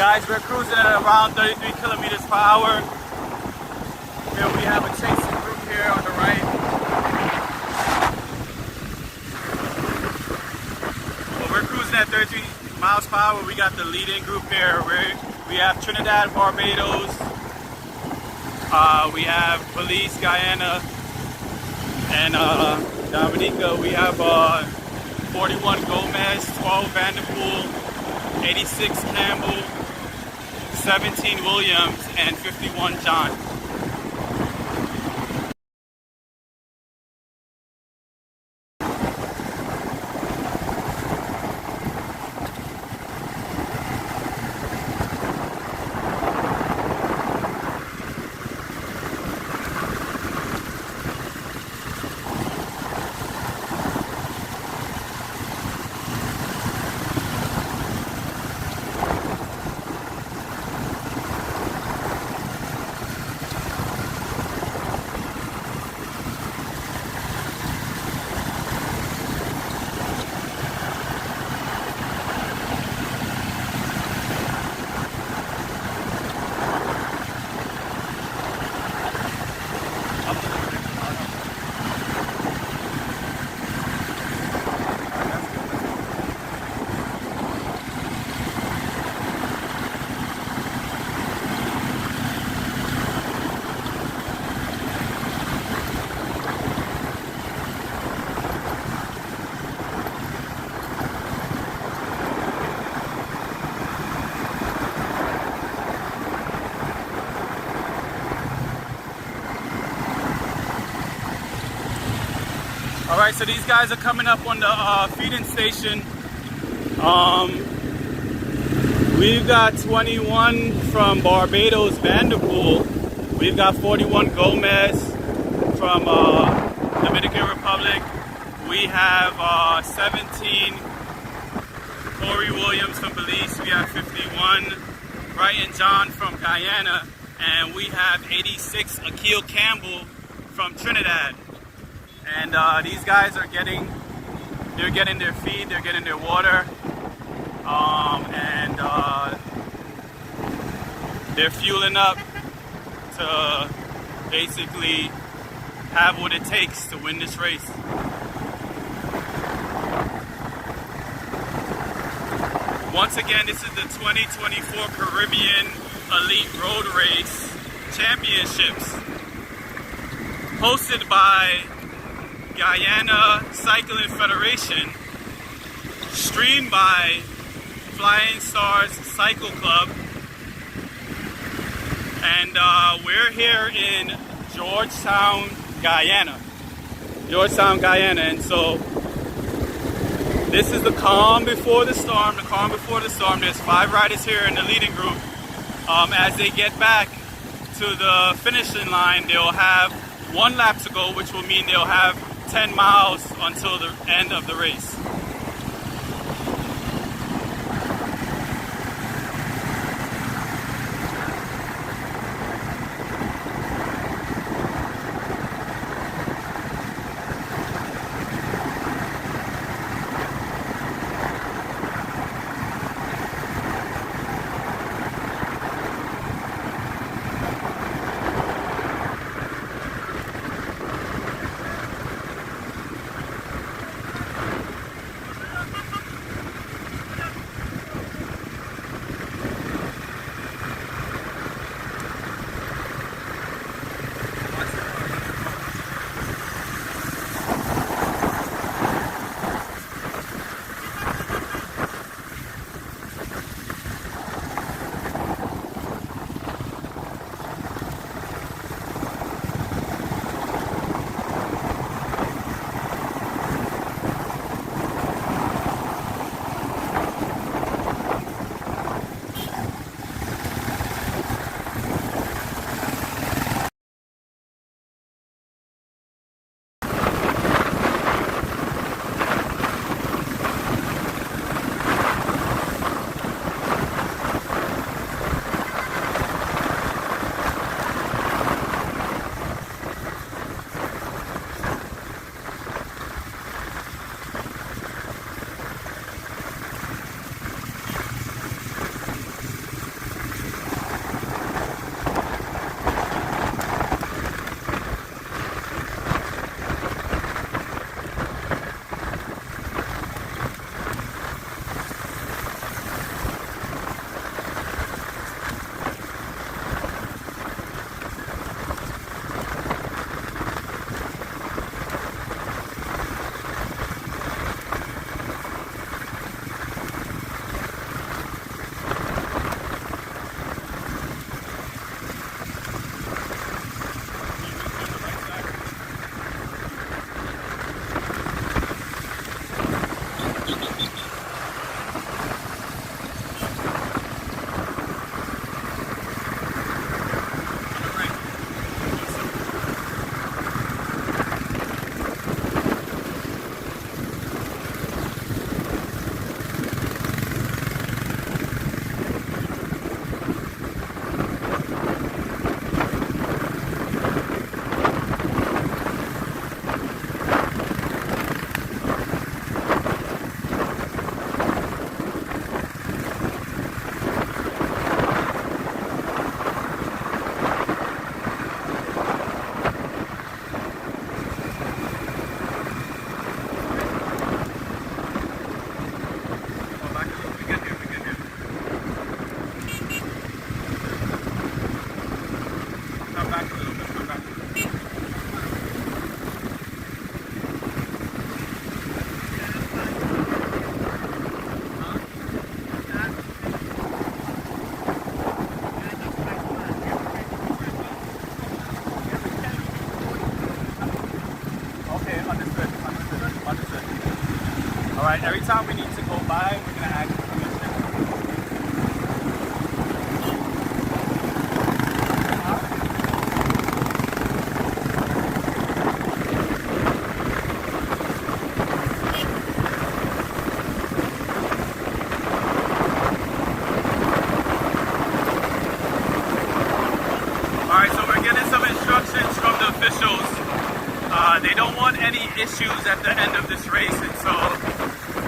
Guys, we're cruising at around 33 kilometers per hour. Here we have a chasing group here on the right. Well, we're cruising at 33 miles per hour. We got the leading group here. We have Trinidad, Barbados. We have Belize, Guyana, and Dominica. We have 41 Gomez, 12 Vanderpool, 86 Campbell, 17 Williams, and 51 John. Alright, so these guys are coming up on the feeding station. We've got 21 from Barbados, Vanderpool. We've got 41 Gomez from Dominican Republic. We have 17 Corey Williams from Belize. We have 51 Brighton John from Guyana. And we have 86 Akil Campbell from Trinidad. And these guys are getting their feed, they're getting their water, and they're fueling up to basically have what it takes to win this race. Once again, this is the 2024 Caribbean Elite Road Race Championships, hosted by Guyana Cycling Federation, streamed by Flying Stars Cycle Club, and we're here in Georgetown, Guyana. And so this is the calm before the storm. There's 5 riders here in the leading group. As they get back to the finishing line, they'll have 1 lap to go, which will mean they'll have 10 miles until the end of the race. Okay, understood. All right, every time we need to go by, we're gonna ask for permission. All right, so we're getting some instructions from the officials. They don't want any issues at the end of this race, and so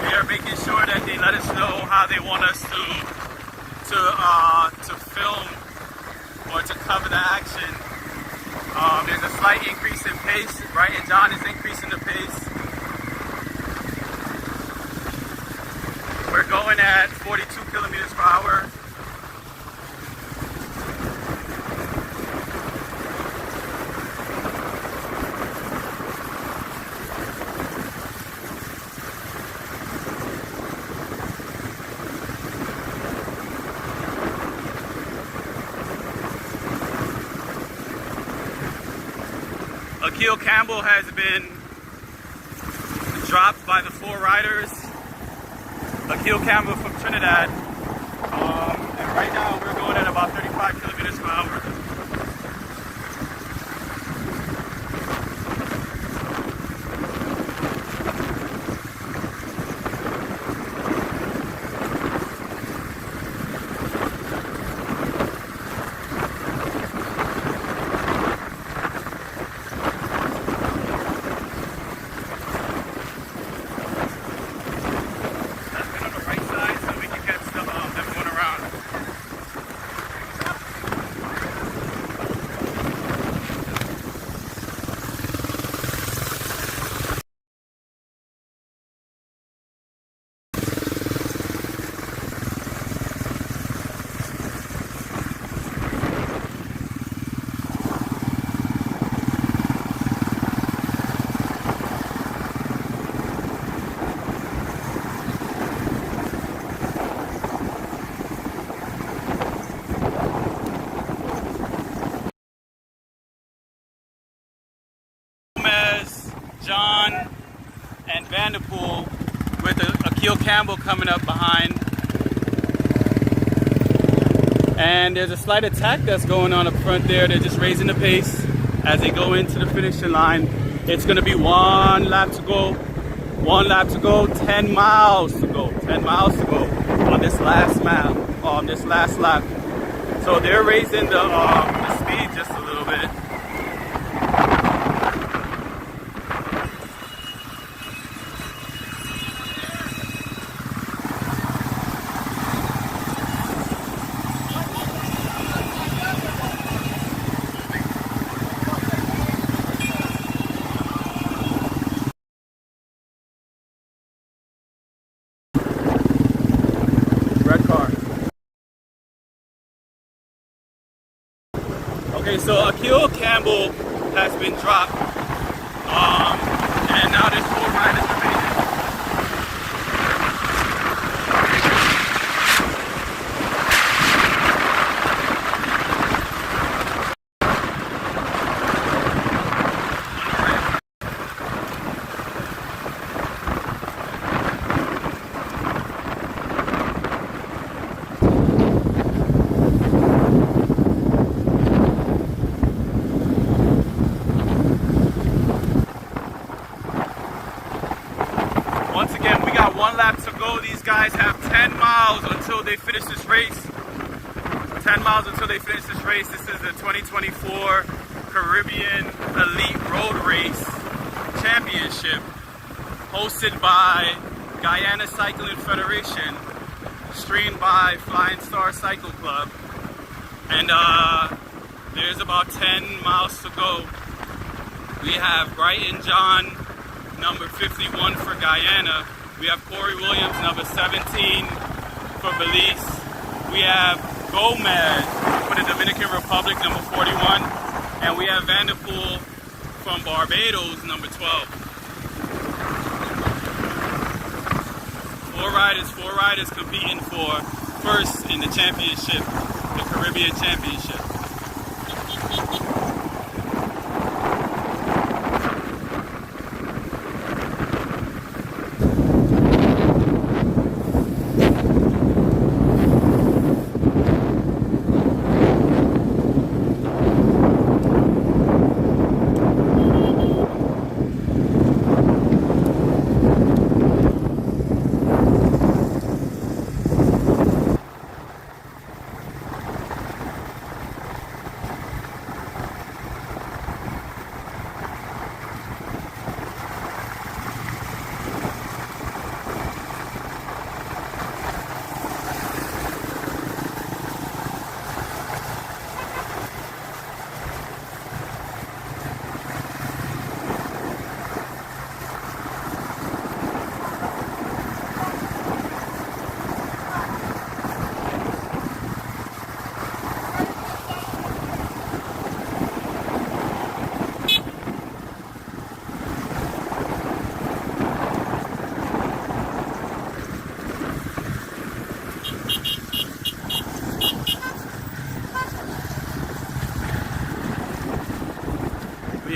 they are making sure that they let us know how they want us to film or to cover the action. There's a slight increase in pace, right? And John is increasing the pace. We're going at 42 kilometers per hour. Akil Campbell has been dropped by the 4 riders. Akil Campbell from Trinidad. And right now we're going at about 35 kilometers per hour. John and Vanderpool with Akil Campbell coming up behind. And there's a slight attack that's going on up front there. They're just raising the pace as they go into the finishing line. It's going to be 1 lap to go. 1 lap to go, 10 miles to go. 10 miles to go on this last lap. So they're raising the speed just a little bit. Red car. Okay, so Akil Campbell has been dropped, and now there's 4 riders remaining. Once again, we got 1 lap to go. These guys have 10 miles until they finish this race. 10 miles until they finish this race. This is the 2024 Caribbean Elite Road Race Championship, hosted by Guyana Cycling Federation, streamed by Flying Star Cycle Club. And there's about 10 miles to go. We have Brighton John, number 51 for Guyana. We have Corey Williams, number 17 for Belize. We have Gomez for the Dominican Republic, number 41. And we have Vanderpool from Barbados, number 12. 4 riders competing for first in the championship, the Caribbean Championship.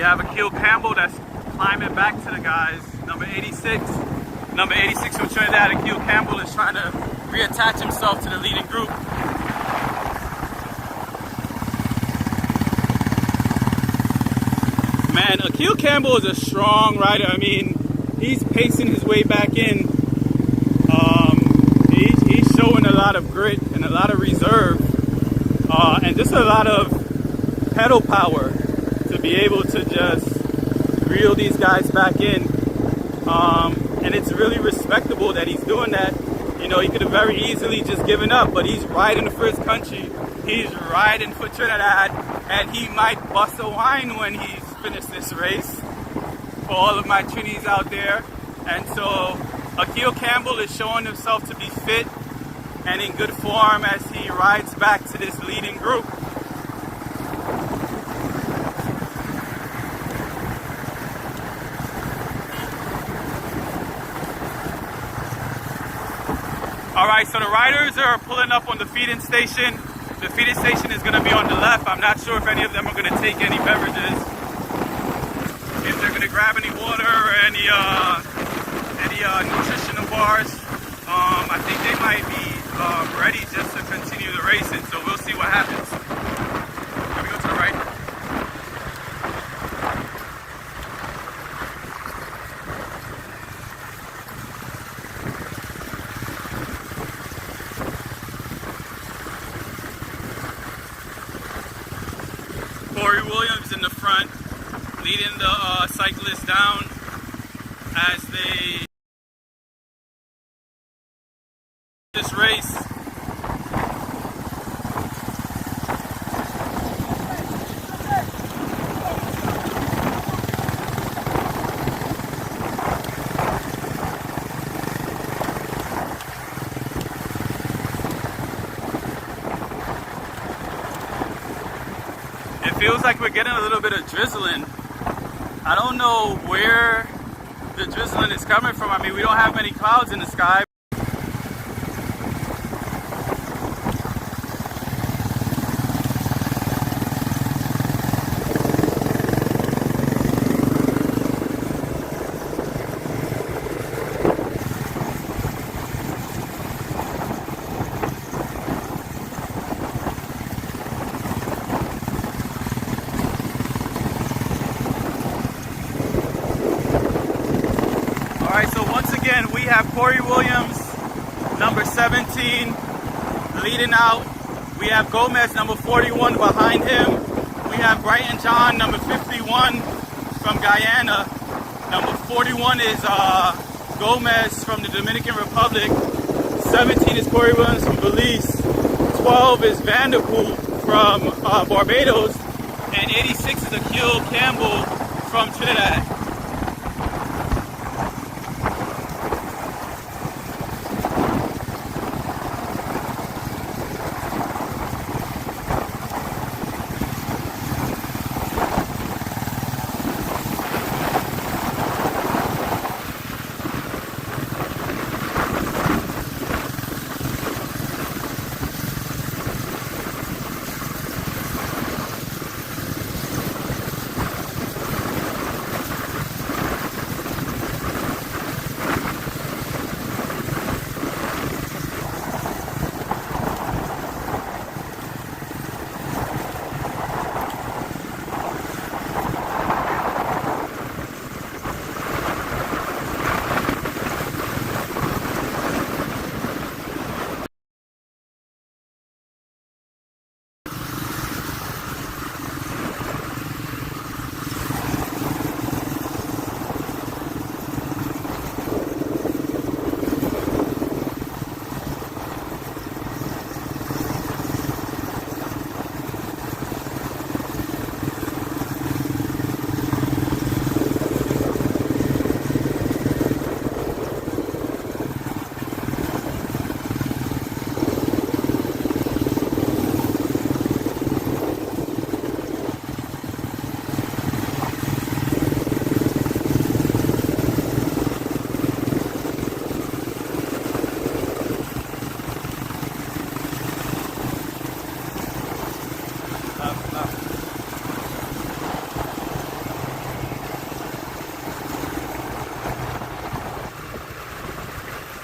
have Akil Campbell that's climbing back to the guys. Number 86. Number 86 from Trinidad, Akil Campbell, is trying to reattach himself to the leading group. Man, Akil Campbell is a strong rider. I mean, he's pacing his way back in. He's showing a lot of grit and a lot of reserve, and just a lot of pedal power to be able to just reel these guys back in. And it's really respectable that he's doing that. You know, he could have very easily just given up, but he's riding for his country. He's riding for Trinidad, and he might bust a wine when he's finished this race. For all of my Trinis out there. And so Akil Campbell is showing himself to be fit and in good form as he rides back to this leading group. All right, so the riders are pulling up on the feeding station. The feeding station is going to be on the left. I'm not sure if any of them are going to take any beverages. If they're going to grab any water or any nutritional bars. I think they might be ready just to continue the racing, so we'll see what happens. Let me go to the right. Corey Williams in the front, leading the cyclists down as they this race. It feels like we're getting a little bit of drizzling. I don't know where the drizzling is coming from. I mean, we don't have many clouds in the sky. Alright, so once again, we have Corey Williams, number 17, leading out. We have Gomez, number 41, behind him. We have Brighton John, number 51, from Guyana. Number 41 is Gomez from the Dominican Republic. 17 is Corey Williams from Belize. 12 is Vanderpool from Barbados. And 86 is Akil Campbell from Trinidad.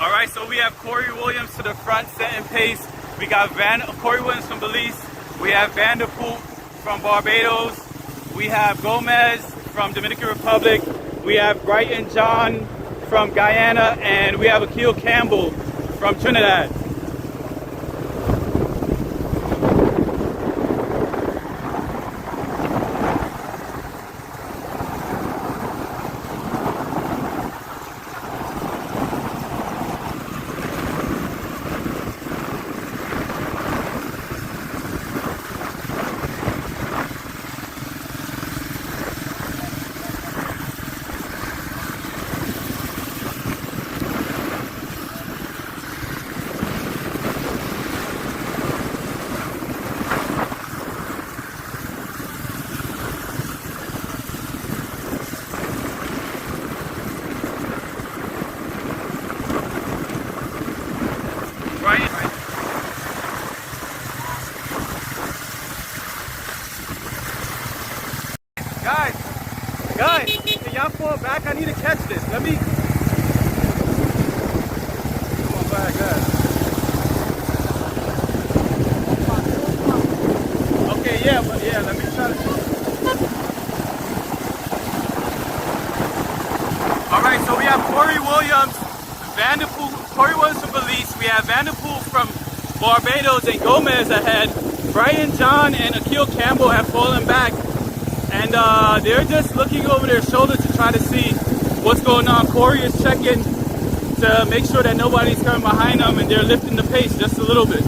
All right, so we have Corey Williams to the front setting pace. We got Corey Williams from Belize. We have Vanderpool from Barbados. We have Gomez from Dominican Republic. We have Brighton John from Guyana, and we have Akil Campbell from Trinidad. Guys, can y'all fall back? I need to catch this. Let me. Come on back, guys. Okay, yeah, but yeah, let me try to. All right, so we have Corey Williams, Corey Williams from Belize. We have Vanderpool from Barbados and Gomez ahead. Brian John and Akil Campbell have fallen back. And they're just looking over their shoulder to try to see what's going on. Corey is checking to make sure that nobody's coming behind them, and they're lifting the pace just a little bit.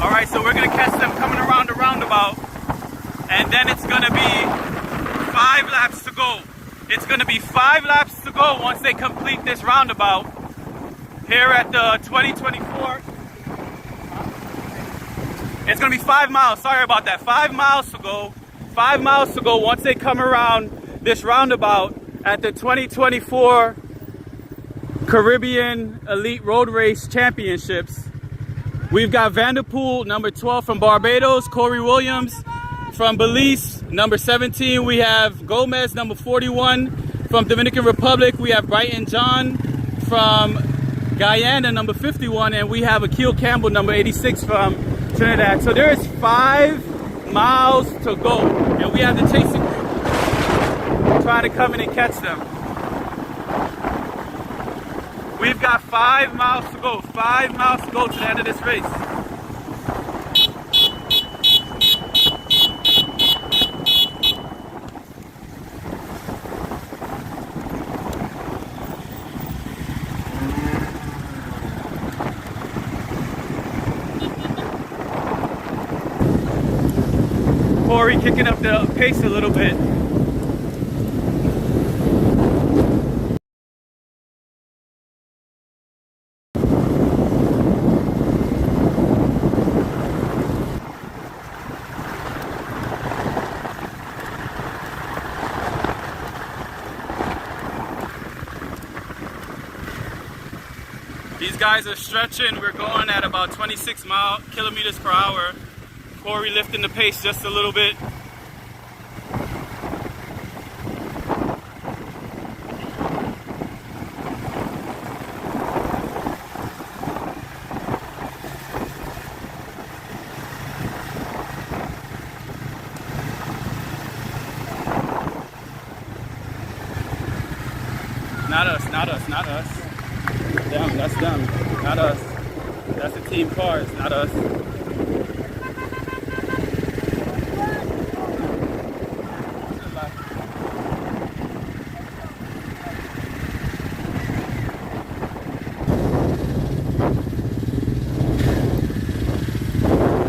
All right, so we're gonna catch them coming around the roundabout, and then it's gonna be 5 laps to go. It's gonna be 5 laps to go once they complete this roundabout here at the 2024. It's gonna be 5 miles, sorry about that. 5 miles to go, 5 miles to go once they come around this roundabout at the 2024 Caribbean Elite Road Race Championships. We've got Vanderpool, number 12 from Barbados, Corey Williams from Belize, number 17. We have Gomez, number 41 from Dominican Republic. We have Brighton John from Guyana, number 51. And we have Akil Campbell, number 86 from Trinidad. So there is 5 miles to go. And we have the chasing group trying to come in and catch them. We've got 5 miles to go, 5 miles to go to the end of this race. Corey kicking up the pace a little bit. These guys are stretching. We're going at about 26 kilometers per hour. Corey lifting the pace just a little bit. Not us, not us, not us. Them, that's them, not us. That's the team cars, not us.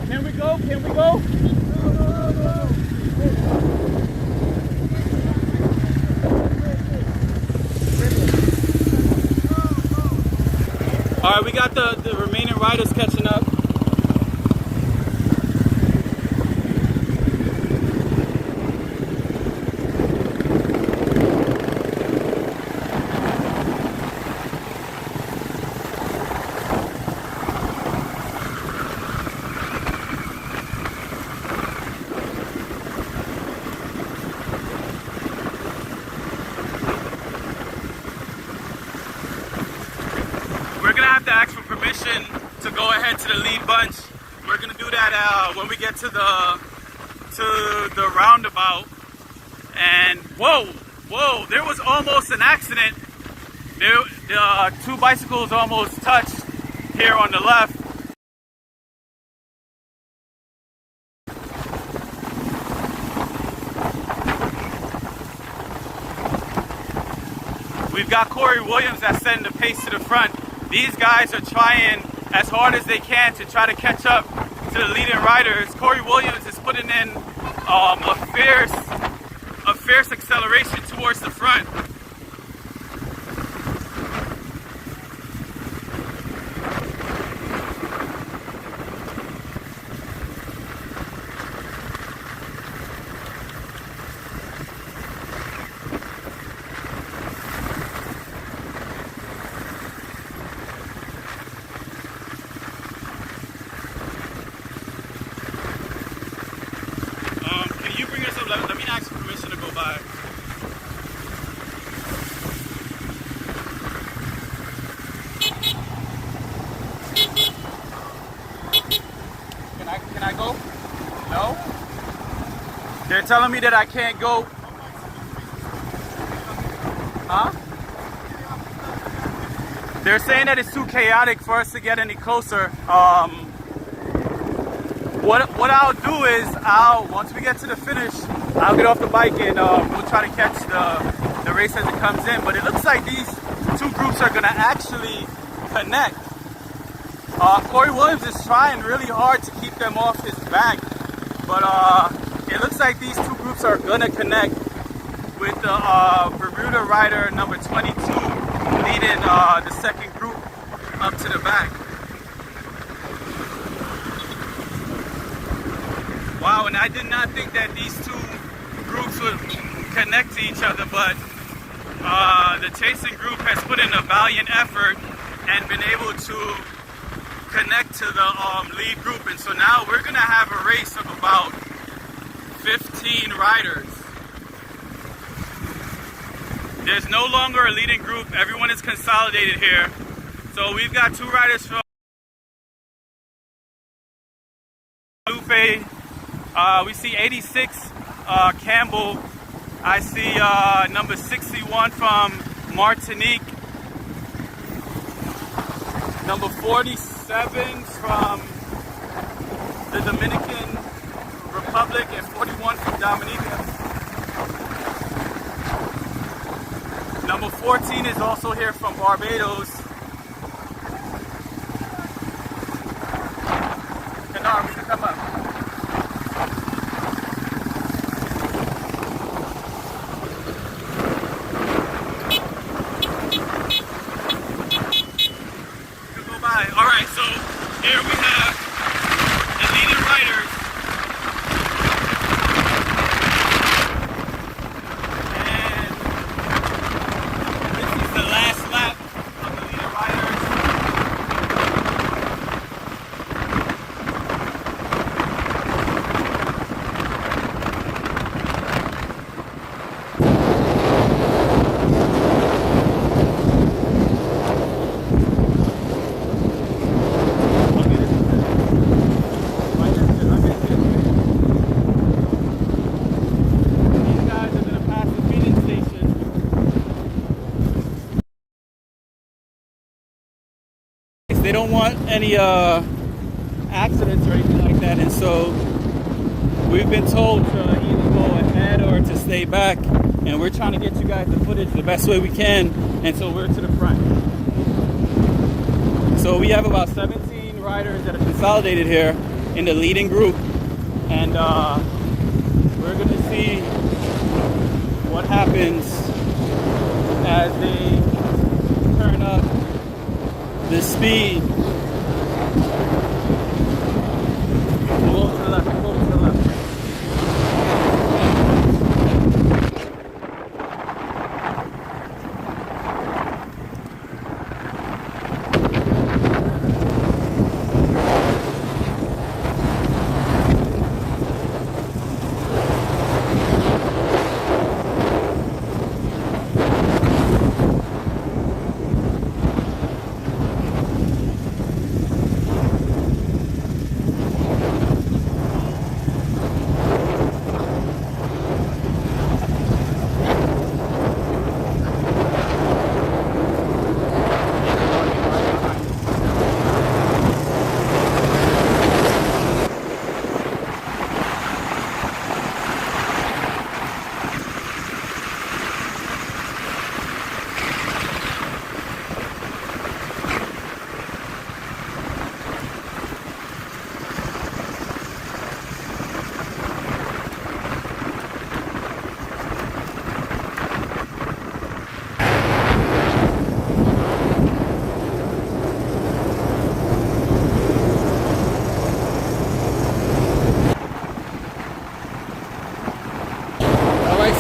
Can we go? Can we go? All right, we got the remaining riders catching up. to go ahead to the lead bunch. We're gonna do that when we get to the roundabout. And whoa, there was almost an accident. The two bicycles almost touched here on the left. We've got Corey Williams that's setting the pace to the front. These guys are trying as hard as they can to try to catch up to the leading riders. Corey Williams is putting in a fierce acceleration towards the front. Let me ask permission to go by. Can I go? No? They're telling me that I can't go. Huh? They're saying that it's too chaotic for us to get any closer. What I'll do is once we get to the finish, I'll get off the bike and we'll try to catch the race as it comes in. But it looks like these two groups are gonna actually connect. Corey Williams is trying really hard to keep them off his back, but it looks like these two groups are gonna connect with the Bermuda rider number 22 leading the second group up to the back. Wow, and I did not think that these two groups would connect to each other, but the chasing group has put in a valiant effort and been able to connect to the lead group. And so now we're gonna have a race of about 15 riders. There's no longer a leading group. Everyone is consolidated here. So we've got two riders from Lupe. We see 86 Campbell. I see number 61 from Martinique. Number 47 from the Dominican Republic and 41 from Dominica. Number 14 is also here from Barbados. Kanar, we can come up. All right, so here we have the leading riders. And this is the last lap of the leading riders. They don't want any accidents or anything like that, and so we've been told to either go ahead or to stay back, and we're trying to get you guys the footage the best way we can, and so we're to the front. So we have about 17 riders that are consolidated here in the leading group, and we're going to see what happens as they turn up the speed. Go to the left, go to the left.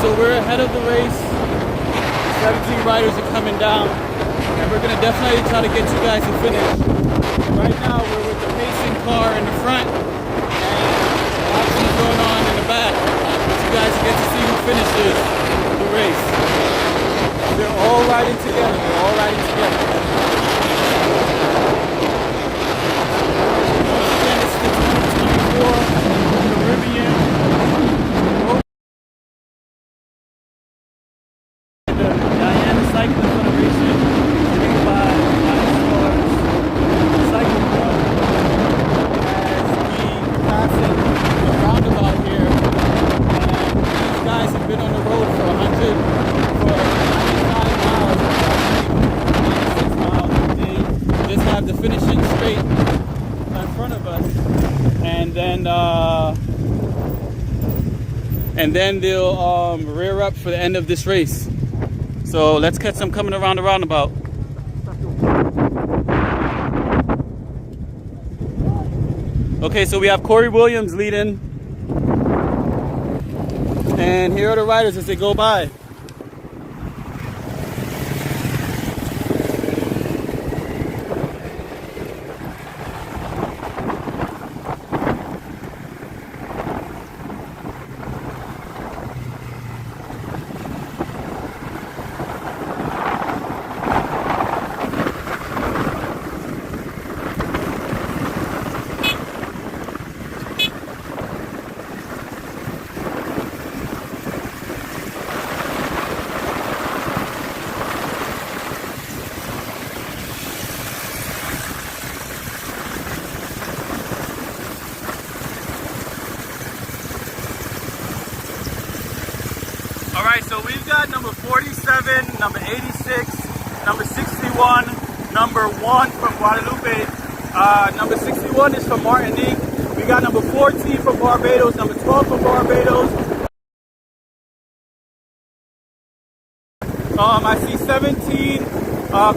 so we're ahead of the race. 17 riders are coming down, and we're gonna definitely try to get you guys to finish. Right now, we're with the racing car in the front, and action's going on in the back. You guys get to see who finishes the race. They're all riding together. They're all riding together. Once again, it's the 2024 Caribbean Road. The Guyana Cycling Federation, driven by Guyana Cycle Club. As we passing the roundabout here, and these guys have been on the road for 95 miles, 96 miles. They just have the finishing straight in front of us, and then they'll rear up for the end of this race. So let's catch them coming around the roundabout. Okay, so we have Corey Williams leading, and here are the riders as they go by. All right, so we've got number 47, number 86, number 61, number 1 from Guadalupe. Number 61 is from Martinique. We got number 14 from Barbados, number 12 from Barbados. I see 17,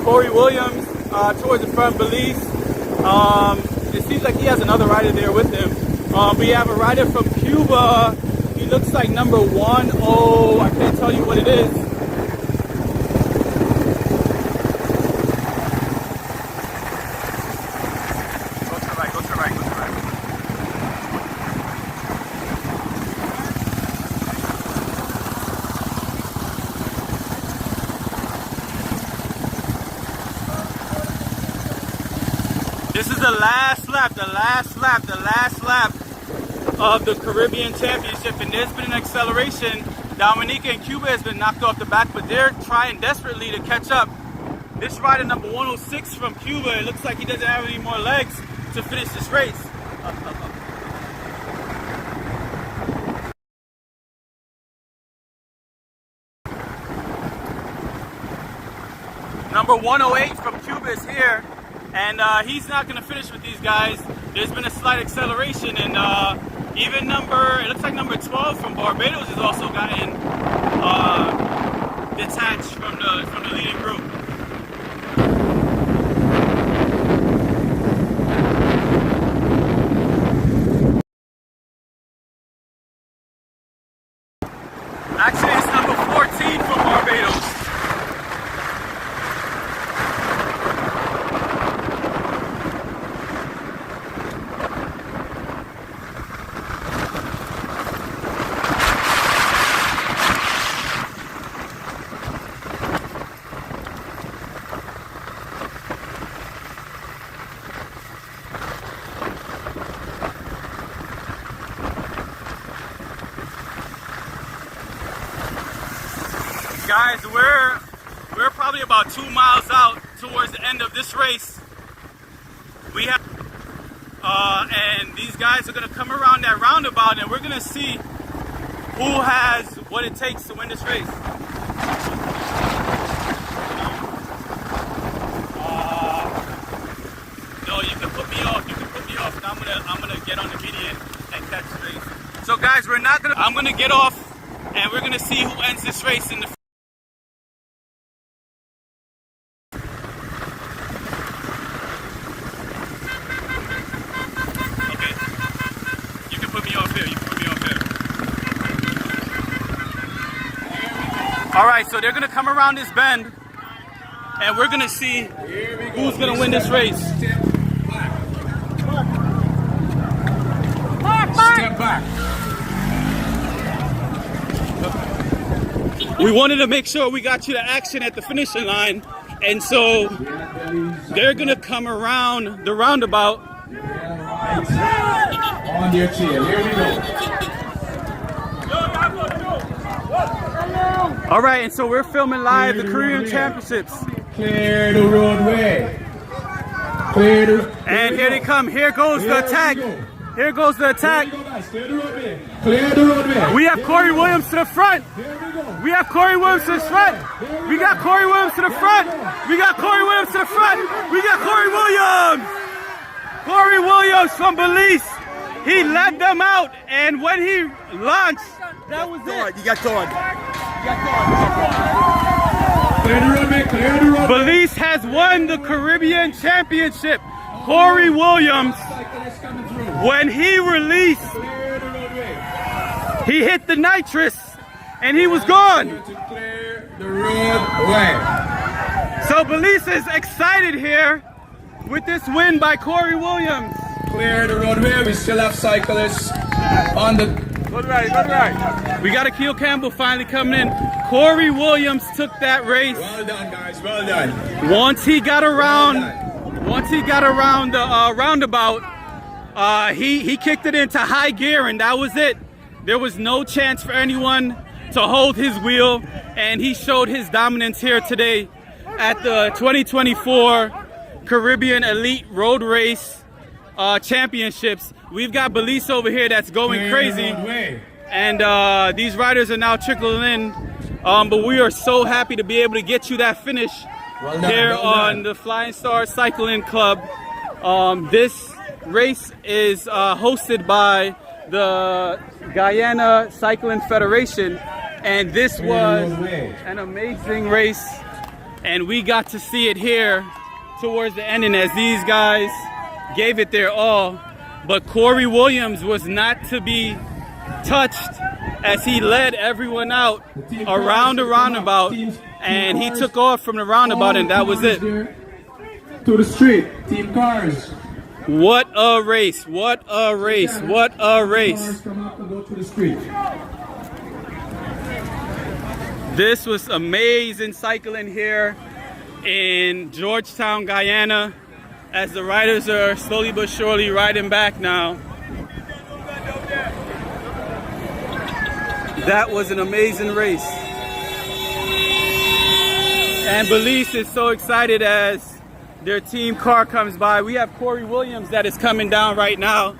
Corey Williams towards the front, Belize. It seems like he has another rider there with him. We have a rider from Cuba. He looks like number 1. Oh, I can't tell you what it is. Go to the right, go to the right, go to the right. This is the last lap, the last lap, the last lap of the Caribbean Championship, and there's been an acceleration. Dominica and Cuba has been knocked off the back, but they're trying desperately to catch up. This rider, number 106 from Cuba, it looks like he doesn't have any more legs to finish this race. Number 108 from Cuba is here, and he's not going to finish with these guys. There's been a slight acceleration, and even it looks like number 12 from Barbados has also gotten detached from the leading group. Actually, it's number 14 from Barbados. Guys, we're probably about 2 miles out towards the end of this race. We have, and these guys are gonna come around that roundabout, and we're gonna see who has what it takes to win this race. No, you can put me off. You can put me off. I'm gonna get on the median and catch the race. So, guys, I'm gonna get off, and we're gonna see who ends this race in the. All right, so they're gonna come around this bend, and we're gonna see who's gonna win this race. Step back. We wanted to make sure we got you the action at the finishing line, and so they're gonna come around the roundabout. On your tail. Here we go. All right, and so we're filming live the Caribbean Championships. Clear the roadway. Clear the. And here they come. Here goes the attack. Here goes the attack. Clear the roadway. Clear the roadway. We have Corey Williams to the front. Here we go. We have Corey Williams to the front. We got Corey Williams to the front. We got Corey Williams to the front. We got Corey Williams. Corey Williams from Belize. He led them out, and when he launched, that was it. You got God. Clear the roadway. Clear the roadway. Belize has won the Caribbean Championship. Corey Williams, when he released, Clear the roadway. he hit the nitrous, and he was gone. To clear the roadway. So Belize is excited here with this win by Corey Williams. Clear the roadway. We still have cyclists on the. Good right. We got Akil Campbell finally coming in. Corey Williams took that race. Well done, guys. Well done. Once he got around the roundabout, he kicked it into high gear, and that was it. There was no chance for anyone to hold his wheel, and he showed his dominance here today at the 2024 Caribbean Elite Road Race Championships. We've got Belize over here that's going crazy, and these riders are now trickling in. But we are so happy to be able to get you that finish here on the Flying Stars Cycling Club. This race is hosted by the Guyana Cycling Federation, and this was an amazing race, and we got to see it here towards the ending as these guys gave it their all. But Corey Williams was not to be touched as he led everyone out around the roundabout, and he took off from the roundabout, and that was it. To the street, team cars. What a race, what a race, what a race. Come up and go to the street. This was amazing cycling here in Georgetown, Guyana, as the riders are slowly but surely riding back now. That was an amazing race. And Belize is so excited as their team car comes by. We have Corey Williams that is coming down right now,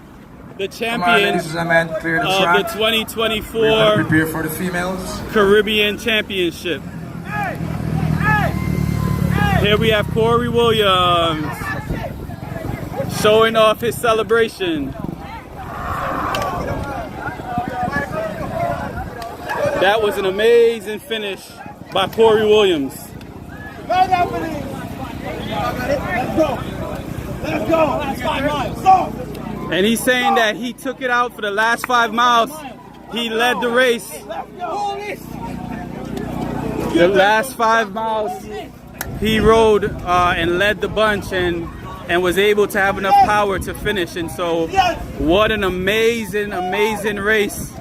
the champion of the 2024 prepare for the females. Caribbean Championship. Here we have Corey Williams showing off his celebration. That was an amazing finish by Corey Williams. Let's go. Last 5 miles. Go. And he's saying that he took it out for the last 5 miles. He led the race. The last 5 miles he rode and led the bunch and was able to have enough power to finish. And so what an amazing, amazing race.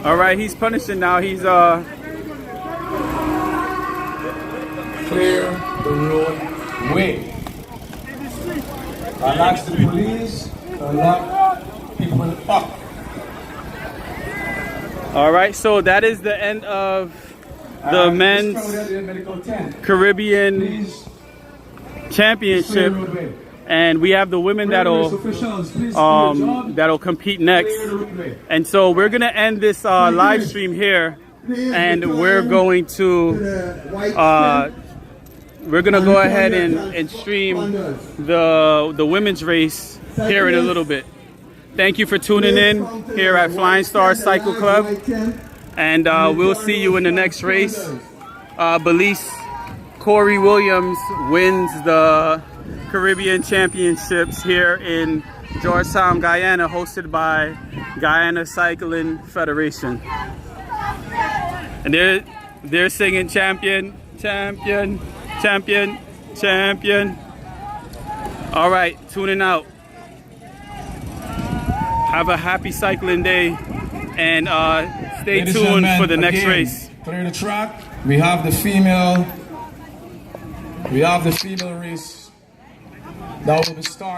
All right, he's punishing now. He's Clear the roadway. Relax the police. Lock people up. all right. So that is the end of the men's Caribbean Championship, and we have the women that'll compete next. And so we're gonna end this live stream here, and we're going to go ahead and stream the women's race here in a little bit. Thank you for tuning in here at Flying Stars Cycle Club. And we'll see you in the next race. Belize Corey Williams wins the Caribbean Championships here in Georgetown, Guyana, hosted by Guyana Cycling Federation. And they're singing champion, champion, champion, champion. All right, tuning out. Have a happy cycling day, and stay tuned for the next race. Clear the track. We have the female race that will be starting.